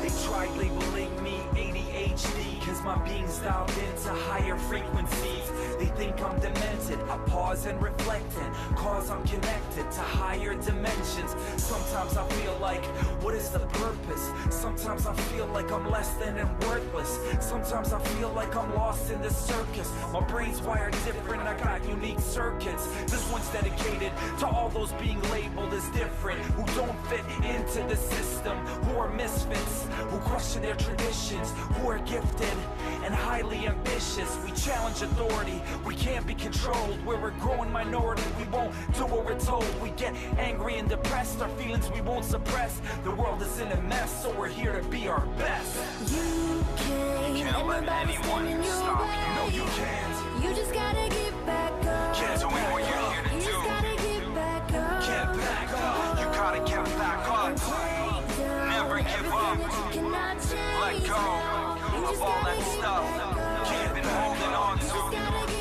They tried labeling me ADHD, cause my being's dialed into higher frequencies. They think I'm demented. I pause and reflect, and cause I'm connected to higher dimensions. Sometimes I feel like, what is the purpose? Sometimes I feel like I'm less than and worthless. Sometimes I feel like I'm lost in this circus. My brain's wired different, I got unique circuits. This one's dedicated to all those being labeled as different, who don't fit into the system, who are misfits, who question their traditions, who are gifted and highly ambitious. We challenge authority, we can't be controlled. We're a growing minority, we won't do what we're told. We get angry and depressed, our feelings we won't suppress. The world is in a mess, so we're here to be our best. You can't let anyone stop you. No, you can't. You just gotta get back up. Can't do what you're here to You do. just gotta get back up. Get back up. You gotta get back up. Never give up. Let go of all that stuff you've been holding on to.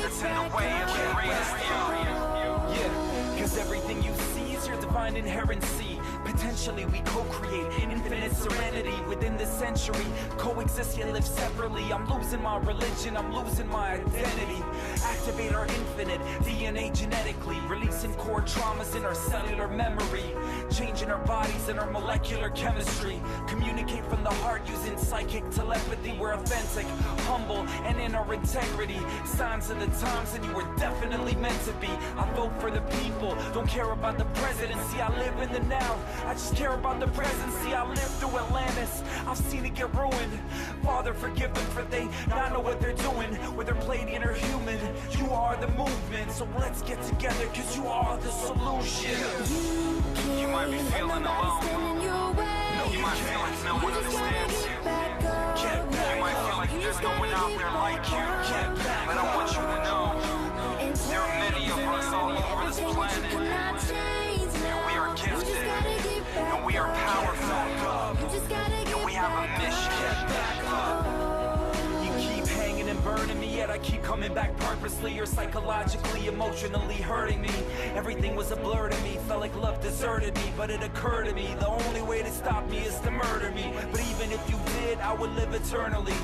That's in the way of the greatest you. Yeah, cause everything you see is your divine inherency. Potentially we co-create infinite serenity within this century. Coexist yet live separately. I'm losing my religion, I'm losing my identity. Activate our infinite DNA genetically, releasing core traumas in our cellular memory, changing our bodies and our molecular chemistry. Communicate from the heart using psychic telepathy. We're authentic, humble, and in our integrity. Signs of the times, and you were definitely meant to be. I vote for the people, don't care about the presidency. I live in the now, I just care about the presidency. I lived through Atlantis, I've seen it get ruined. Father, forgive them for they not know what they're doing. Whether Palladian or human, you are the movement. So let's get together, cause you are the solution. You might be feeling alone. No, you might feel like no one understands you. You might feel like there's no one out there like you. But I want you to know, there are many of us all over this planet. And we are gifted. And we are powerful. And we have a mission. You keep hanging and burning me, yet I keep coming back purposely. You're psychologically, emotionally hurting me. Everything was a blur to me, felt like love deserted me. But it occurred to me, the only way to stop me is to murder me. But even if you did, I would live eternally.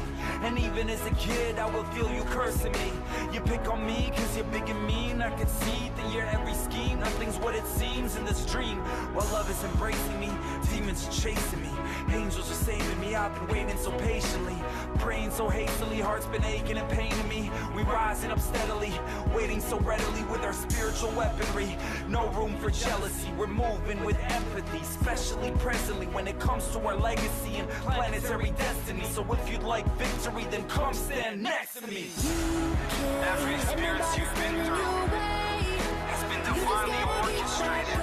And even as a kid, I will feel you cursing me. You pick on me cause you're big and mean. I can see that your every scheme, nothing's what it seems in this dream. While love is embracing me, demons are chasing me. Angels are saving me, I've been waiting so patiently. Praying so hastily, heart's been aching and paining me. We rising up steadily, waiting so readily with our spiritual weaponry. No room for jealousy, we're moving with empathy. Especially presently when it comes to our legacy and planetary destiny. So if you'd like victory, then come stand next to me. Every experience you've been through has been divinely orchestrated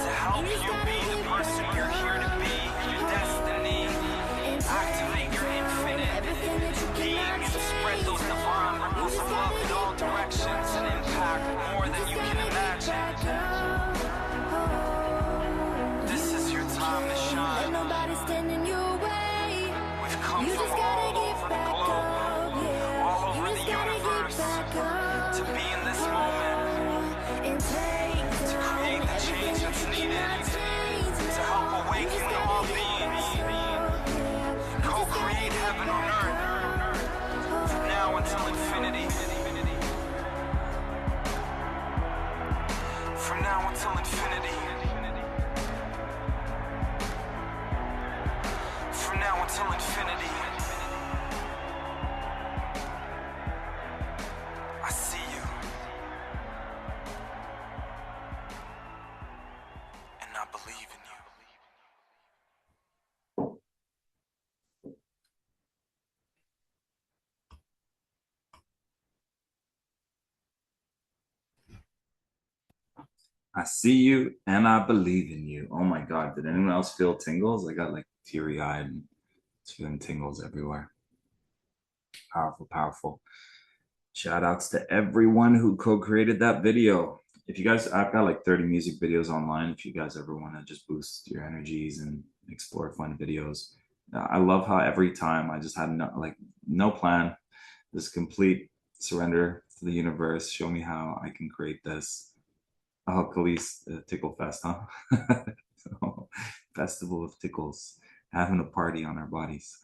to help you be the person you're here to be. Your destiny, activate your infinite being and spread those divine ripples of love in all directions and impact more than you can imagine. This is your time to shine. We've come from all over the globe, all over the universe, to be in this moment, to create the change that's needed, to help awaken all beings, co-create heaven on earth, from now until infinity. From now until infinity. From now until infinity. I see you. And I believe in you. I see you and I believe in you. Oh my God. Did anyone else feel tingles? I got like teary-eyed and feeling tingles everywhere. Powerful, powerful. Shout outs to everyone who co-created that video. If you guys, I've got like 30 music videos online. If you guys ever want to just boost your energies and explore fun videos. I love how every time I just had no plan, just complete surrender to the universe. Show me how I can create this. Oh, Khalees, Tickle Fest, huh? So, Festival of Tickles, having a party on our bodies.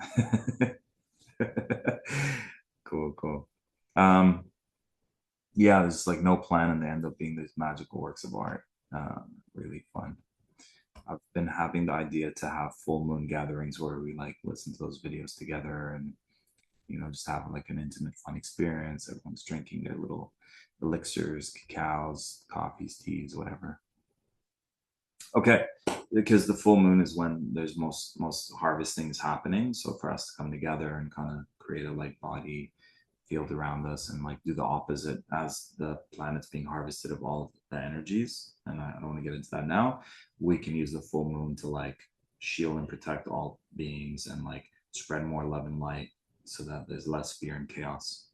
Cool, cool. Um, yeah, there's like no plan, and they end up being these magical works of art. Really fun. I've been having the idea to have full moon gatherings where we like listen to those videos together and just have like an intimate, fun experience. Everyone's drinking their little elixirs, cacaos, coffees, teas, whatever. Okay, because the full moon is when there's most harvesting is happening. So for us to come together and kind of create a light body field around us and like do the opposite as the planet's being harvested of all of the energies. And I don't want to get into that now. We can use the full moon to like shield and protect all beings and like spread more love and light so that there's less fear and chaos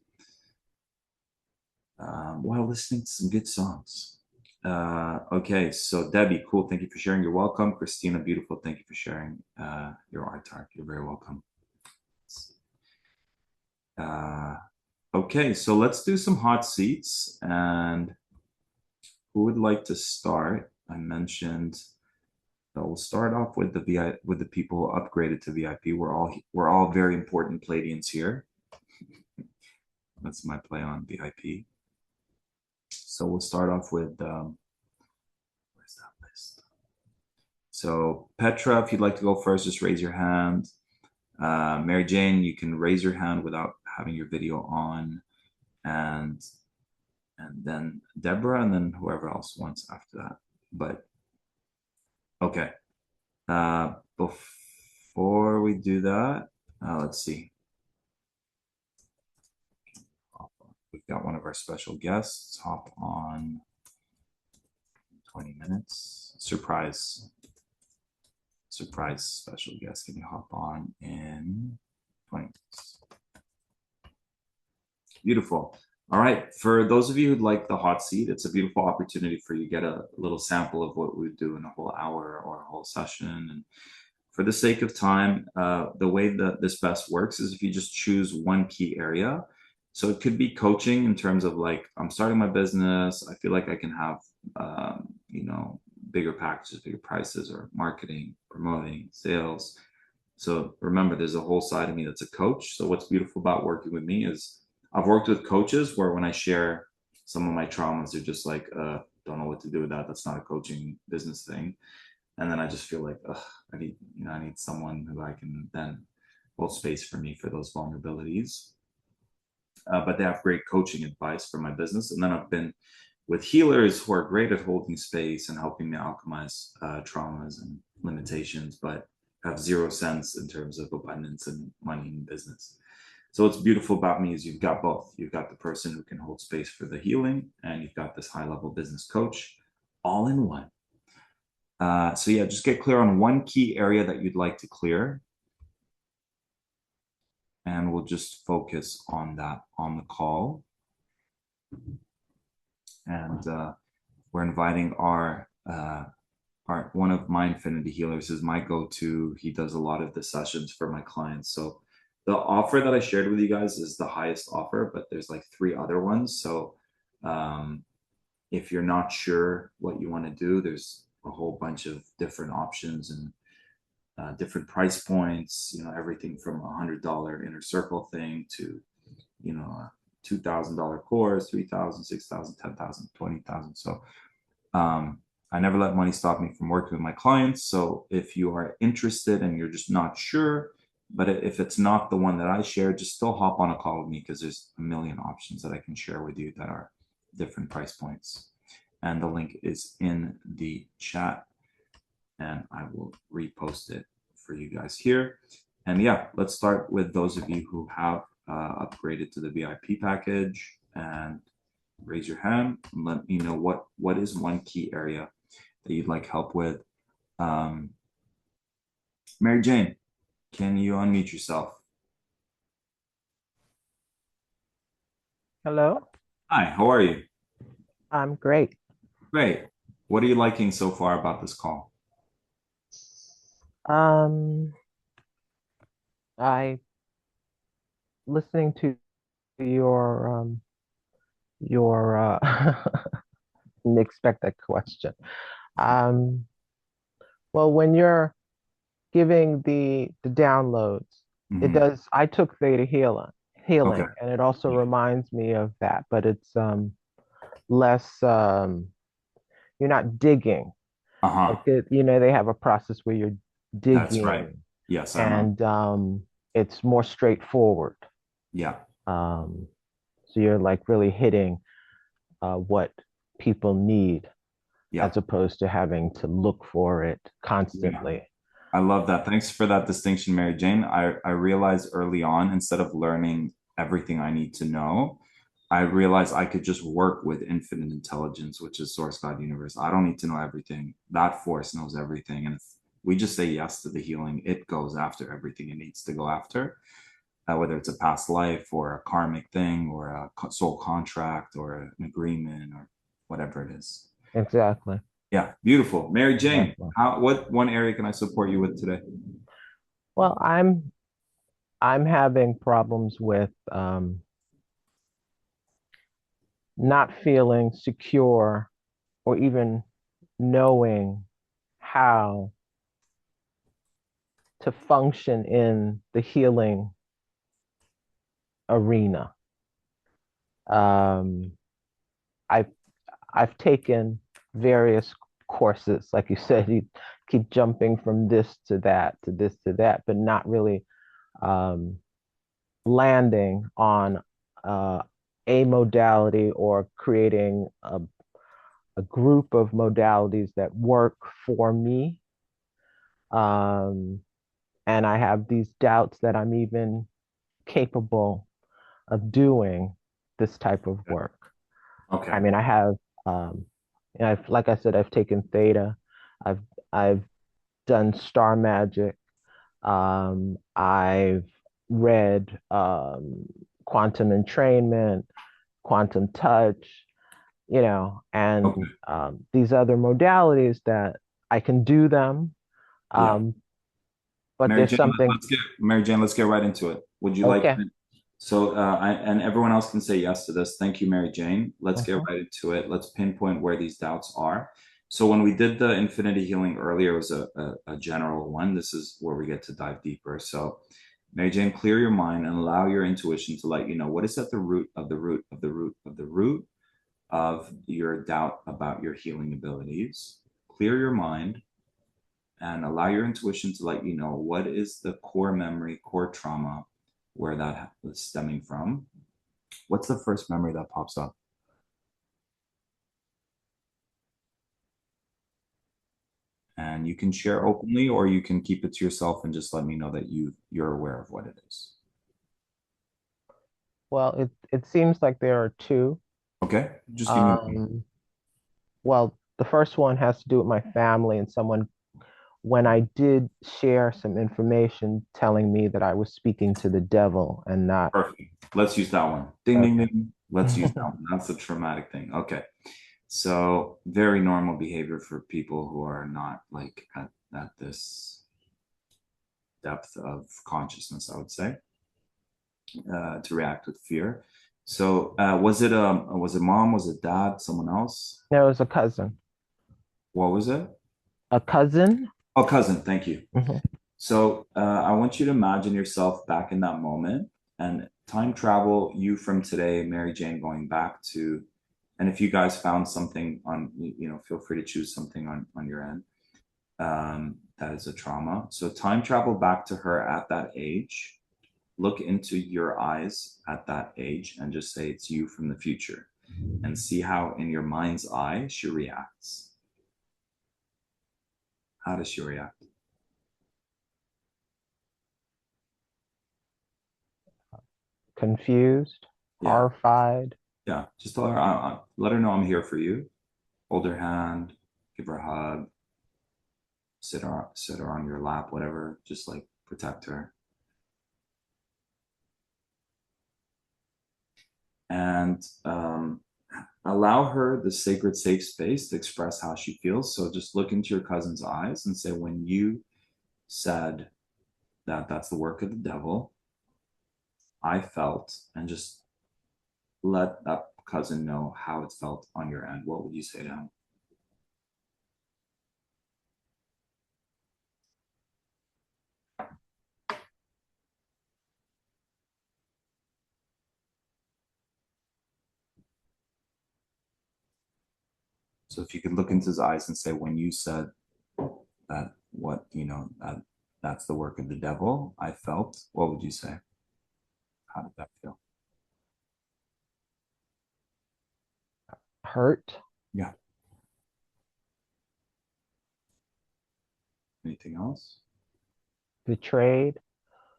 while listening to some good songs. Okay, so Debbie, cool. Thank you for sharing. You're welcome. Christina, beautiful. Thank you for sharing your art, Tark. You're very welcome. Uh, okay, so let's do some hot seats. And who would like to start? I mentioned that we'll start off with the with the people who upgraded to VIP. We're all very important Palladians here. That's my play on VIP. So we'll start off with where's that list? So Petra, if you'd like to go first, just raise your hand. Mary Jane, you can raise your hand without having your video on, and then Deborah, and then whoever else wants after that. But okay, before we do that, let's see. We've got one of our special guests. Hop on 20 minutes. Surprise special guest. Can you hop on in 20 minutes? Beautiful. All right. For those of you who'd like the hot seat, it's a beautiful opportunity for you to get a little sample of what we do in a whole hour or a whole session. And for the sake of time, the way that this best works is if you just choose one key area. So it could be coaching in terms of like, I'm starting my business. I feel like I can have, bigger packages, bigger prices, or marketing, promoting, sales. So remember, there's a whole side of me that's a coach. So what's beautiful about working with me is I've worked with coaches where when I share some of my traumas, they're just like, don't know what to do with that. That's not a coaching business thing. And then I just feel like, I need someone who I can then hold space for me for those vulnerabilities. But they have great coaching advice for my business. And then I've been with healers who are great at holding space and helping me alchemize traumas and limitations, but have zero sense in terms of abundance and money in business. So what's beautiful about me is you've got both. You've got the person who can hold space for the healing, and you've got this high-level business coach all in one. So yeah, just get clear on one key area that you'd like to clear. And we'll just focus on that on the call. And we're inviting our one of my infinity healers is my go-to. He does a lot of the sessions for my clients. So the offer that I shared with you guys is the highest offer, but there's like 3 other ones. So if you're not sure what you want to do, there's a whole bunch of different options and different price points, everything from $100 inner circle thing to, a $2,000 course, 3,000, 6,000, 10,000, 20,000. So I never let money stop me from working with my clients. So if you are interested and you're just not sure, but if it's not the one that I share, just still hop on a call with me because there's a million options that I can share with you that are different price points. And the link is in the chat and I will repost it for you guys here. And yeah, let's start with those of you who have upgraded to the VIP package and raise your hand and let me know what is one key area that you'd like help with. Mary Jane, can you unmute yourself? Hello, Hi, how are you? I'm great. Great. What are you liking so far about this call? Um, I listening to your unexpected question. Um, well, when you're giving the downloads, it Mhm. does. I took Theta Healing, Okay. healing, and it also Yeah. reminds me of that, but it's less you're not digging. Like Uh-huh. they have a process where you're That's right. digging, Yes, I remember. and it's more straightforward. Yeah. Um, so you're like really hitting what people need Yeah. as opposed to having to look for it Yeah. constantly. I love that. Thanks for that distinction, Mary Jane. I realized early on, instead of learning everything I need to know, I realized I could just work with infinite intelligence, which is source God universe. I don't need to know everything. That force knows everything. And if we just say yes to the healing, it goes after everything it needs to go after, whether it's a past life or a karmic thing or a soul contract or an agreement or whatever it is. Exactly. Yeah, beautiful. Mary Jane, Exactly. what one area can I support you with today? Well, I'm having problems with not feeling secure or even knowing how to function in the healing arena. Um, I've I've taken various courses, like you said, you keep jumping from this to that to this to that, but not really um, landing on uh, a modality or creating a group of modalities that work for me. Um, and I have these doubts that I'm even capable of doing this type of work. I Okay. mean, I have, like I said, I've taken theta, I've I've done star magic, I've read quantum entrainment, quantum touch, and Okay. these other modalities that I can do them, Yeah. um, but there's something. Mary Jane, let's get right into it. Would you like Okay. so and everyone else can say yes to this. Thank you, Mary Jane. Let's get Mhm. right into it. Let's pinpoint where these doubts are. So when we did the infinity healing earlier, it was a general one. This is where we get to dive deeper. So Mary Jane, clear your mind and allow your intuition to let you know what is at the root of the root of the root of the root of your doubt about your healing abilities. Clear your mind and allow your intuition to let you know what is the core memory, core trauma, where that was stemming from. What's the first memory that pops up? And you can share openly, or you can keep it to yourself and just let me know that you're aware of what it is. Well, it seems like there are two. Okay, just give me one. Um, well, the first one has to do with my family and someone when I did share some information telling me that I was speaking to the devil and not. Perfect. Let's use that one. Ding, ding, Okay. ding. Let's use that one. That's a traumatic thing. Okay. So very normal behavior for people who are not like at this depth of consciousness, I would say, to react with fear. So was it mom? Was it dad? Someone else? There was a cousin. What was it? A cousin? Oh, cousin. Thank you. Mhm. So I want you to imagine yourself back in that moment and time travel you from today, Mary Jane, going back to, and if you guys found something on, feel free to choose something on your end that is a trauma. So time travel back to her at that age. Look into your eyes at that age and just say it's you from the future and see how in your mind's eye she reacts. How does she react? Confused, Yeah. horrified. Yeah. Just tell her, let her know I'm here for you. Hold her hand, give her a hug, sit her on your lap, whatever. Just like protect her. And allow her the sacred safe space to express how she feels. So just look into your cousin's eyes and say, when you said that that's the work of the devil, I felt, and just let that cousin know how it felt on your end. What would you say to him? So if you could look into his eyes and say, when you said that, what, that's the work of the devil, I felt, what would you say? How did that feel? Hurt, Yeah. Anything else? betrayed,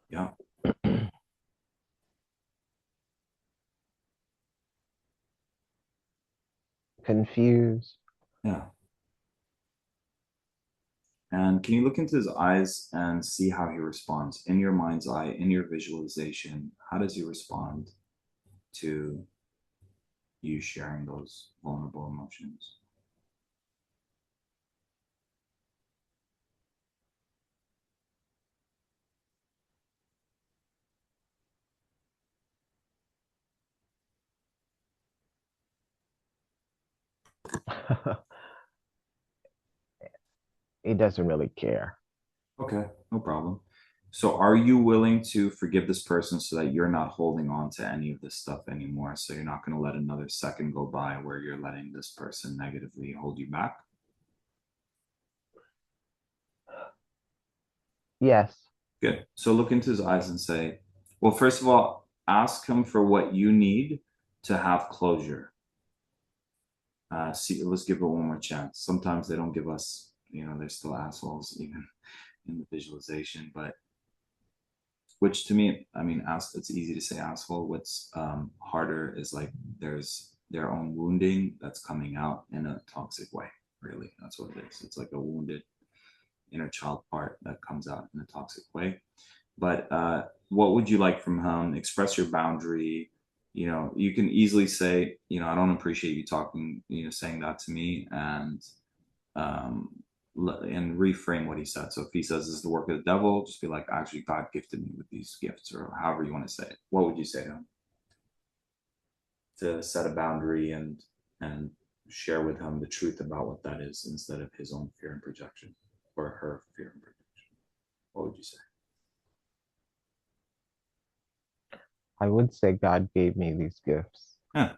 Yeah. confused. Yeah. And can you look into his eyes and see how he responds in your mind's eye, in your visualization? How does he respond to you sharing those vulnerable emotions? He doesn't really care. Okay, no problem. So, are you willing to forgive this person so that you're not holding on to any of this stuff anymore? So, you're not going to let another second go by where you're letting this person negatively hold you back? Yes. Good. So, look into his eyes and say, well, first of all, ask him for what you need to have closure. See, let's give it one more chance. Sometimes they don't give us, they're still assholes even in the visualization, but which to me, I mean, it's easy to say asshole. What's harder is like there's their own wounding that's coming out in a toxic way. Really, that's what it is. It's like a wounded inner child part that comes out in a toxic way. But what would you like from him? Express your boundary. You can easily say, I don't appreciate you talking, saying that to me, um, and reframe what he said. So if he says this is the work of the devil, just be like, actually, God gifted me with these gifts, or however you want to say it. What would you say to him? To set a boundary and share with him the truth about what that is instead of his own fear and projection or her fear and projection. What would you say? I would say God gave me these gifts. Yeah.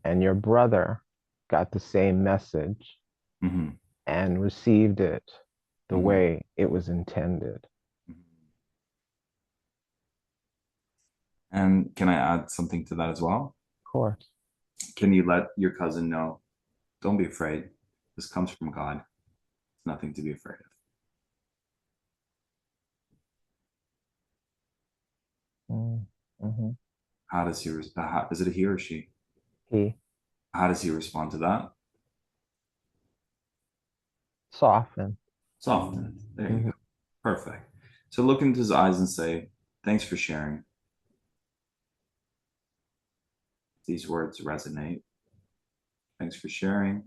And your brother got the same message Mm-hmm. and received it the Mm-hmm. way it was intended. And can I add something to that as well? Of course. Can you let your cousin know? Don't be afraid. This comes from God. It's nothing to be afraid of. Mm-hmm. How does he? Is it a he or she? He How does he respond to that? softened. Soften. There you Mm-hmm. go. Perfect. So look into his eyes and say, "Thanks for sharing. These words resonate. Thanks for sharing.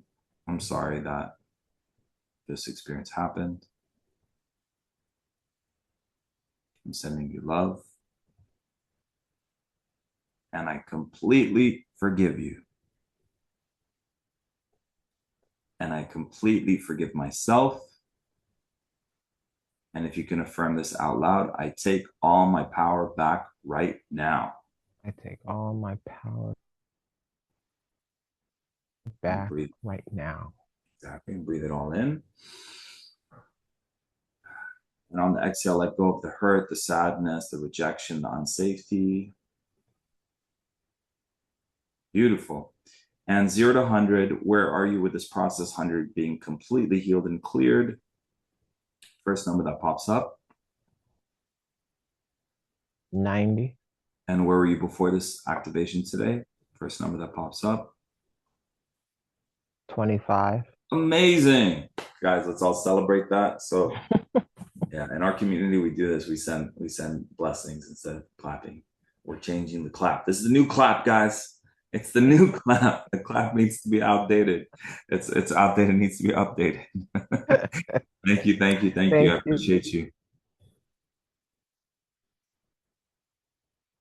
I'm sorry that this experience happened. I'm sending you love, and I completely forgive you. And I completely forgive myself. And if you can affirm this out loud, I take all my power back right now." I take all my power And back breathe. right now. Exactly. And breathe it all in. And on the exhale, let go of the hurt, the sadness, the rejection, the unsafety. Beautiful. And 0 to 100, where are you with this process? 100 being completely healed and cleared. First number that pops up. 90. And where were you before this activation today? First number that pops up. 25. Amazing. Guys, let's all celebrate that. So yeah, in our community, we do this. We send blessings instead of clapping. We're changing the clap. This is the new clap, guys. It's the new clap. The clap needs to be outdated. It's outdated. It needs to be updated. Thank you, thank you, thank you. I Thank you. appreciate you.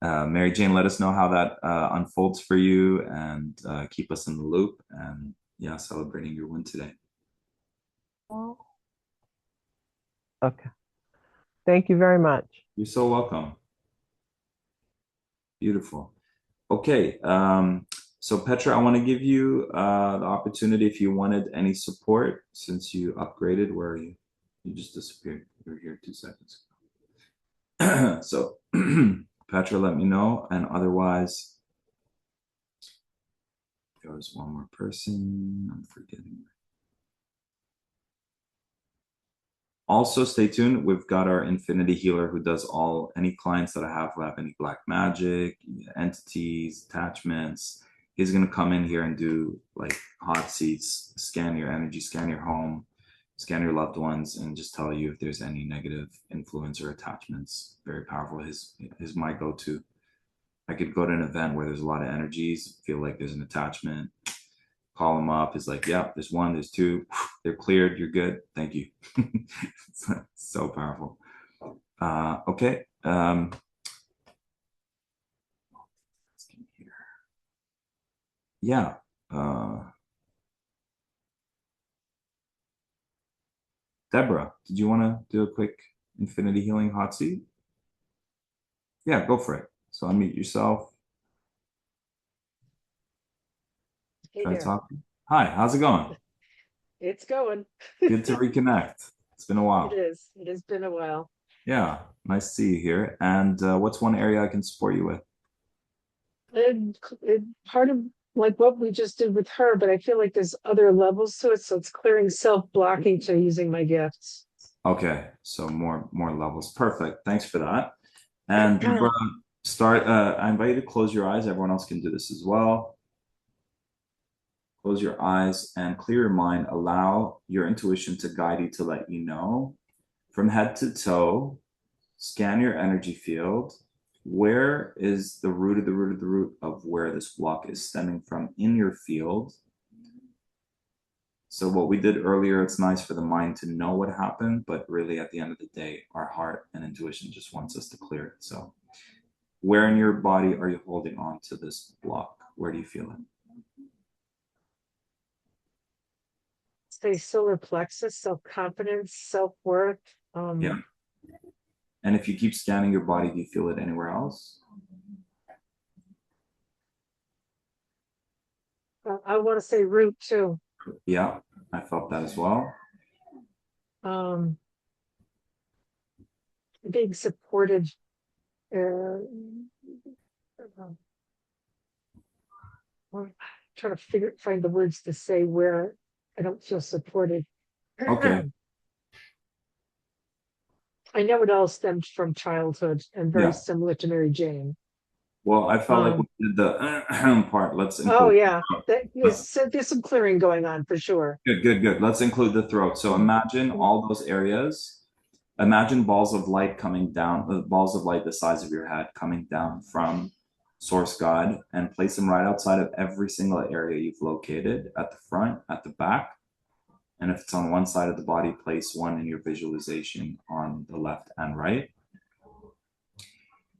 Mary Jane, let us know how that unfolds for you, and keep us in the loop. And yeah, celebrating your win today. Okay. Thank you very much. You're so welcome. Beautiful. Okay. So Petra, I want to give you the opportunity if you wanted any support since you upgraded. Where are you? You just disappeared. You were here 2 seconds ago. So Petra, let me know. And otherwise, there was one more person. I'm forgetting. Also, stay tuned. We've got our Infinity Healer who does any clients that I have who have any black magic, entities, attachments. He's going to come in here and do like hot seats, scan your energy, scan your home, scan your loved ones, and just tell you if there's any negative influence or attachments. Very powerful. His my go-to. I could go to an event where there's a lot of energies, feel like there's an attachment, call them up. It's like, yeah, there's one, there's two, they're cleared, you're good. Thank you. So powerful. Okay. Yeah. Deborah, did you want to do a quick infinity healing hot seat? Yeah, go for it. So unmute yourself. Hey Try there. talking. Hi, how's it going? It's going. Good to reconnect. It's been a It while. is. It has been a while. Yeah, nice to see you here. And what's one area I can support you with? It part of like what we just did with her, but I feel like there's other levels to it. So it's clearing self-blocking to using my gifts. Okay, so more levels. Perfect. Thanks for that. And Deborah, start. I invite you to close your eyes. Everyone else can do this as well. Close your eyes and clear your mind. Allow your intuition to guide you to let you know from head to toe. Scan your energy field. Where is the root of the root of the root of where this block is stemming from in your field? So what we did earlier, it's nice for the mind to know what happened, but really at the end of the day, our heart and intuition just wants us to clear it. So where in your body are you holding on to this block? Where do you feel it? Say solar plexus, self-confidence, self-worth. Yeah. And if you keep scanning your body, do you feel it anywhere else? I want to say root too. Yeah, I felt that as well. Um, Being supported. I'm trying to find the words to say where I don't feel supported. Okay. I know it all stems from childhood and very Yeah. similar to Mary Jane. Well, I felt like we did the part. Let's Oh include. yeah, there's some clearing going on for sure. Good. Let's include the throat. So imagine all those areas. Imagine balls of light coming down, balls of light the size of your head coming down from Source God, and place them right outside of every single area you've located at the front, at the back. And if it's on one side of the body, place one in your visualization on the left and right.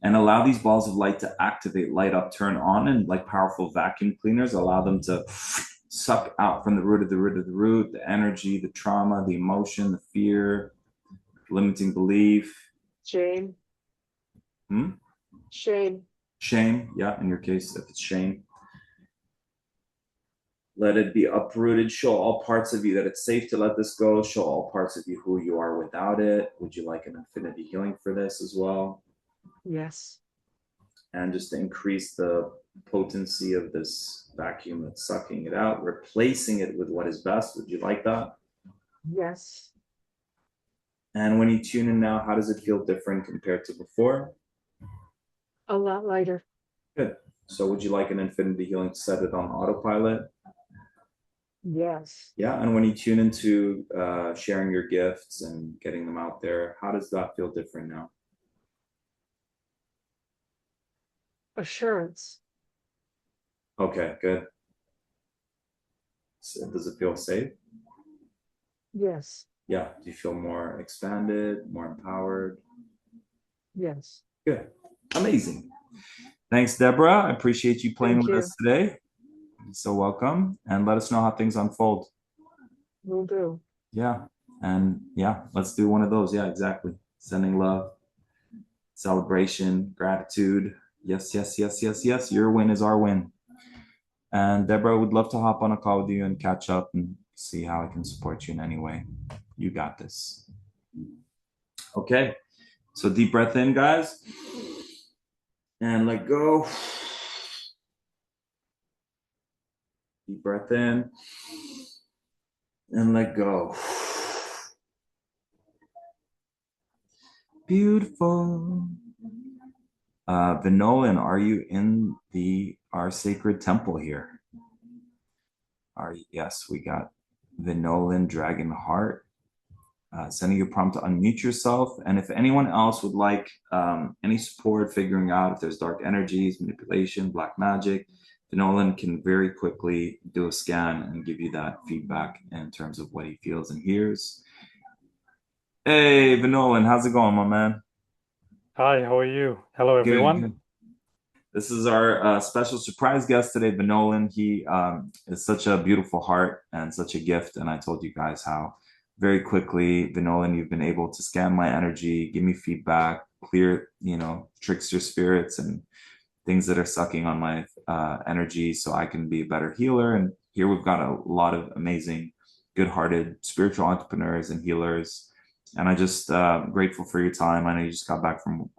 And allow these balls of light to activate, light up, turn on, and like powerful vacuum cleaners, allow them to suck out from the root of the root of the root, the energy, the trauma, the emotion, the fear, limiting belief. Shame. Shame. Shame. Yeah, in your case, if it's shame. Let it be uprooted. Show all parts of you that it's safe to let this go. Show all parts of you who you are without it. Would you like an infinity healing for this as well? Yes. And just to increase the potency of this vacuum that's sucking it out, replacing it with what is best. Would you like that? Yes. And when you tune in now, how does it feel different compared to before? A lot lighter. Good. So would you like an infinity healing to set it on autopilot? Yes. Yeah. And when you tune into sharing your gifts and getting them out there, how does that feel different now? Assurance. Okay, good. So does it feel safe? Yes. Yeah. Do you feel more expanded, more empowered? Yes. Good. Amazing. Thanks, Deborah. I appreciate you playing Thank with you. us today. You're so welcome. And let us know how things unfold. Will do. Yeah. And yeah, let's do one of those. Yeah, exactly. Sending love, celebration, gratitude. Yes. Your win is our win. And Deborah, would love to hop on a call with you and catch up and see how I can support you in any way. You got this. Okay. So deep breath in, guys. And let go. Deep breath in. And let go. Beautiful. Vinolan, are you in our sacred temple here? Yes, we got Vinolan Dragon Heart. Sending you a prompt to unmute yourself. And if anyone else would like any support figuring out if there's dark energies, manipulation, black magic, Vinolan can very quickly do a scan and give you that feedback in terms of what he feels and hears. Hey, Vinolan, how's it going, my man? Hi, how are you? Hello, Good, everyone. good. This is our special surprise guest today, Vinolan. He is such a beautiful heart and such a gift. And I told you guys how very quickly, Vinolan, you've been able to scan my energy, give me feedback, clear, trickster spirits and things that are sucking on my energy so I can be a better healer. And here we've got a lot of amazing, good-hearted spiritual entrepreneurs and healers. And I just grateful for your time. I know you just got back from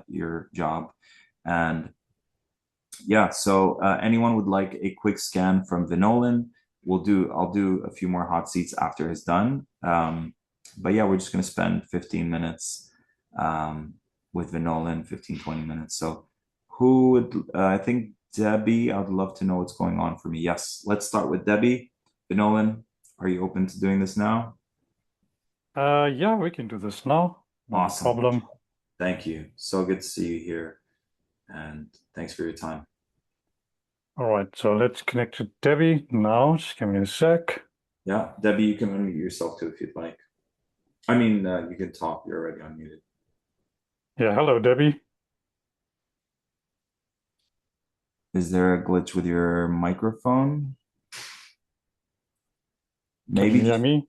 your job. And yeah, so anyone would like a quick scan from Vinolan, I'll do a few more hot seats after it's done. But yeah, we're just going to spend 15 minutes with Vinolan, 15, 20 minutes. So who would, I think Debbie, I'd love to know what's going on for me. Yes, let's start with Debbie. Vinolan, are you open to doing this now? Yeah, we can do this now. No Awesome. problem. Thank you. So good to see you here. And thanks for your time. All right, so let's connect to Debbie now. Just give me a sec. Yeah, Debbie, you can unmute yourself too if you'd like. I mean, you can talk. You're already unmuted. Yeah, hello, Debbie. Is there a glitch with your microphone? Can you hear me?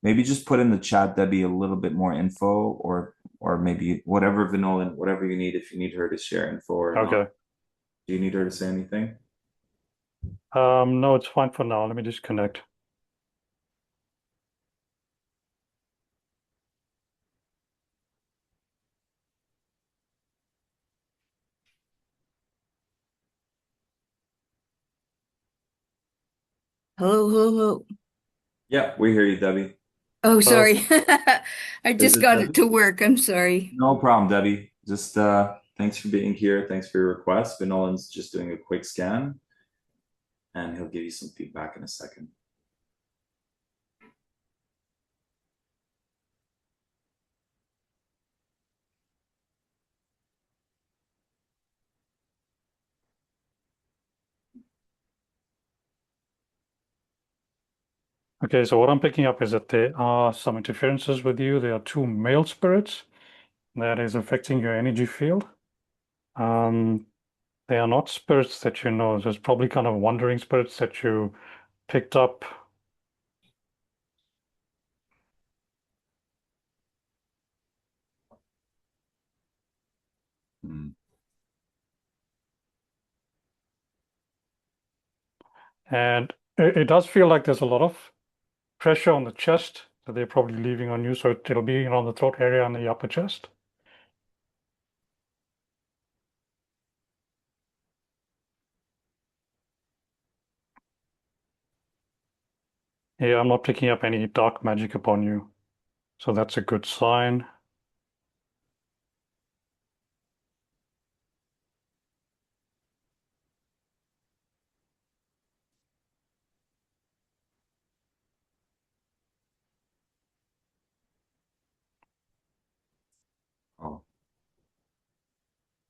Maybe just put in the chat, Debbie, a little bit more info, or maybe whatever Vinolan, whatever you need. If you need her to share info or not. Okay. Do you need her to say anything? No, it's fine for now. Let me just connect. Hello, hello, hello. Yeah, we hear you, Debbie. Oh, Hello. sorry. I Is just it got Debbie? it to work. I'm sorry. No problem, Debbie. Just thanks for being here. Thanks for your request. Vinolan's just doing a quick scan, and he'll give you some feedback in a second. Okay, so what I'm picking up is that there are some interferences with you. There are two male spirits that is affecting your energy field. They are not spirits that you know. There's probably kind of wandering spirits that you picked up. Mm. And it does feel like there's a lot of pressure on the chest that they're probably leaving on you. So it'll be around the throat area and the upper chest. Yeah, I'm not picking up any dark magic upon you. So that's a good sign. Oh.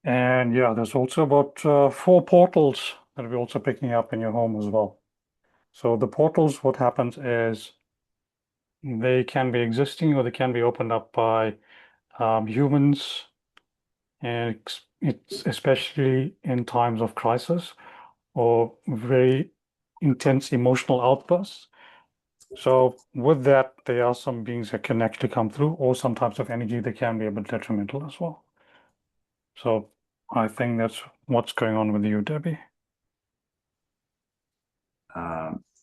And yeah, there's also about 4 portals that we're also picking up in your home as well. So the portals, what happens is they can be existing or they can be opened up by humans, and it's especially in times of crisis or very intense emotional outbursts. So with that, there are some beings that can actually come through, or some types of energy that can be a bit detrimental as well. So I think that's what's going on with you, Debbie.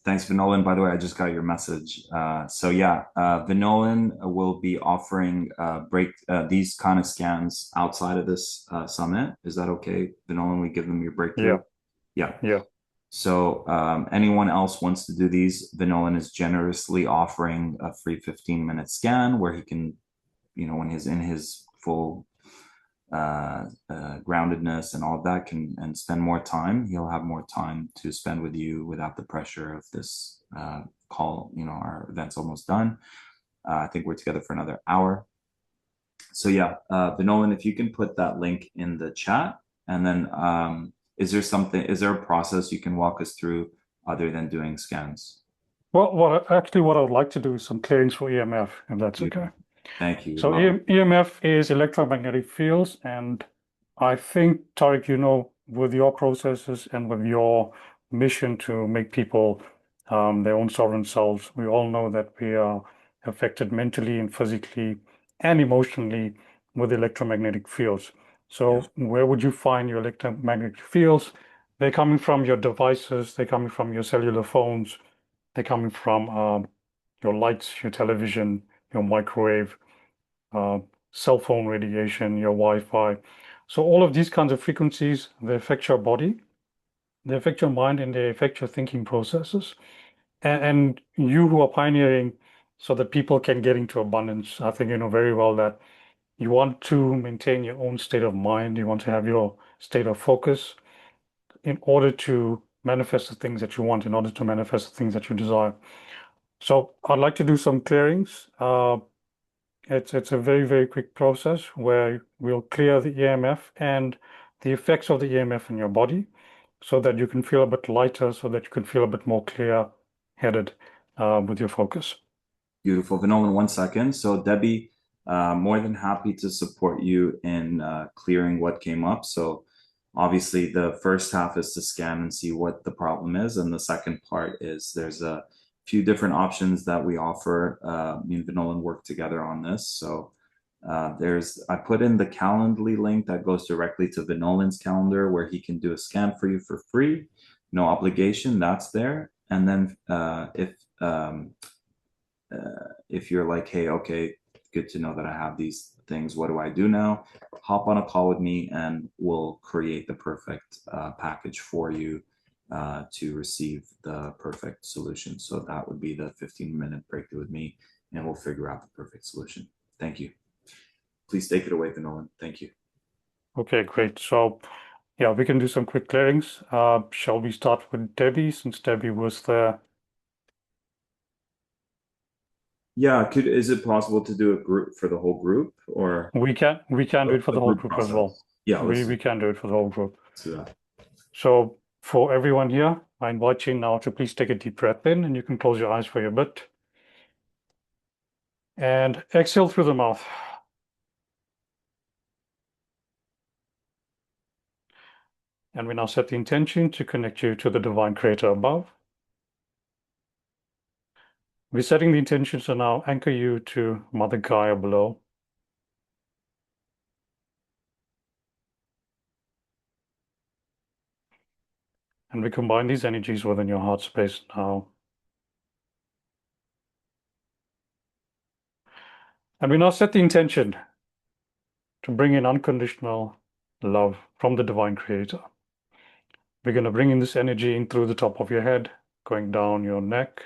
Thanks, Vinolan. By the way, I just got your message. So yeah, Vinolan will be offering these kind of scans outside of this summit. Is that okay, Vinolan? We give them your breakthrough. Yeah, Yeah. yeah. So anyone else wants to do these, Vinolan is generously offering a free 15-minute scan where he can, when he's in his full groundedness and all of that and spend more time. He'll have more time to spend with you without the pressure of this call. Our event's almost done. I think we're together for another hour. So yeah, Vinolan, if you can put that link in the chat, and then is there a process you can walk us through other than doing scans? Well, what I would like to do is some clearings for EMF, if that's okay. Thank you. So EMF is electromagnetic fields, and I think, Tariq, with your processes and with your mission to make people their own sovereign selves, we all know that we are affected mentally and physically and emotionally with electromagnetic fields. So where would you find your electromagnetic fields? They're coming from your devices, they're coming from your cellular phones, they're coming from your lights, your television, your microwave, uh, cell phone radiation, your Wi-Fi. So all of these kinds of frequencies, they affect your body, they affect your mind, and they affect your thinking processes. And you who are pioneering so that people can get into abundance, I think you know very well that you want to maintain your own state of mind. You want to have your state of focus in order to manifest the things that you want, in order to manifest the things that you desire. So I'd like to do some clearings. It's a very, very quick process where we'll clear the EMF and the effects of the EMF in your body so that you can feel a bit lighter, so that you can feel a bit more clear-headed with your focus. Beautiful. Vinolan, 1 second. So Debbie, more than happy to support you in clearing what came up. So obviously the first half is to scan and see what the problem is. And the second part is there's a few different options that we offer. Me and Vinolan work together on this. So I put in the Calendly link that goes directly to Vinolan's calendar where he can do a scan for you for free. No obligation, that's there. And then if you're like, hey, okay, good to know that I have these things. What do I do now? Hop on a call with me and we'll create the perfect package for you to receive the perfect solution. So that would be the 15-minute breakthrough with me, and we'll figure out the perfect solution. Thank you. Please take it away, Vinolan. Thank you. Okay, great. So yeah, we can do some quick clearings. Shall we start with Debbie, since Debbie was there? Yeah, is it possible to do a group for the whole group, or We can do it for the whole group as well. Yeah, we can do it for the whole group. Let's do that. So for everyone here, I invite you now to please take a deep breath in, and you can close your eyes for a bit. And exhale through the mouth. And we now set the intention to connect you to the divine creator above. We're setting the intention to now anchor you to Mother Gaia below. And we combine these energies within your heart space now. And we now set the intention to bring in unconditional love from the divine creator. We're going to bring in this energy in through the top of your head, going down your neck,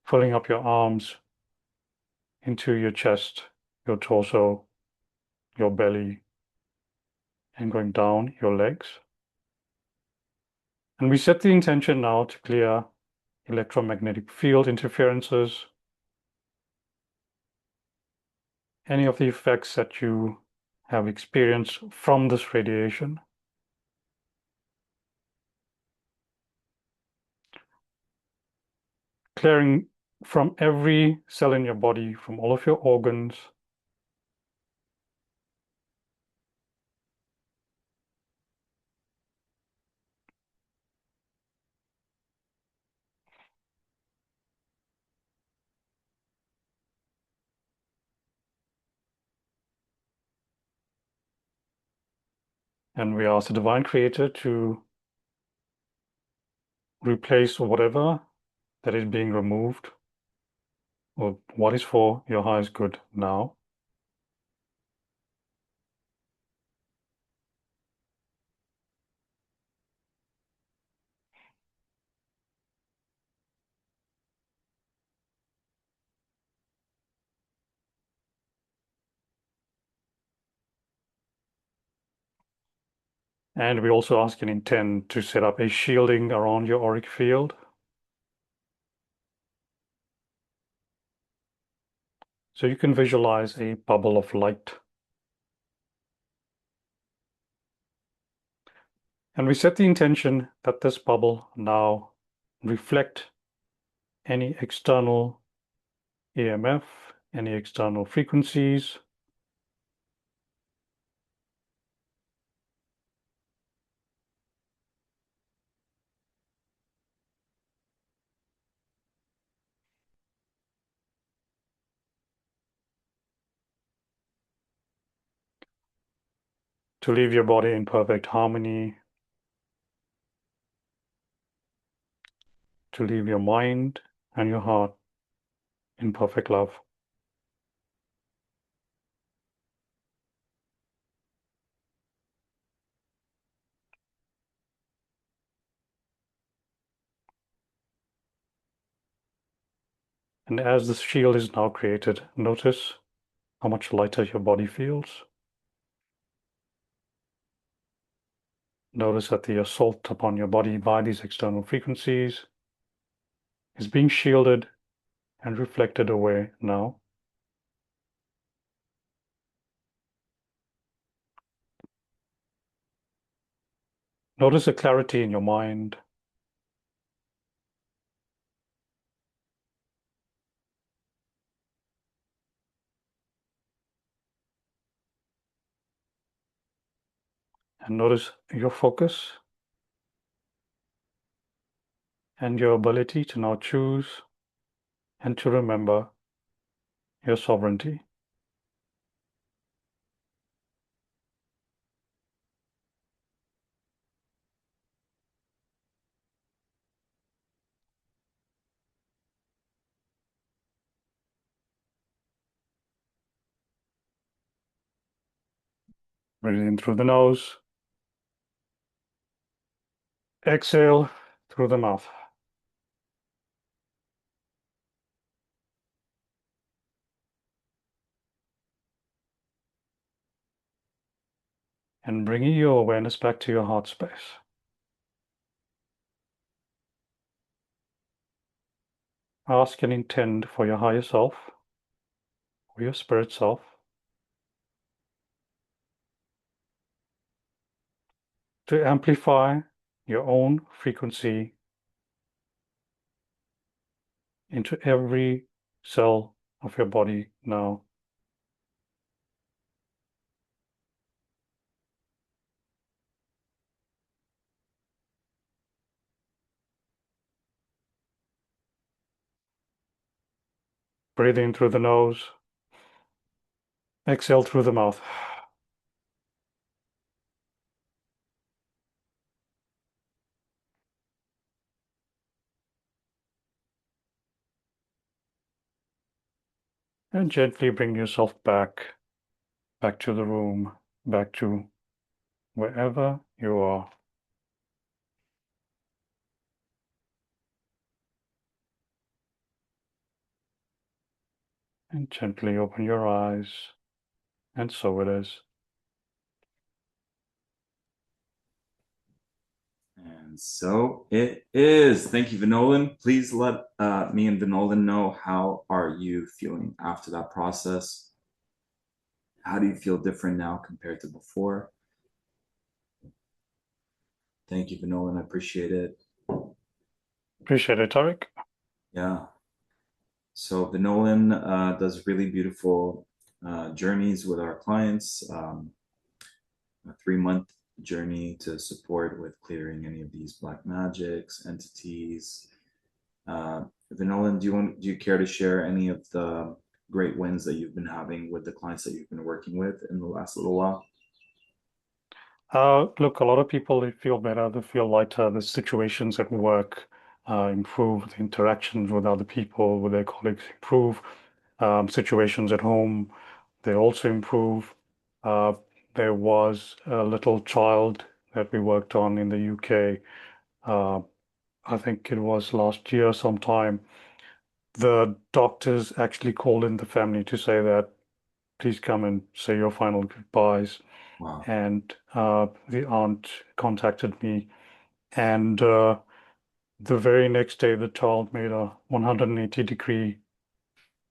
filling up your arms, into your chest, your torso, your belly, and going down your legs. And we set the intention now to clear electromagnetic field interferences, any of the effects that you have experienced from this radiation. Clearing from every cell in your body, from all of your organs, and we ask the divine creator to replace whatever that is being removed or what is for your highest good now. And we also ask and intend to set up a shielding around your auric field. So you can visualize a bubble of light. And we set the intention that this bubble now reflect any external EMF, any external frequencies, to leave your body in perfect harmony, to leave your mind and your heart in perfect love. And as this shield is now created, notice how much lighter your body feels. Notice that the assault upon your body by these external frequencies is being shielded and reflected away now. Notice the clarity in your mind. And notice your focus and your ability to now choose and to remember your sovereignty. Breathe in through the nose. Exhale through the mouth. And bringing your awareness back to your heart space. Ask and intend for your higher self, or your spirit self, to amplify your own frequency into every cell of your body now. Breathe in through the nose. Exhale through the mouth. And gently bring yourself back to the room, back to wherever you are. And gently open your eyes. And so it is. And so it is. Thank you, Vinolan. Please let me and Vinolan know, how are you feeling after that process? How do you feel different now compared to before? Thank you, Vinolan. I appreciate it. Appreciate it, Tariq. Yeah. So Vinolan does really beautiful journeys with our clients. A 3-month journey to support with clearing any of these black magics, entities. Vinolan, do you care to share any of the great wins that you've been having with the clients that you've been working with in the last little while? Look, a lot of people they feel better, they feel lighter. The situations at work improve, the interactions with other people, with their colleagues improve. Situations at home, they also improve. Uh, there was a little child that we worked on in the UK. Uh, I think it was last year sometime. The doctors actually called in the family to say that please come and say your final goodbyes. Wow. And the aunt contacted me, and the very next day, the child made a 180-degree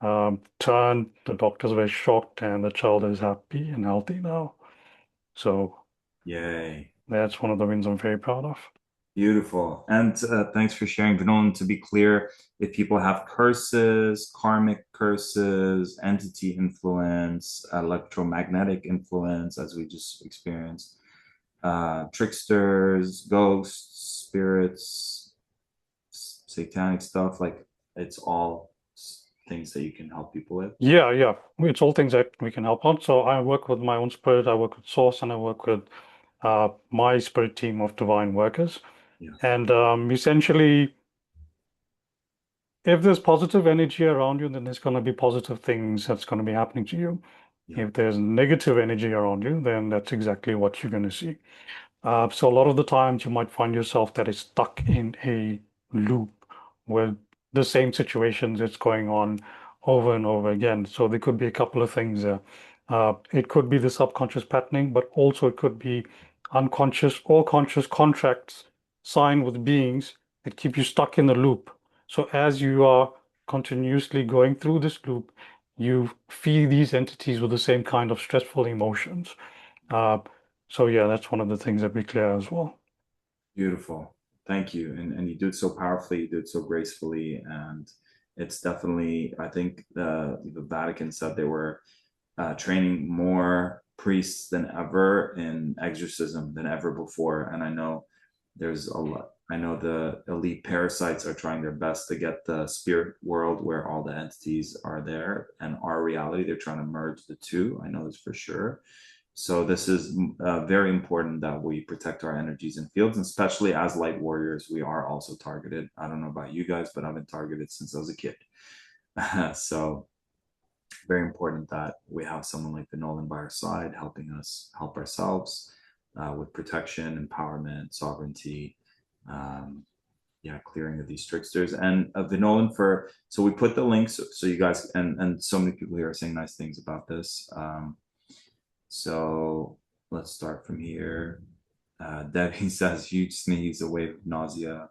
turn. The doctors were shocked, and the child is happy and healthy now. So Yay. that's one of the wins I'm very proud of. Beautiful. And thanks for sharing, Vinolan. To be clear, if people have curses, karmic curses, entity influence, electromagnetic influence, as we just experienced, tricksters, ghosts, spirits, satanic stuff, like it's all things that you can help people with. Yeah, yeah. It's all things that we can help on. So I work with my own spirit, I work with Source, and I work with my spirit team of divine workers. Yeah. And essentially, if there's positive energy around you, then there's going to be positive things that's going to be happening to you. Yeah. If there's negative energy around you, then that's exactly what you're going to see. So a lot of the times you might find yourself that is stuck in a loop with the same situations that's going on over and over again. So there could be a couple of things there. It could be the subconscious patterning, but also it could be unconscious or conscious contracts signed with beings that keep you stuck in the loop. So as you are continuously going through this loop, you feed these entities with the same kind of stressful emotions. So yeah, that's one of the things that we clear as well. Beautiful. Thank you. And you do it so powerfully, you do it so gracefully. And it's definitely, I think the Vatican said they were training more priests than ever in exorcism than ever before. And I know there's a lot. I know the elite parasites are trying their best to get the spirit world where all the entities are there and our reality. They're trying to merge the two. I know this for sure. So this is very important that we protect our energies and fields, and especially as light warriors, we are also targeted. I don't know about you guys, but I've been targeted since I was a kid. So very important that we have someone like the Nolan by our side, helping us help ourselves with protection, empowerment, sovereignty, clearing of these tricksters. And Vinolan for, so we put the links so you guys, and so many people here are saying nice things about this. So let's start from here. Debbie says, huge sneeze, a wave of nausea.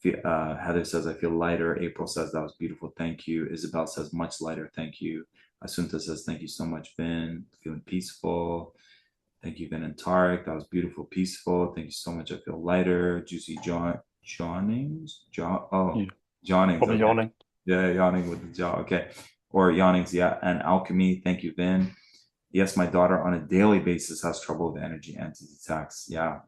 Heather says, I feel lighter. April says, that was beautiful. Thank you. Isabel says, much lighter. Thank you. Asunta says, thank you so much, Vin. Feeling peaceful. Thank you, Vin and Tarek. That was beautiful, peaceful. Thank you so much. I feel lighter. Juicy Johnings? Yeah. Johnings. Probably Okay. yawning. Yeah, yawning with the jaw. Okay. Or yawnings, yeah. And alchemy. Thank you, Vin. Yes, my daughter on a daily basis has trouble with energy entity attacks. Yeah,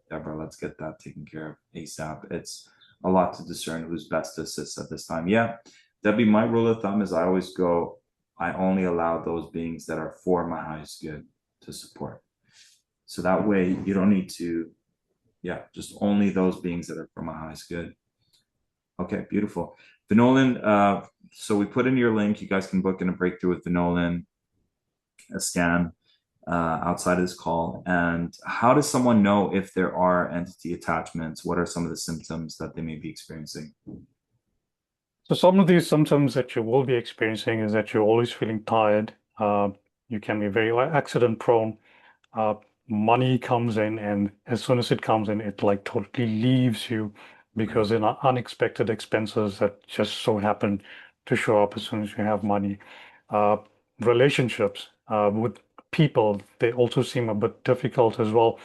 Deborah, let's get that taken care of ASAP. It's a lot to discern who's best to assist at this time. Yeah, Debbie, my rule of thumb is I always go, I only allow those beings that are for my highest good to support. So that way you don't need to, just only those beings that are for my highest good. Okay, beautiful. Vinolan, so we put in your link. You guys can book in a breakthrough with Vinolan, a scan outside of this call. And how does someone know if there are entity attachments? What are some of the symptoms that they may be experiencing? So some of these symptoms that you will be experiencing is that you're always feeling tired. You can be very accident prone. Money comes in, and as soon as it comes in, it like totally leaves you because in unexpected expenses that just so happen to show up as soon as you have money. Relationships with people, they also seem a bit difficult as well.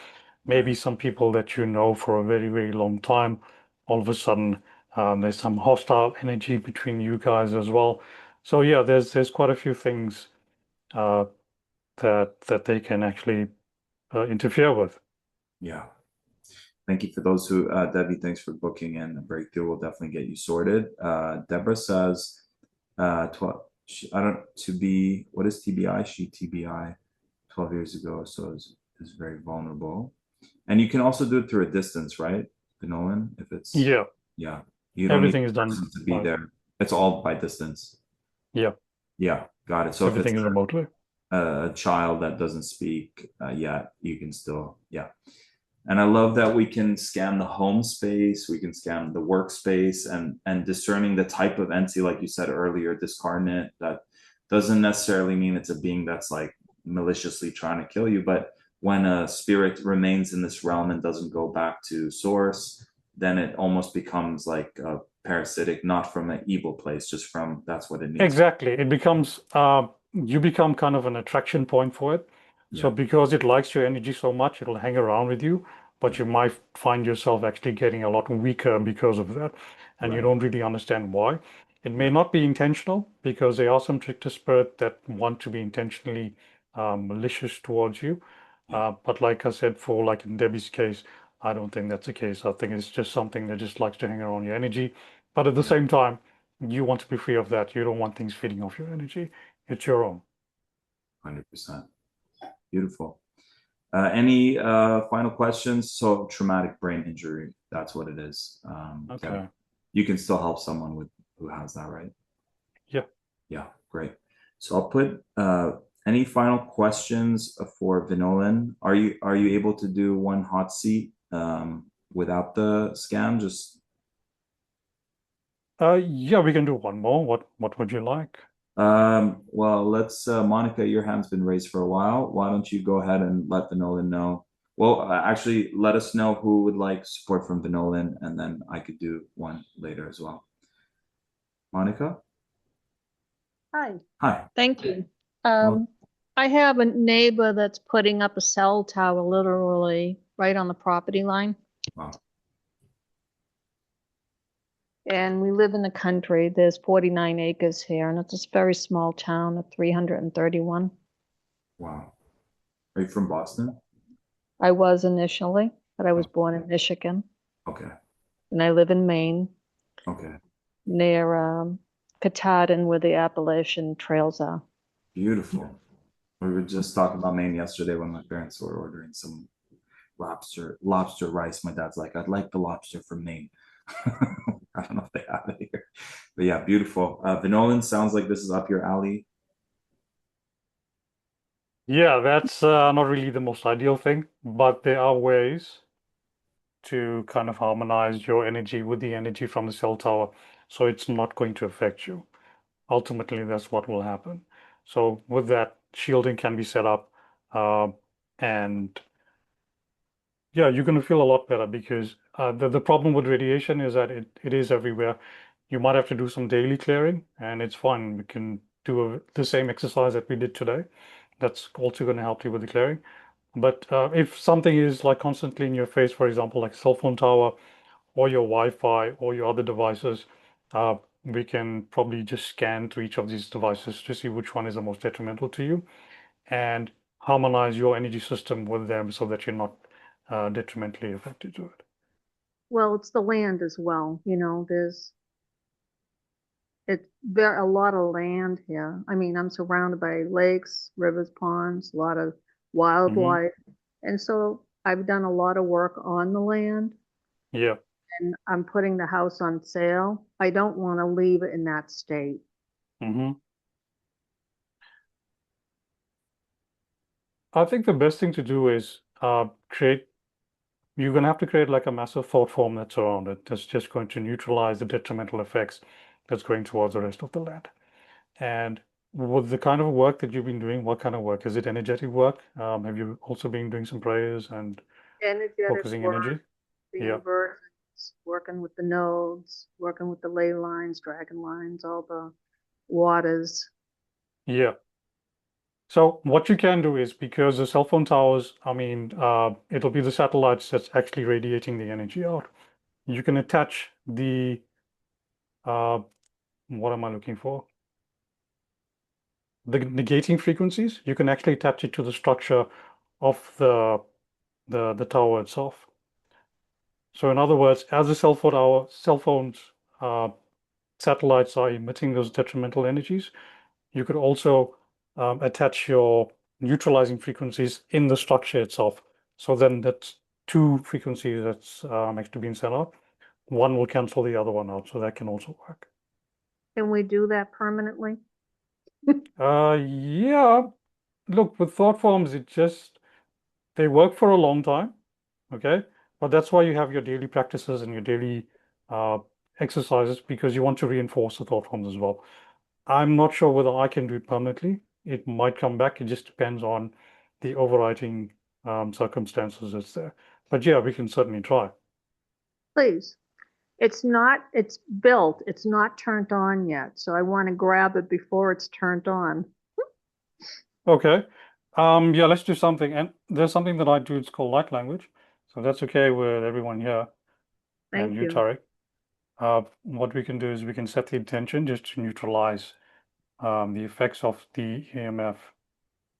Maybe some people that you know for a very, very long time, all of a sudden there's some hostile energy between you guys as well. So yeah, there's quite a few things that they can actually interfere with. Yeah. Thank you for those who, Debbie, thanks for booking in. The breakthrough will definitely get you sorted. Deborah says, 12, I don't, to be, what is TBI? She TBI 12 years ago. So is very vulnerable. And you can also do it through a distance, right, Nolan? If it's Yeah, yeah, you don't need everything is the done person to be by, there. It's all by distance. yeah, Yeah, got it. So if it's everything is remotely. a child that doesn't speak yet, you can still, yeah. And I love that we can scan the home space, we can scan the workspace, and discerning the type of entity, like you said earlier, discarnate. That doesn't necessarily mean it's a being that's like maliciously trying to kill you, but when a spirit remains in this realm and doesn't go back to source, then it almost becomes like a parasitic, not from an evil place, just from that's what it needs. Exactly. It becomes you become kind of an attraction point for it. So Yeah, because it likes your energy so much, it'll hang around with you, but you might find yourself actually getting a lot weaker because of that, and you right, don't really understand why. It may right, not be intentional because there are some trickster spirit that want to be intentionally malicious towards you. yeah, But like I said, for like in Debbie's case, I don't think that's the case. I think it's just something that just likes to hang around your energy. But at the yeah, same time, you want to be free of that. You don't want things feeding off your energy. It's your own. 100%. Beautiful. Any final questions? So traumatic brain injury, that's what it is. That Okay. you can still help someone with who has that, right? Yeah. Yeah, great. So I'll put any final questions for Vinolan. Are you able to do one hot seat without the scan? Just Yeah, we can do one more. What would you like? well, let's Monica, your hand's been raised for a while. Why don't you go ahead and let Vinolan know? Well, actually, let us know who would like support from Vinolan, and then I could do one later as well. Monica? Hi, Hi. thank you. Well, I have a neighbor that's putting up a cell tower literally right on the property line. wow. And we live in the country. There's 49 acres here, and it's a very small town of 331. Wow. Are you from Boston? I was initially, but I was Oh, born in Michigan, okay. and I live in Maine, Okay. near Katahdin, where the Appalachian trails are. Beautiful. We were just talking about Maine yesterday when my parents were ordering some lobster rice. My dad's like, I'd like the lobster from Maine. I don't know if they have it here. But yeah, beautiful. Vinolan, sounds like this is up your alley. Yeah, that's not really the most ideal thing, but there are ways to kind of harmonize your energy with the energy from the cell tower, so it's not going to affect you. Ultimately, that's what will happen. So with that, shielding can be set up, uh, and yeah, you're going to feel a lot better because the problem with radiation is that it is everywhere. You might have to do some daily clearing, and it's fun. We can do the same exercise that we did today. That's also going to help you with the clearing. But if something is like constantly in your face, for example, like cell phone tower or your Wi-Fi or your other devices, uh, we can probably just scan to each of these devices to see which one is the most detrimental to you and harmonize your energy system with them so that you're not detrimentally affected to it. Well, it's the land as well. It's very a lot of land here. I mean, I'm surrounded by lakes, rivers, ponds, a lot of Hmm. wildlife. And so I've done a lot of work on the land Yeah. and I'm putting the house on sale. I don't want to leave it in that state. Hmm. I think the best thing to do is you're going to have to create like a massive thought form that's around it. That's just going to neutralize the detrimental effects that's going towards the rest of the land. And with the kind of work that you've been doing, what kind of work? Is it energetic work? Have you also been doing some prayers and Energetic focusing work, energy? the Yeah. inversions, working with the nodes, working with the ley lines, dragon lines, all the waters. Yeah. So what you can do is because the cell phone towers, I mean, it'll be the satellites that's actually radiating the energy out. You can attach uh, what am I looking for? The negating frequencies. You can actually attach it to the structure of the tower itself. So in other words, as the cell phones satellites are emitting those detrimental energies, you could also attach your neutralizing frequencies in the structure itself. So then that's two frequencies that's actually being sent out. One will cancel the other one out, so that can also work. Can we do that permanently? Yeah. Look, with thought forms, they work for a long time, okay? But that's why you have your daily practices and your daily exercises, because you want to reinforce the thought forms as well. I'm not sure whether I can do it permanently. It might come back. It just depends on the overriding circumstances that's there. But yeah, we can certainly try. Please. It's built, it's not turned on yet. So I want to grab it before it's turned on. Okay. Yeah, let's do something. And there's something that I do, it's called light language. So that's okay with everyone here and Thank you, you. Tariq. What we can do is we can set the intention just to neutralize the effects of the EMF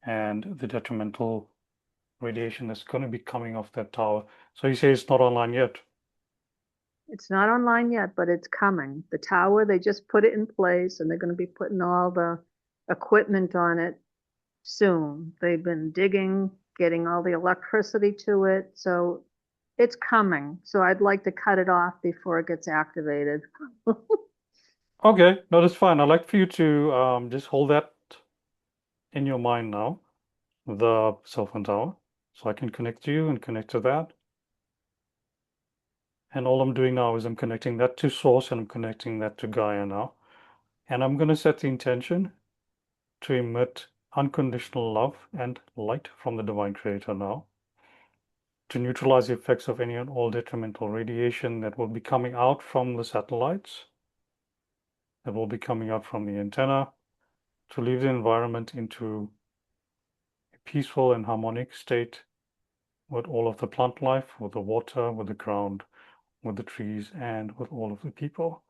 and the detrimental radiation that's going to be coming off that tower. So you say it's not online yet. It's not online yet, but it's coming. The tower, they just put it in place and they're going to be putting all the equipment on it soon. They've been digging, getting all the electricity to it. So it's coming. So I'd like to cut it off before it gets activated. Okay, no, that's fine. I'd like for you to just hold that in your mind now, the cell phone tower. So I can connect to you and connect to that. And all I'm doing now is I'm connecting that to source and I'm connecting that to Gaia now. And I'm going to set the intention to emit unconditional love and light from the divine creator now, to neutralize the effects of any and all detrimental radiation that will be coming out from the satellites, that will be coming out from the antenna, to leave the environment into a peaceful and harmonic state with all of the plant life, with the water, with the ground, with the trees, and with all of the people.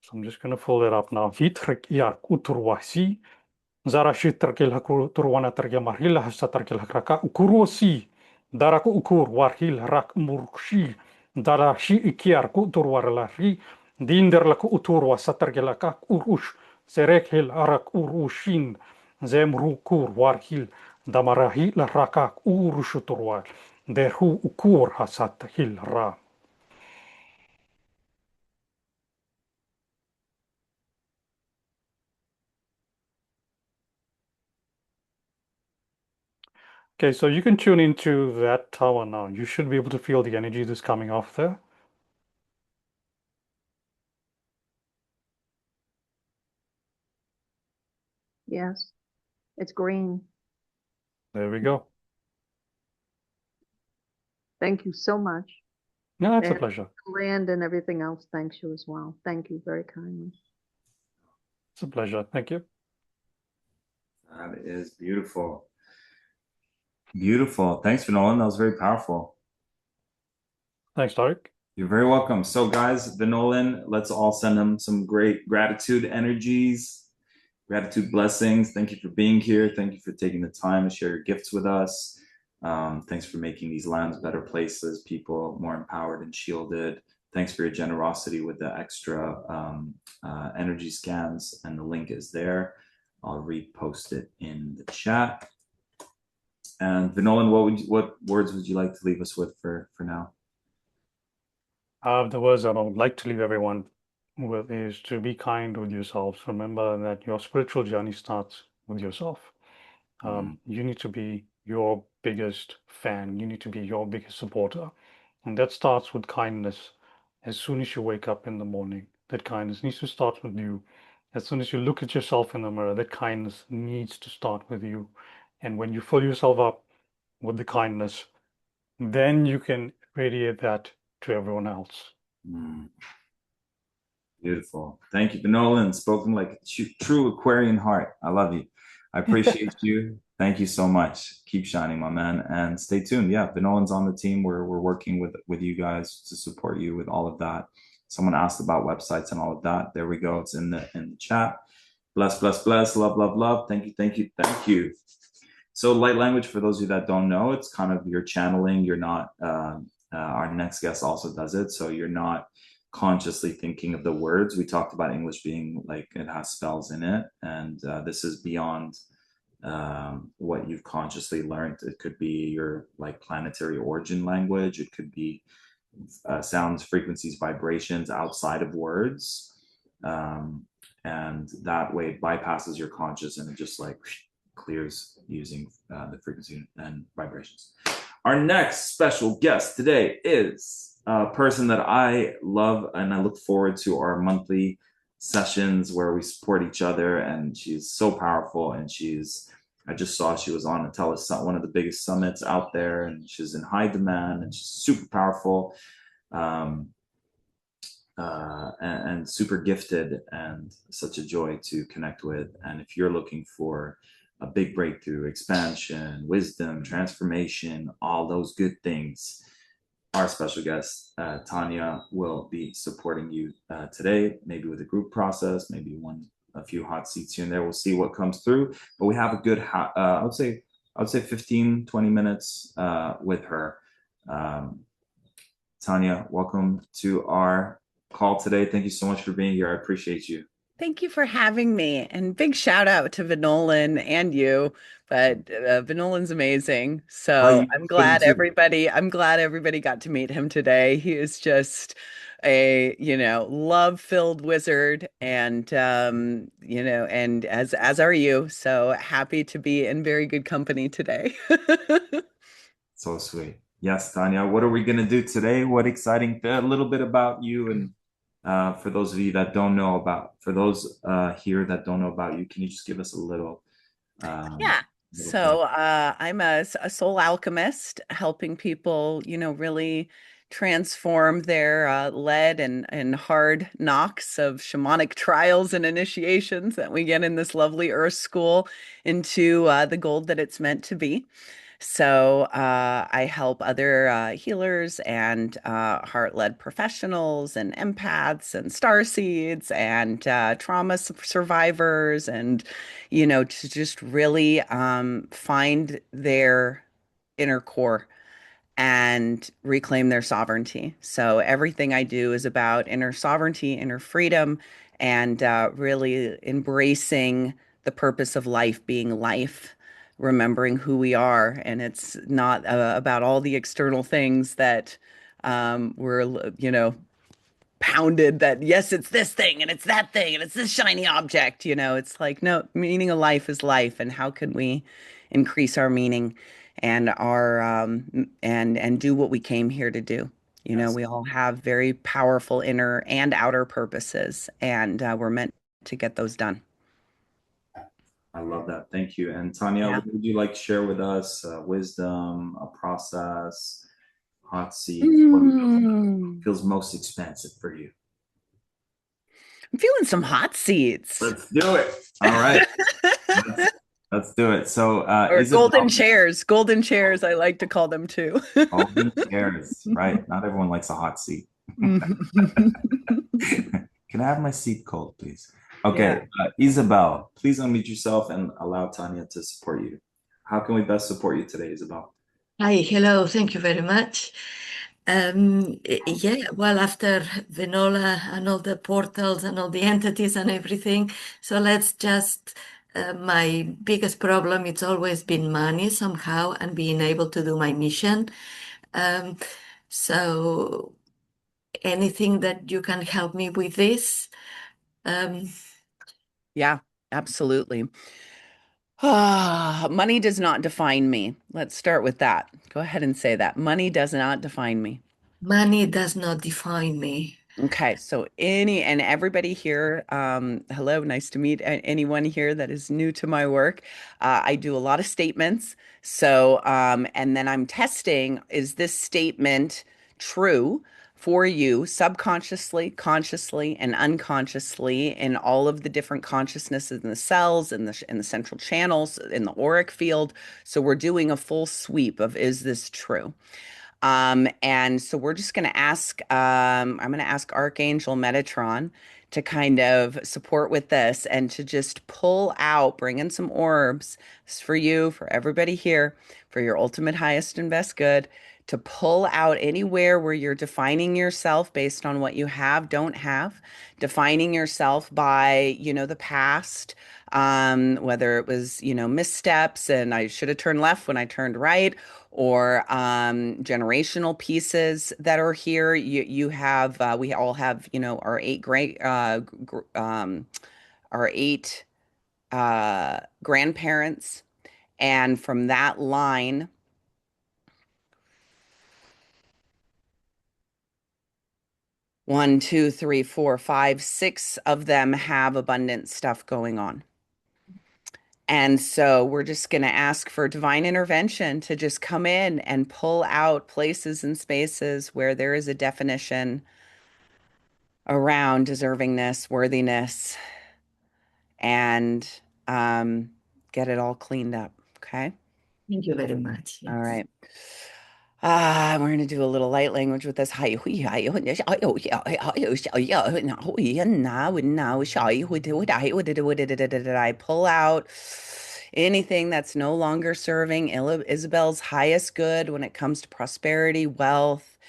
So I'm just going to fill that up now. Zara shi terkel haku turwana terke marhil hasa terkel hakraka ukuruosi daraku ukur warhil rak murkshi dara shi ikiar ku turwar lari dinder laku uturwa satergelaka urush serek hil arak urushin zemrukur warhil damarahi la rakak urushu turwar derhu ukur hasat hil ra. Okay, so you can tune into that tower now. You should be able to feel the energy that's coming off there. Yes, it's green. There we go. Thank you so much. No, it's a And pleasure. land and everything else thanks you as well. Thank you very kindly. It's a pleasure. Thank you. That is beautiful. Beautiful. Thanks, Vinolan. That was very powerful. Thanks, Tariq. You're very welcome. So, guys, Vinolan, let's all send him some great gratitude energies, gratitude blessings. Thank you for being here. Thank you for taking the time to share your gifts with us. Thanks for making these lands better places, people more empowered and shielded. Thanks for your generosity with the extra energy scans, and the link is there. I'll repost it in the chat. And Vinolan, what words would you like to leave us with for now? The words that I would like to leave everyone with is to be kind with yourselves. Remember that your spiritual journey starts with yourself. You need to be your biggest fan. You need to be your biggest supporter. And that starts with kindness. As soon as you wake up in the morning, that kindness needs to start with you. As soon as you look at yourself in the mirror, that kindness needs to start with you. And when you fill yourself up with the kindness, then you can radiate that to everyone else. Beautiful. Thank you, Vinolan. Spoken like a true Aquarian heart. I love you. I appreciate you. Thank you so much. Keep shining, my man, and stay tuned. Yeah, Vinolan's on the team. We're working with you guys to support you with all of that. Someone asked about websites and all of that. There we go. It's in the chat. Bless, bless, bless. Love, love, love. Thank you, thank you, thank you. So light language, for those of you that don't know, it's kind of your channeling. You're not. Our next guest also does it. So you're not consciously thinking of the words. We talked about English being like it has spells in it, and this is beyond what you've consciously learned. It could be your like planetary origin language. It could be sounds, frequencies, vibrations outside of words. And that way it bypasses your conscious and it just like clears using the frequency and vibrations. Our next special guest today is a person that I love and I look forward to our monthly sessions where we support each other. And she's so powerful. And I just saw she was on one of the biggest summits out there, and she's in high demand and she's super powerful. Um, and super gifted and such a joy to connect with. And if you're looking for a big breakthrough, expansion, wisdom, transformation, all those good things, our special guest, Tanya, will be supporting you today, maybe with a group process, maybe a few hot seats here and there. We'll see what comes through. But we have a good, I would say 15, 20 minutes with her. Tanya, welcome to our call today. Thank you so much for being here. I appreciate you. Thank you for having me, and big shout out to Vinolan and you. But Vinolan's amazing, so You I'm glad everybody got to meet him today. He is just a, love-filled wizard, and and as are you. So happy to be in very good company today. So sweet. Yes, Tanya. What are we gonna do today? What exciting? A little bit about you, and for those of you that don't know about, for those here that don't know about you, can you just give us a little? Yeah. Little thing? So I'm a soul alchemist, helping people, really transform their lead and hard knocks of shamanic trials and initiations that we get in this lovely earth school into the gold that it's meant to be. So I help other healers and heart-led professionals and empaths and starseeds and trauma survivors, and to just really find their inner core and reclaim their sovereignty. So everything I do is about inner sovereignty, inner freedom, and really embracing the purpose of life being life, remembering who we are. And it's not about all the external things that we're, pounded that, yes, it's this thing and it's that thing and it's this shiny object. It's like, no, meaning of life is life. And how can we increase our meaning and our and do what we came here to do? Yes, We all have very powerful inner and outer purposes, and we're meant to get those done. I love that. Thank you. And Tanya, Yeah. what would you like to share with us? Wisdom, a process, hot seat. What Mm. feels most expansive for you? I'm feeling some hot seats. Let's do it. All right. Let's, let's do it. So, Or golden Isabel, chairs. Golden chairs, I like to call them too. golden chairs, right? Not everyone likes a hot seat. Can I have my seat cold, please? Yeah. Okay, Isabel, please unmute yourself and allow Tanya to support you. How can we best support you today, Isabel? Hi, hello, thank you very much. Yeah, well, after Venola and all the portals and all the entities and everything, so let's just, my biggest problem, it's always been money somehow and being able to do my mission. Um, so anything that you can help me with this? Um, Yeah, absolutely. Money does not define me. Let's start with that. Go ahead and say that. Money does not define me. Money does not define me. Okay, so any and everybody here, hello, nice to meet anyone here that is new to my work. I do a lot of statements. So, and then I'm testing, is this statement true for you subconsciously, consciously, and unconsciously in all of the different consciousnesses in the cells, in the central channels, in the auric field. So we're doing a full sweep of, is this true? And so we're just going to ask, I'm going to ask Archangel Metatron to kind of support with this and to just pull out, bring in some orbs. This is for you, for everybody here, for your ultimate highest and best good, to pull out anywhere where you're defining yourself based on what you have, don't have, defining yourself by, the past, whether it was, missteps and I should have turned left when I turned right, or generational pieces that are here. You have, we all have, our eight grandparents, and from that line, one, two, three, four, five, six of them have abundant stuff going on. And so we're just going to ask for divine intervention to just come in and pull out places and spaces where there is a definition around deservingness, worthiness, and get it all cleaned up. Okay. Thank you very much. All Yes. right. We're going to do a little light language with this. I pull out anything that's no longer serving Isabel's highest good when it comes to prosperity, wealth,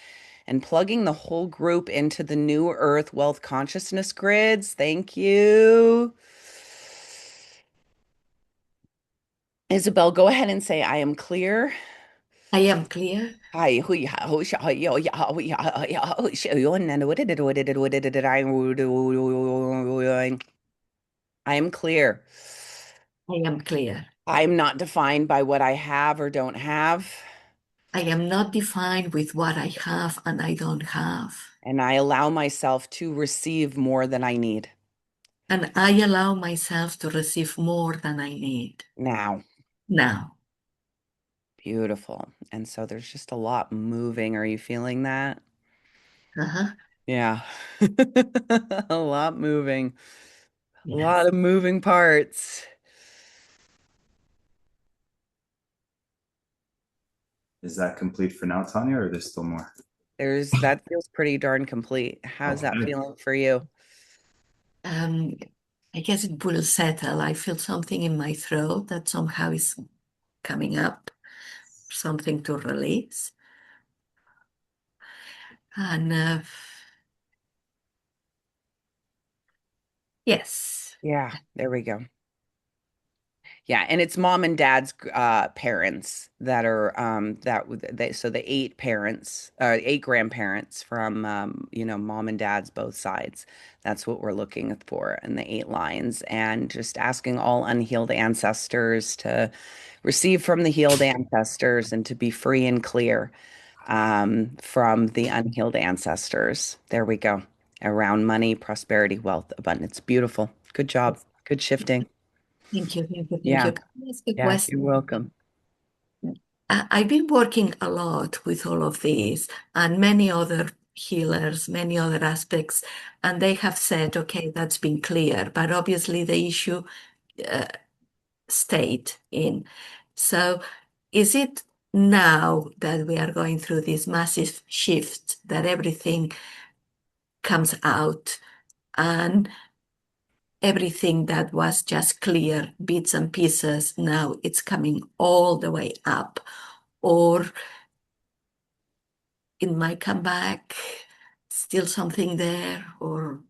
and plugging the whole group into the new earth wealth consciousness grids. Thank you. Isabel, go ahead and say, I am clear. I am clear. I am clear. I am clear. I am not defined by what I have or don't have. I am not defined with what I have and I don't have. And I allow myself to receive more than I need. And I allow myself to receive more than I need. Now. Now. Beautiful. And so there's just a lot moving. Are you feeling that? Uh-huh. Yeah. A lot moving. Yes. A lot of moving parts. Is that complete for now, Tanya, or there's still more? That feels pretty darn complete. How's that feeling for you? I guess it will settle. I feel something in my throat that somehow is coming up, something to release. And yes. Yeah, there we go. Yeah, and it's mom and dad's parents that are so the eight parents, eight grandparents from mom and dad's both sides. That's what we're looking for in the eight lines, and just asking all unhealed ancestors to receive from the healed ancestors and to be free and clear from the unhealed ancestors. There we go. Around money, prosperity, wealth, abundance. Beautiful. Good job. Good shifting. Thank you. Thank you. Thank Yeah. you. Can I ask a Yeah, question? you're welcome. I've been working a lot with all of these and many other healers, many other aspects, and they have said, okay, that's been clear, but obviously the issue stayed in. So is it now that we are going through this massive shift that everything comes out and everything that was just clear, bits and pieces, now it's coming all the way up? Or it might come back, still something there, or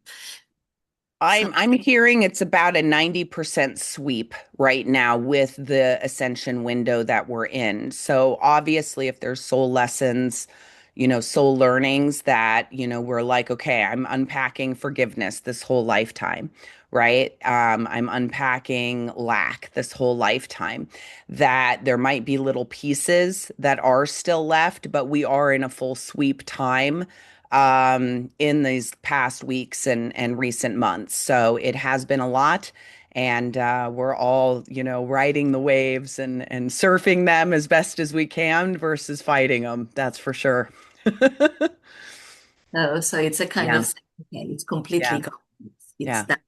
I'm hearing it's about a 90% sweep right now with the ascension window that we're in. So obviously if there's soul lessons, soul learnings that, we're like, okay, I'm unpacking forgiveness this whole lifetime, right? I'm unpacking lack this whole lifetime, that there might be little pieces that are still left, but we are in a full sweep time in these past weeks and recent months. So it has been a lot. And we're all, riding the waves and surfing them as best as we can versus fighting them. That's for sure. no, so it's a kind Yeah. of, okay, it's completely Yeah. gone. Yeah. That.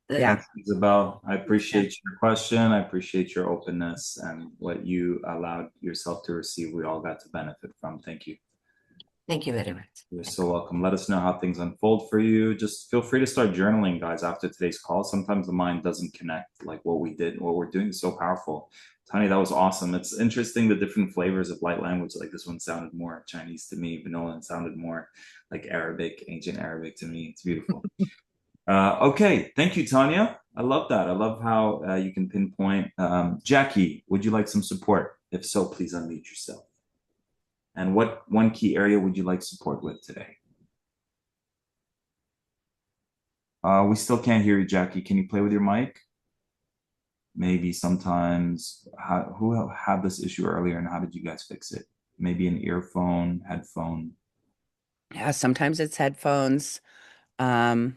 Yeah. Thanks, Isabel. I appreciate your question. I appreciate your openness and what you allowed yourself to receive. We all got to benefit from. Thank you. Thank you very much. You're so welcome. Let us know how things unfold for you. Just feel free to start journaling, guys, after today's call. Sometimes the mind doesn't connect, like what we did, what we're doing is so powerful. Tanya, that was awesome. It's interesting the different flavors of light language. Like this one sounded more Chinese to me. Vanolan sounded more like Arabic, ancient Arabic to me. It's beautiful. Okay, thank you, Tanya. I love that. I love how you can pinpoint. Jackie, would you like some support? If so, please unmute yourself. And what one key area would you like support with today? We still can't hear you, Jackie. Can you play with your mic? Maybe sometimes, who had this issue earlier and how did you guys fix it? Maybe an earphone, headphone. Yeah, sometimes it's headphones. Um,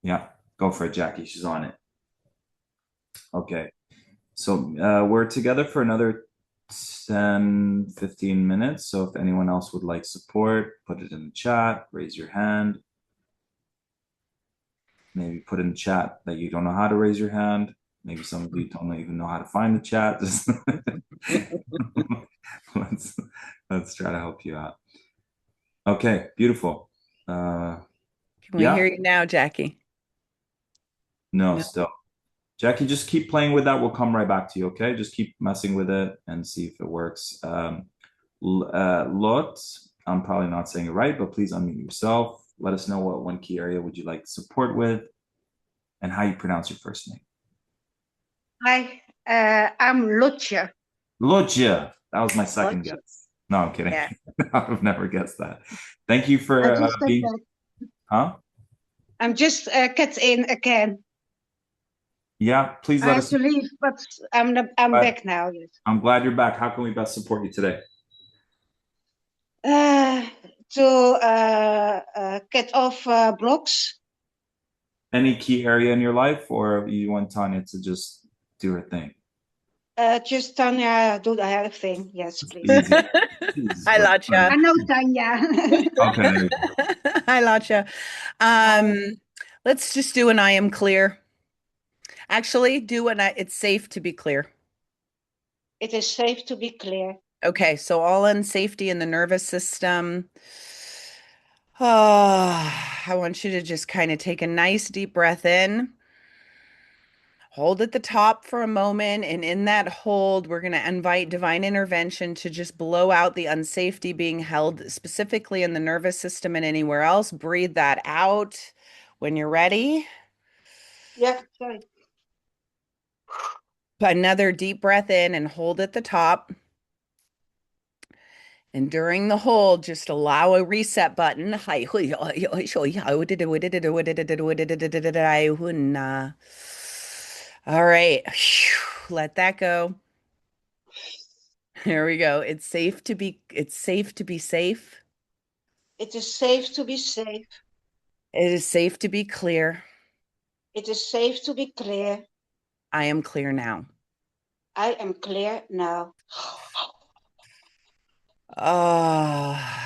Yeah, go for it, Jackie. She's on it. Okay. So we're together for another 10, 15 minutes. So if anyone else would like support, put it in the chat, raise your hand. Maybe put in the chat that you don't know how to raise your hand. Maybe some of you don't even know how to find the chat. let's let's try to help you out. Okay, beautiful. can we Yeah, hear you now, Jackie? no, No. still. Jackie, just keep playing with that. We'll come right back to you, okay? Just keep messing with it and see if it works. Lot, I'm probably not saying it right, but please unmute yourself. Let us know what one key area would you like support with and how you pronounce your first name. Hi, I'm Lutje. Lotje. That was my second Lutje. guess. No, I'm kidding. Yeah. I've never guessed that. Thank you for I just being. Huh? I'm just get in again. Yeah, please I let have us. to leave, but I'm back now. Yes. I'm glad you're back. How can we best support you today? To get off blocks. Any key area in your life, or you want Tanya to just do her thing? Just Tanya, do the whole thing. Yes, please. Easy. Hi, Latcha. I know Tanya. Okay. Hi, Latcha. Let's just do an I am clear. Actually, do an it's safe to be clear. It is safe to be clear. Okay, so all in safety in the nervous system. Oh, I want you to just kind of take a nice deep breath in. Hold at the top for a moment, and in that hold, we're going to invite divine intervention to just blow out the unsafety being held specifically in the nervous system and anywhere else. Breathe that out when you're ready. Yeah, sorry. Another deep breath in and hold at the top. And during the hold, just allow a reset button. All right. Let that go. There we go. It's safe to be safe. It is safe to be safe. It is safe to be clear. It is safe to be clear. I am clear now. I am clear now. Ah.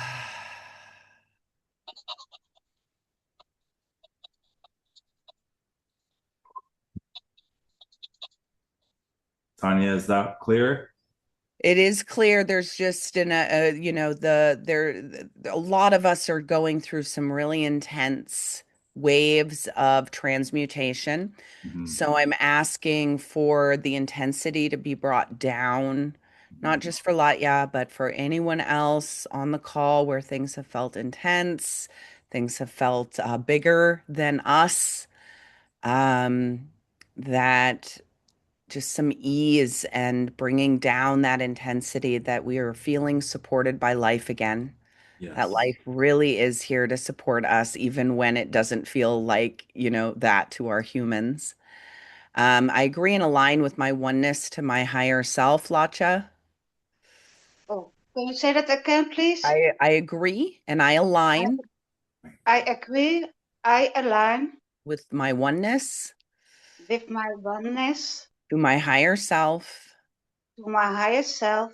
Tanya, is that clear? It is clear there's just a lot of us are going through some really intense waves of transmutation. So I'm asking for the intensity to be brought down, not just for Latya, but for anyone else on the call where things have felt intense, things have felt bigger than us, that just some ease and bringing down that intensity that we are feeling supported by life again. That Yes. life really is here to support us, even when it doesn't feel like, that to our humans. I agree and align with my oneness to my higher self, Latcha. Oh, can you say that again, please? I agree and I align I agree. I align with my oneness with my oneness to my higher self, to my higher self,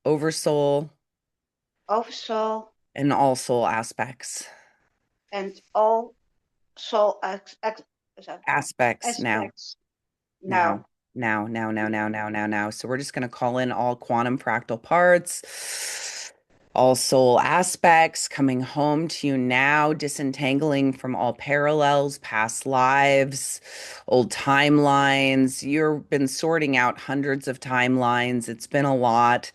oversoul, oversoul, and all soul aspects. and all soul Aspects now. aspects. Now, Now. now. So we're just going to call in all quantum fractal parts. all soul aspects coming home to you now, disentangling from all parallels, past lives, old timelines. You've been sorting out hundreds of timelines. It's been a lot.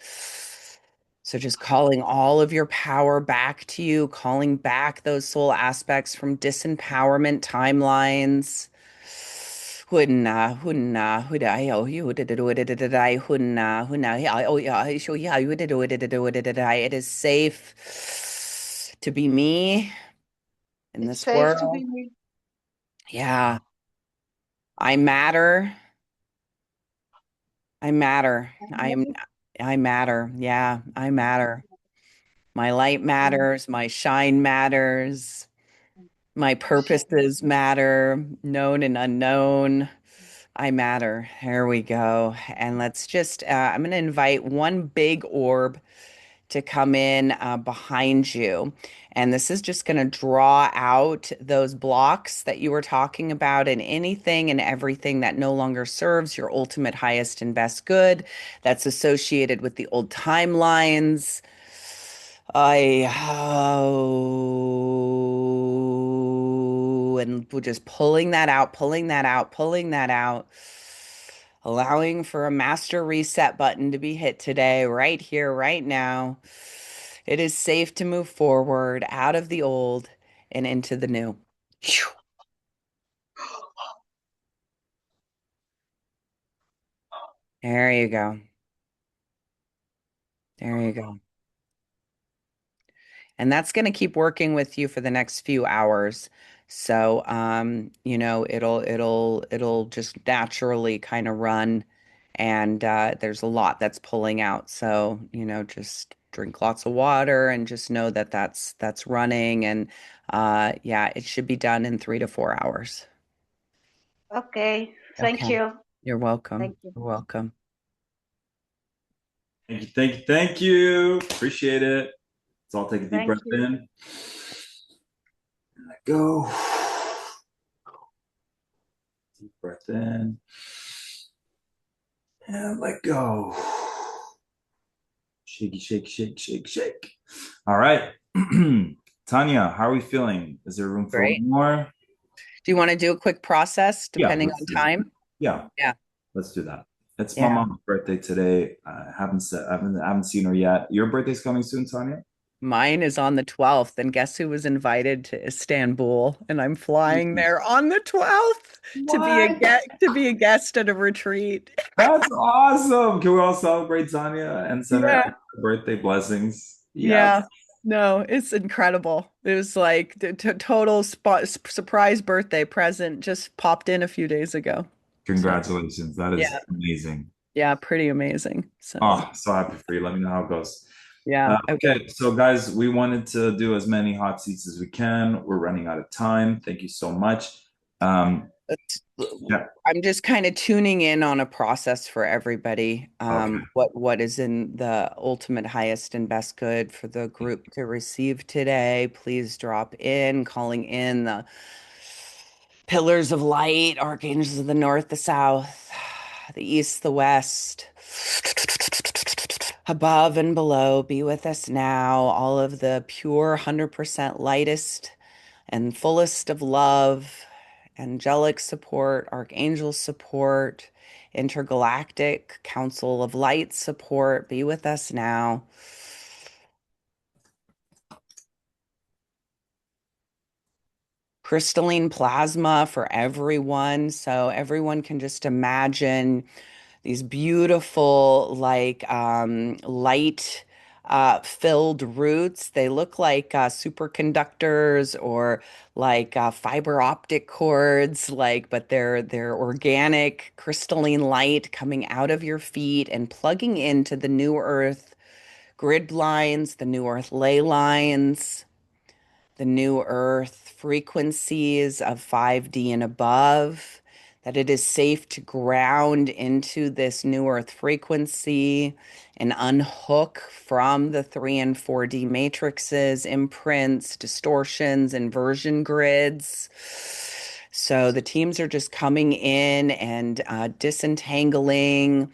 So just calling all of your power back to you, calling back those soul aspects from disempowerment timelines. Hunna, hunna, hudai, oh, you did I, hunna, hunna, yeah, oh, yeah, show, yeah, you did I. It is safe to be me in It's this safe to be world. me. Yeah, I matter. I matter. I matter. Yeah, I matter. My light matters. My shine matters. My purposes matter, known and unknown. I matter. There we go. And let's just, I'm going to invite one big orb to come in behind you. And this is just going to draw out those blocks that you were talking about and anything and everything that no longer serves your ultimate highest and best good that's associated with the old timelines. And we're just pulling that out, pulling that out, pulling that out, allowing for a master reset button to be hit today, right here, right now. It is safe to move forward out of the old and into the new. Phew. There you go. There you go. And that's going to keep working with you for the next few hours. So, it'll just naturally kind of run. And there's a lot that's pulling out. So, just drink lots of water and just know that that's running. And yeah, it should be done in 3 to 4 hours. Okay, thank Okay. you. You're welcome. Thank you. You're welcome. Thank you, thank you, thank you. Appreciate it. Let's all take a deep Thank breath you. in. And let go. Deep breath in. And let go. Shaky, shake, shake, shake, shake. All right. Tanya, how are we feeling? Is there room for Great. one more? Do you want to do a quick process Yeah, depending let's on do that. time? Yeah, Yeah. let's do that. It's my Yeah. mom's birthday today. I haven't seen her yet. Your birthday's coming soon, Tanya? Mine is on the 12th, and guess who was invited to Istanbul? And I'm flying there on the 12th to be a What? guest at a retreat. That's awesome. Can we all celebrate Tanya and send her Yeah. extra birthday blessings? Yes. Yeah. No, it's incredible. It was like the total surprise birthday present just popped in a few days ago. So, Congratulations. That yeah. is amazing. Yeah, pretty amazing. So, Oh, so happy for you. Let me know how it goes. yeah. Okay. Okay, so guys, we wanted to do as many hot seats as we can. We're running out of time. Thank you so much. It's- Yeah, I'm just kind of tuning in on a process for everybody. okay. What is in the ultimate highest and best good for the group to receive today? Please drop in, calling in the pillars of light, archangels of the north, the south, the east, the west, above and below. Be with us now. All of the pure 100% lightest and fullest of love, angelic support, archangel support, intergalactic council of light support. Be with us now. Crystalline plasma for everyone. So everyone can just imagine these beautiful, like light filled roots. They look like superconductors or like fiber optic cords, like, but they're organic, crystalline light coming out of your feet and plugging into the new earth grid lines, the new earth ley lines, the new earth frequencies of 5D and above, that it is safe to ground into this new earth frequency and unhook from the 3 and 4D matrices, imprints, distortions, inversion grids. So the teams are just coming in and disentangling,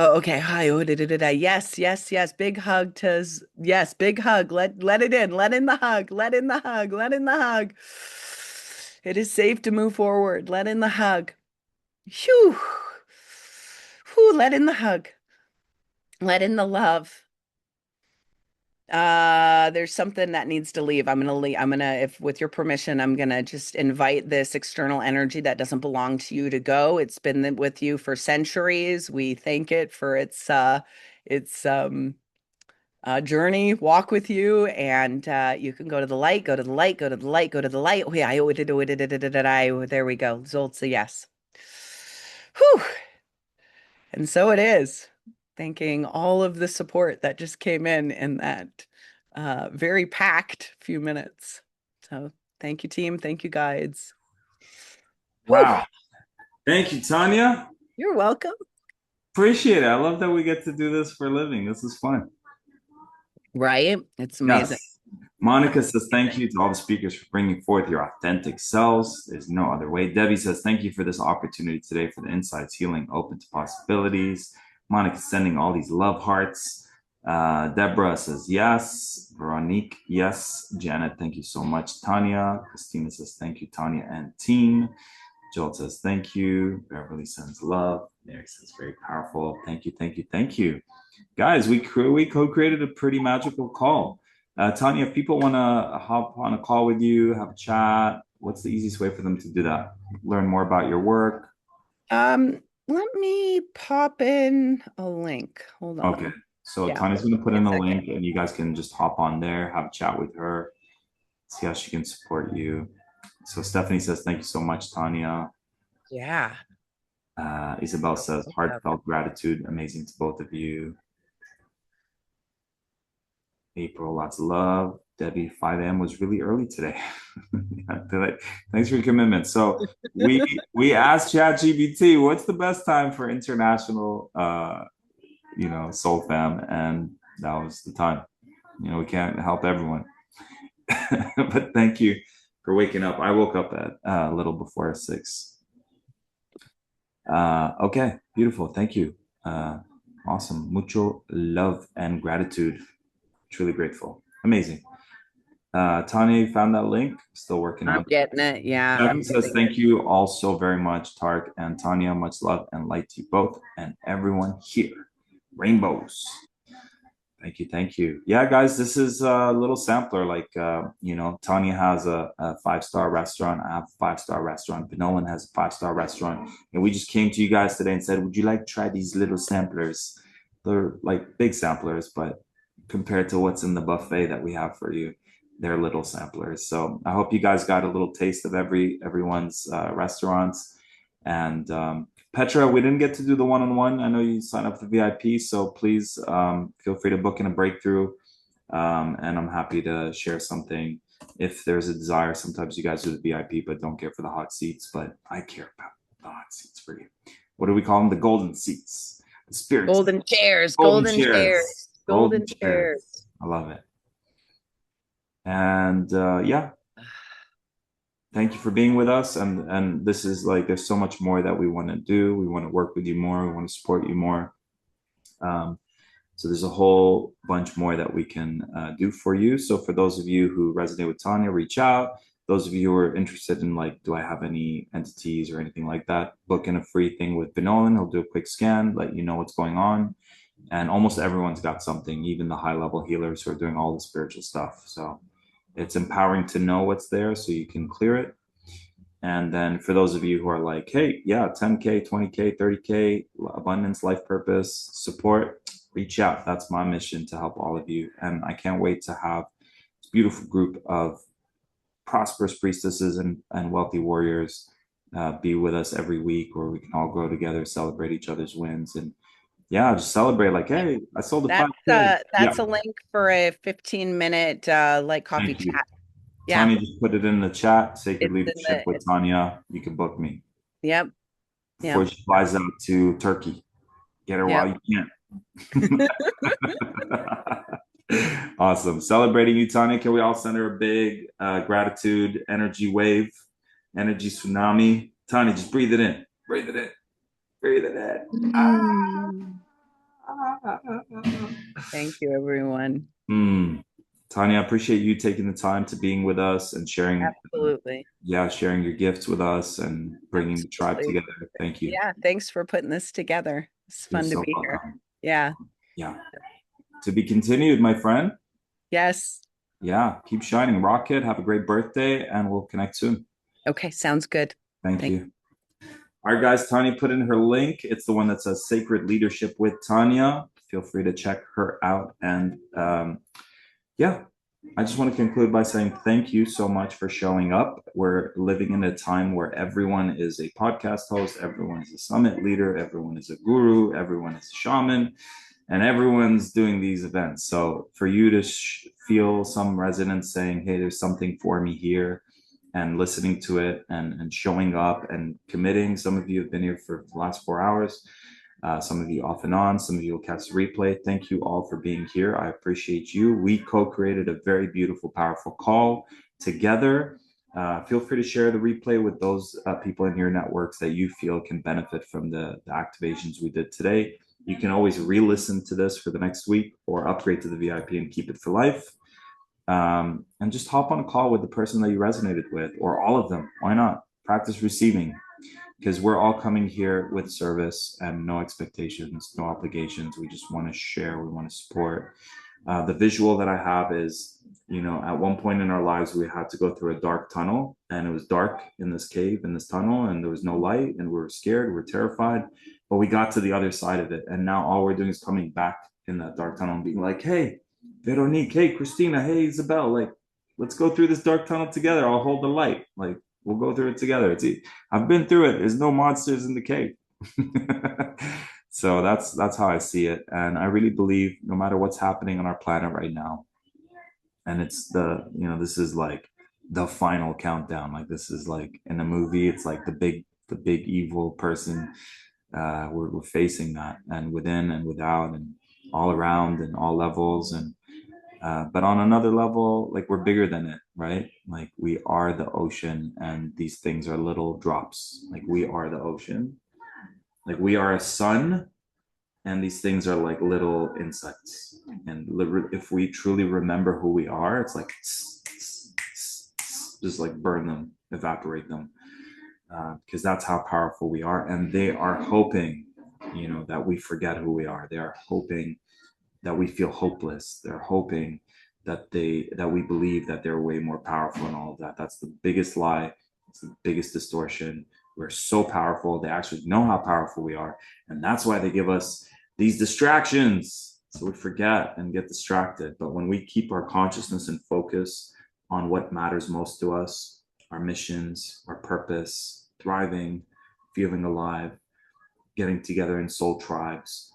Oh, okay. Hi. Oh, da, da, da, da. Yes, yes, yes. Big hug to yes, big hug. Let it in. Let in the hug. Let in the hug. Let in the hug. It is safe to move forward. Let in the hug. Phew. Whew, let in the hug. Let in the love. There's something that needs to leave. I'm gonna leave. I'm gonna, if with your permission, I'm gonna just invite this external energy that doesn't belong to you to go. It's been with you for centuries. We thank it for its journey, walk with you, and you can go to the light, go to the light, go to the light, go to the light. Oh, yeah, there we go. Zolt's a yes. Whew. And so it is. Thanking all of the support that just came in that very packed few minutes. So thank you, team. Thank you, guides. Whew. Wow. Thank you, Tanya. You're welcome. Appreciate it. I love that we get to do this for a living. This is fun. Right? It's amazing. Yes. Monica says, thank you to all the speakers for bringing forth your authentic selves. There's no other way. Debbie says, thank you for this opportunity today for the insights, healing, open to possibilities. Monica sending all these love hearts. Deborah says, yes. Veronique, yes. Janet, thank you so much. Tanya. Christina says, thank you, Tanya and team. Joel says, thank you. Beverly sends love. Mary says, very powerful. Thank you, thank you, thank you. Guys, we co-created a pretty magical call. Tanya, if people want to hop on a call with you, have a chat, what's the easiest way for them to do that? Learn more about your work? Let me pop in a link. Hold on. Okay. So Yeah. Tanya's going to put in a link and you guys can just hop on there, have a chat with her, see how she can support you. So Stephanie says, thank you so much, Tanya. Yeah. Isabel says, heartfelt gratitude, amazing to both of you. April, lots of love. Debbie, 5 a.m. was really early today. Thanks for your commitment. So we asked ChatGPT, what's the best time for international, Soul Fam, and that was the time. We can't help everyone, but thank you for waking up. I woke up at a little before 6. Okay, beautiful. Thank you. Awesome. Mucho love and gratitude. Truly grateful. Amazing. Tanya, you found that link? Still working on I'm getting it. Yeah. Jackie says, thank you all so very much, Tark and Tanya. Much love and light to you both and everyone here. Rainbows. Thank you. Thank you. Yeah, guys, this is a little sampler. Like, Tanya has a 5-star restaurant. I have a 5-star restaurant. Benolan has a 5-star restaurant. And we just came to you guys today and said, would you like to try these little samplers? They're like big samplers, but compared to what's in the buffet that we have for you, they're little samplers. So I hope you guys got a little taste of everyone's restaurants. And Petra, we didn't get to do the one-on-one. I know you signed up for VIP, so please feel free to book in a breakthrough. And I'm happy to share something if there's a desire. Sometimes you guys do the VIP, but don't care for the hot seats. But I care about the hot seats for you. What do we call them? The golden seats. The spirit. Golden chairs. Golden chairs. Golden chairs. I love it. And yeah. Thank you for being with us. And this is like, there's so much more that we want to do. We want to work with you more. We want to support you more. So there's a whole bunch more that we can do for you. So for those of you who resonate with Tanya, reach out. Those of you who are interested in like, do I have any entities or anything like that? Book in a free thing with Benolan. He'll do a quick scan, let you know what's going on. And almost everyone's got something, even the high level healers who are doing all the spiritual stuff. So it's empowering to know what's there so you can clear it. And then for those of you who are like, hey, yeah, 10K, 20K, 30K, abundance, life purpose, support, reach out. That's my mission, to help all of you. And I can't wait to have this beautiful group of prosperous priestesses and wealthy warriors be with us every week, where we can all grow together, celebrate each other's wins, and yeah, just celebrate like, hey, I sold the 5K. That's a link for a 15-minute like coffee chat. Yeah. Tanya just put it in the chat. Sacred Leadership with Tanya. You can book me. Yep. Before she flies out to Turkey. Get her while you can. Awesome. Celebrating you, Tanya. Can we all send her a big gratitude energy wave, energy tsunami? Tanya, just breathe it in. Breathe it in. Breathe it in. Thank you, everyone. Tanya, I appreciate you taking the time to being with us and sharing. Absolutely. Sharing your gifts with us and bringing the tribe Absolutely. together. Thank you. Yeah, thanks for putting this together. It's You're fun to so be here. welcome. Yeah. Yeah. To be continued, my friend. Yes. Yeah. Keep shining. Rocket. Have a great birthday, and we'll connect soon. Okay, sounds good. Thank you. All right, guys. Tanya put in her link. It's the one that says Sacred Leadership with Tanya. Feel free to check her out. And yeah, I just want to conclude by saying thank you so much for showing up. We're living in a time where everyone is a podcast host, everyone is a summit leader, everyone is a guru, everyone is a shaman, and everyone's doing these events. So for you to feel some resonance saying, hey, there's something for me here, and listening to it and showing up and committing. Some of you have been here for the last 4 hours. Some of you off and on, some of you will catch the replay. Thank you all for being here. I appreciate you. We co-created a very beautiful, powerful call together. Feel free to share the replay with those people in your networks that you feel can benefit from the activations we did today. You can always re-listen to this for the next week or upgrade to the VIP and keep it for life. And just hop on a call with the person that you resonated with, or all of them. Why not? Practice receiving, because we're all coming here with service and no expectations, no obligations. We just want to share. We want to support. The visual that I have is, at one point in our lives, we had to go through a dark tunnel, and it was dark in this cave, in this tunnel, and there was no light, and we were scared, we were terrified, but we got to the other side of it. And now all we're doing is coming back in that dark tunnel and being like, hey, Veronique, hey, Christina, hey, Isabel, like, let's go through this dark tunnel together. I'll hold the light. Like, we'll go through it together. I've been through it. There's no monsters in the cave. So that's how I see it. And I really believe no matter what's happening on our planet right now, and it's this is like the final countdown. Like, this is like in a movie, it's like the big evil person. We're facing that, and within and without and all around and all levels. And but on another level, like, we're bigger than it, right? Like, we are the ocean, and these things are little drops. Like, we are the ocean. Like, we are a sun, and these things are like little insects. And if we truly remember who we are, it's like just like burn them, evaporate them, because that's how powerful we are. And they are hoping, that we forget who we are. They are hoping that we feel hopeless. They're hoping that we believe that they're way more powerful and all of that. That's the biggest lie. It's the biggest distortion. We're so powerful. They actually know how powerful we are. And that's why they give us these distractions. So we forget and get distracted. But when we keep our consciousness and focus on what matters most to us, our missions, our purpose, thriving, feeling alive, getting together in soul tribes,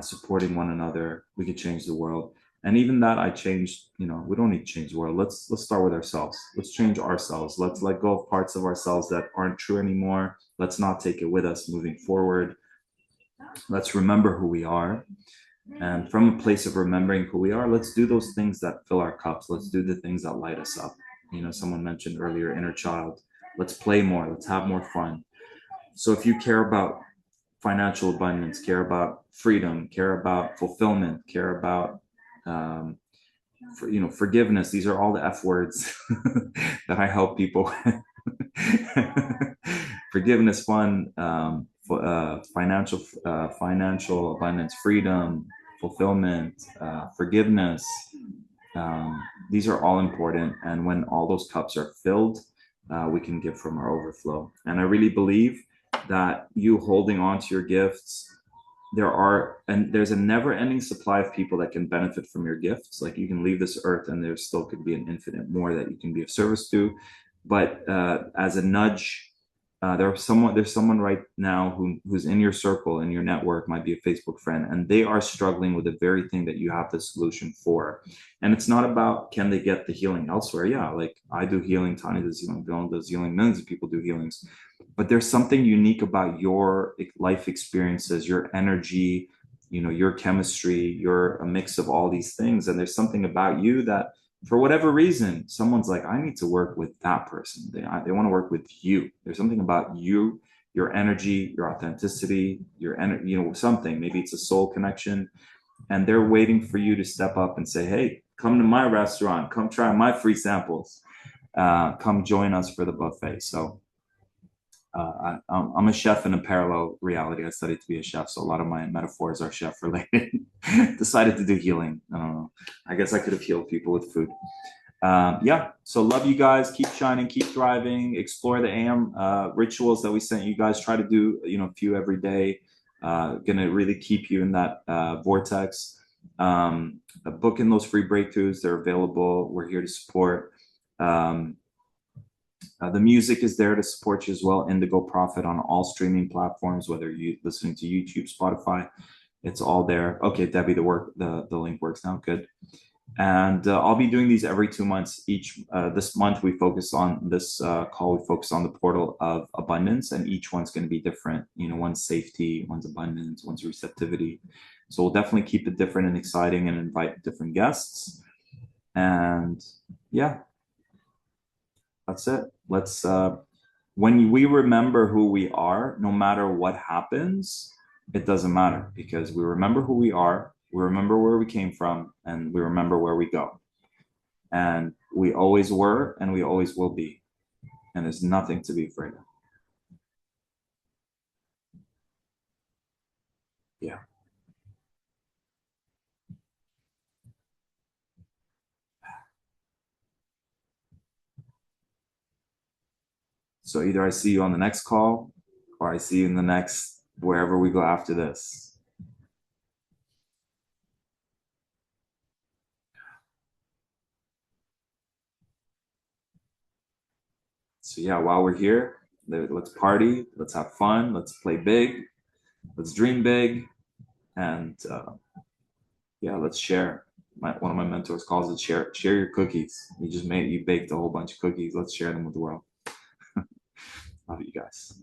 supporting one another, we could change the world. And even that, I changed. We don't need to change the world. Let's start with ourselves. Let's change ourselves. Let's let go of parts of ourselves that aren't true anymore. Let's not take it with us moving forward. Let's remember who we are. And from a place of remembering who we are, let's do those things that fill our cups. Let's do the things that light us up. Someone mentioned earlier, inner child. Let's play more. Let's have more fun. So if you care about financial abundance, care about freedom, care about fulfillment, care about forgiveness, these are all the F words that I help people with. Forgiveness, fun, financial abundance, freedom, fulfillment, forgiveness. These are all important, and when all those cups are filled, we can give from our overflow. And I really believe that you holding on to your gifts, there's a never-ending supply of people that can benefit from your gifts. Like, you can leave this earth and there still could be an infinite more that you can be of service to. But as a nudge, there's someone right now who's in your circle, in your network, might be a Facebook friend, and they are struggling with the very thing that you have the solution for. And it's not about, can they get the healing elsewhere? Yeah, like, I do healing, Tanya does healing, Bill does healing, millions of people do healings. But there's something unique about your life experiences, your energy, your chemistry. You're a mix of all these things, and there's something about you that, for whatever reason, someone's like, I need to work with that person. They want to work with you. There's something about you your energy, your authenticity, your energy, you know, something. Maybe it's a soul connection, and they're waiting for you to step up and say, hey, come to my restaurant, come try my free samples, come join us for the buffet. So I'm a chef in a parallel reality. I studied to be a chef, so a lot of my metaphors are chef related. Decided to do healing. I don't know. I guess I could have healed people with food. Yeah, so love you guys. Keep shining, keep thriving. Explore the AM rituals that we sent you guys. Try to do, you know, a few every day. Gonna really keep you in that vortex. Booking those free breakthroughs. They're available. We're here to support. The music is there to support you as well. Indigo Profit on all streaming platforms, whether you're listening to YouTube, Spotify, it's all there. Okay, Debbie, the link works now. Good. And I'll be doing these every 2 months. Each this month we focus on this call. We focus on the portal of abundance, and each one's going to be different. You know, one's safety, one's abundance, one's receptivity. So we'll definitely keep it different and exciting, and invite different guests. And yeah, that's it. Let's when we remember who we are, no matter what happens, it doesn't matter, because we remember who we are, we remember where we came from, and we remember where we go. And we always were, and we always will be. And there's nothing to be afraid of. Yeah. So either I see you on the next call, or I see you in the next, wherever we go after this. So yeah, while we're here, let's party, let's have fun, let's play big, let's dream big, and yeah, let's share. One of my mentors calls it share your cookies. You baked a whole bunch of cookies. Let's share them with the world. Love you guys.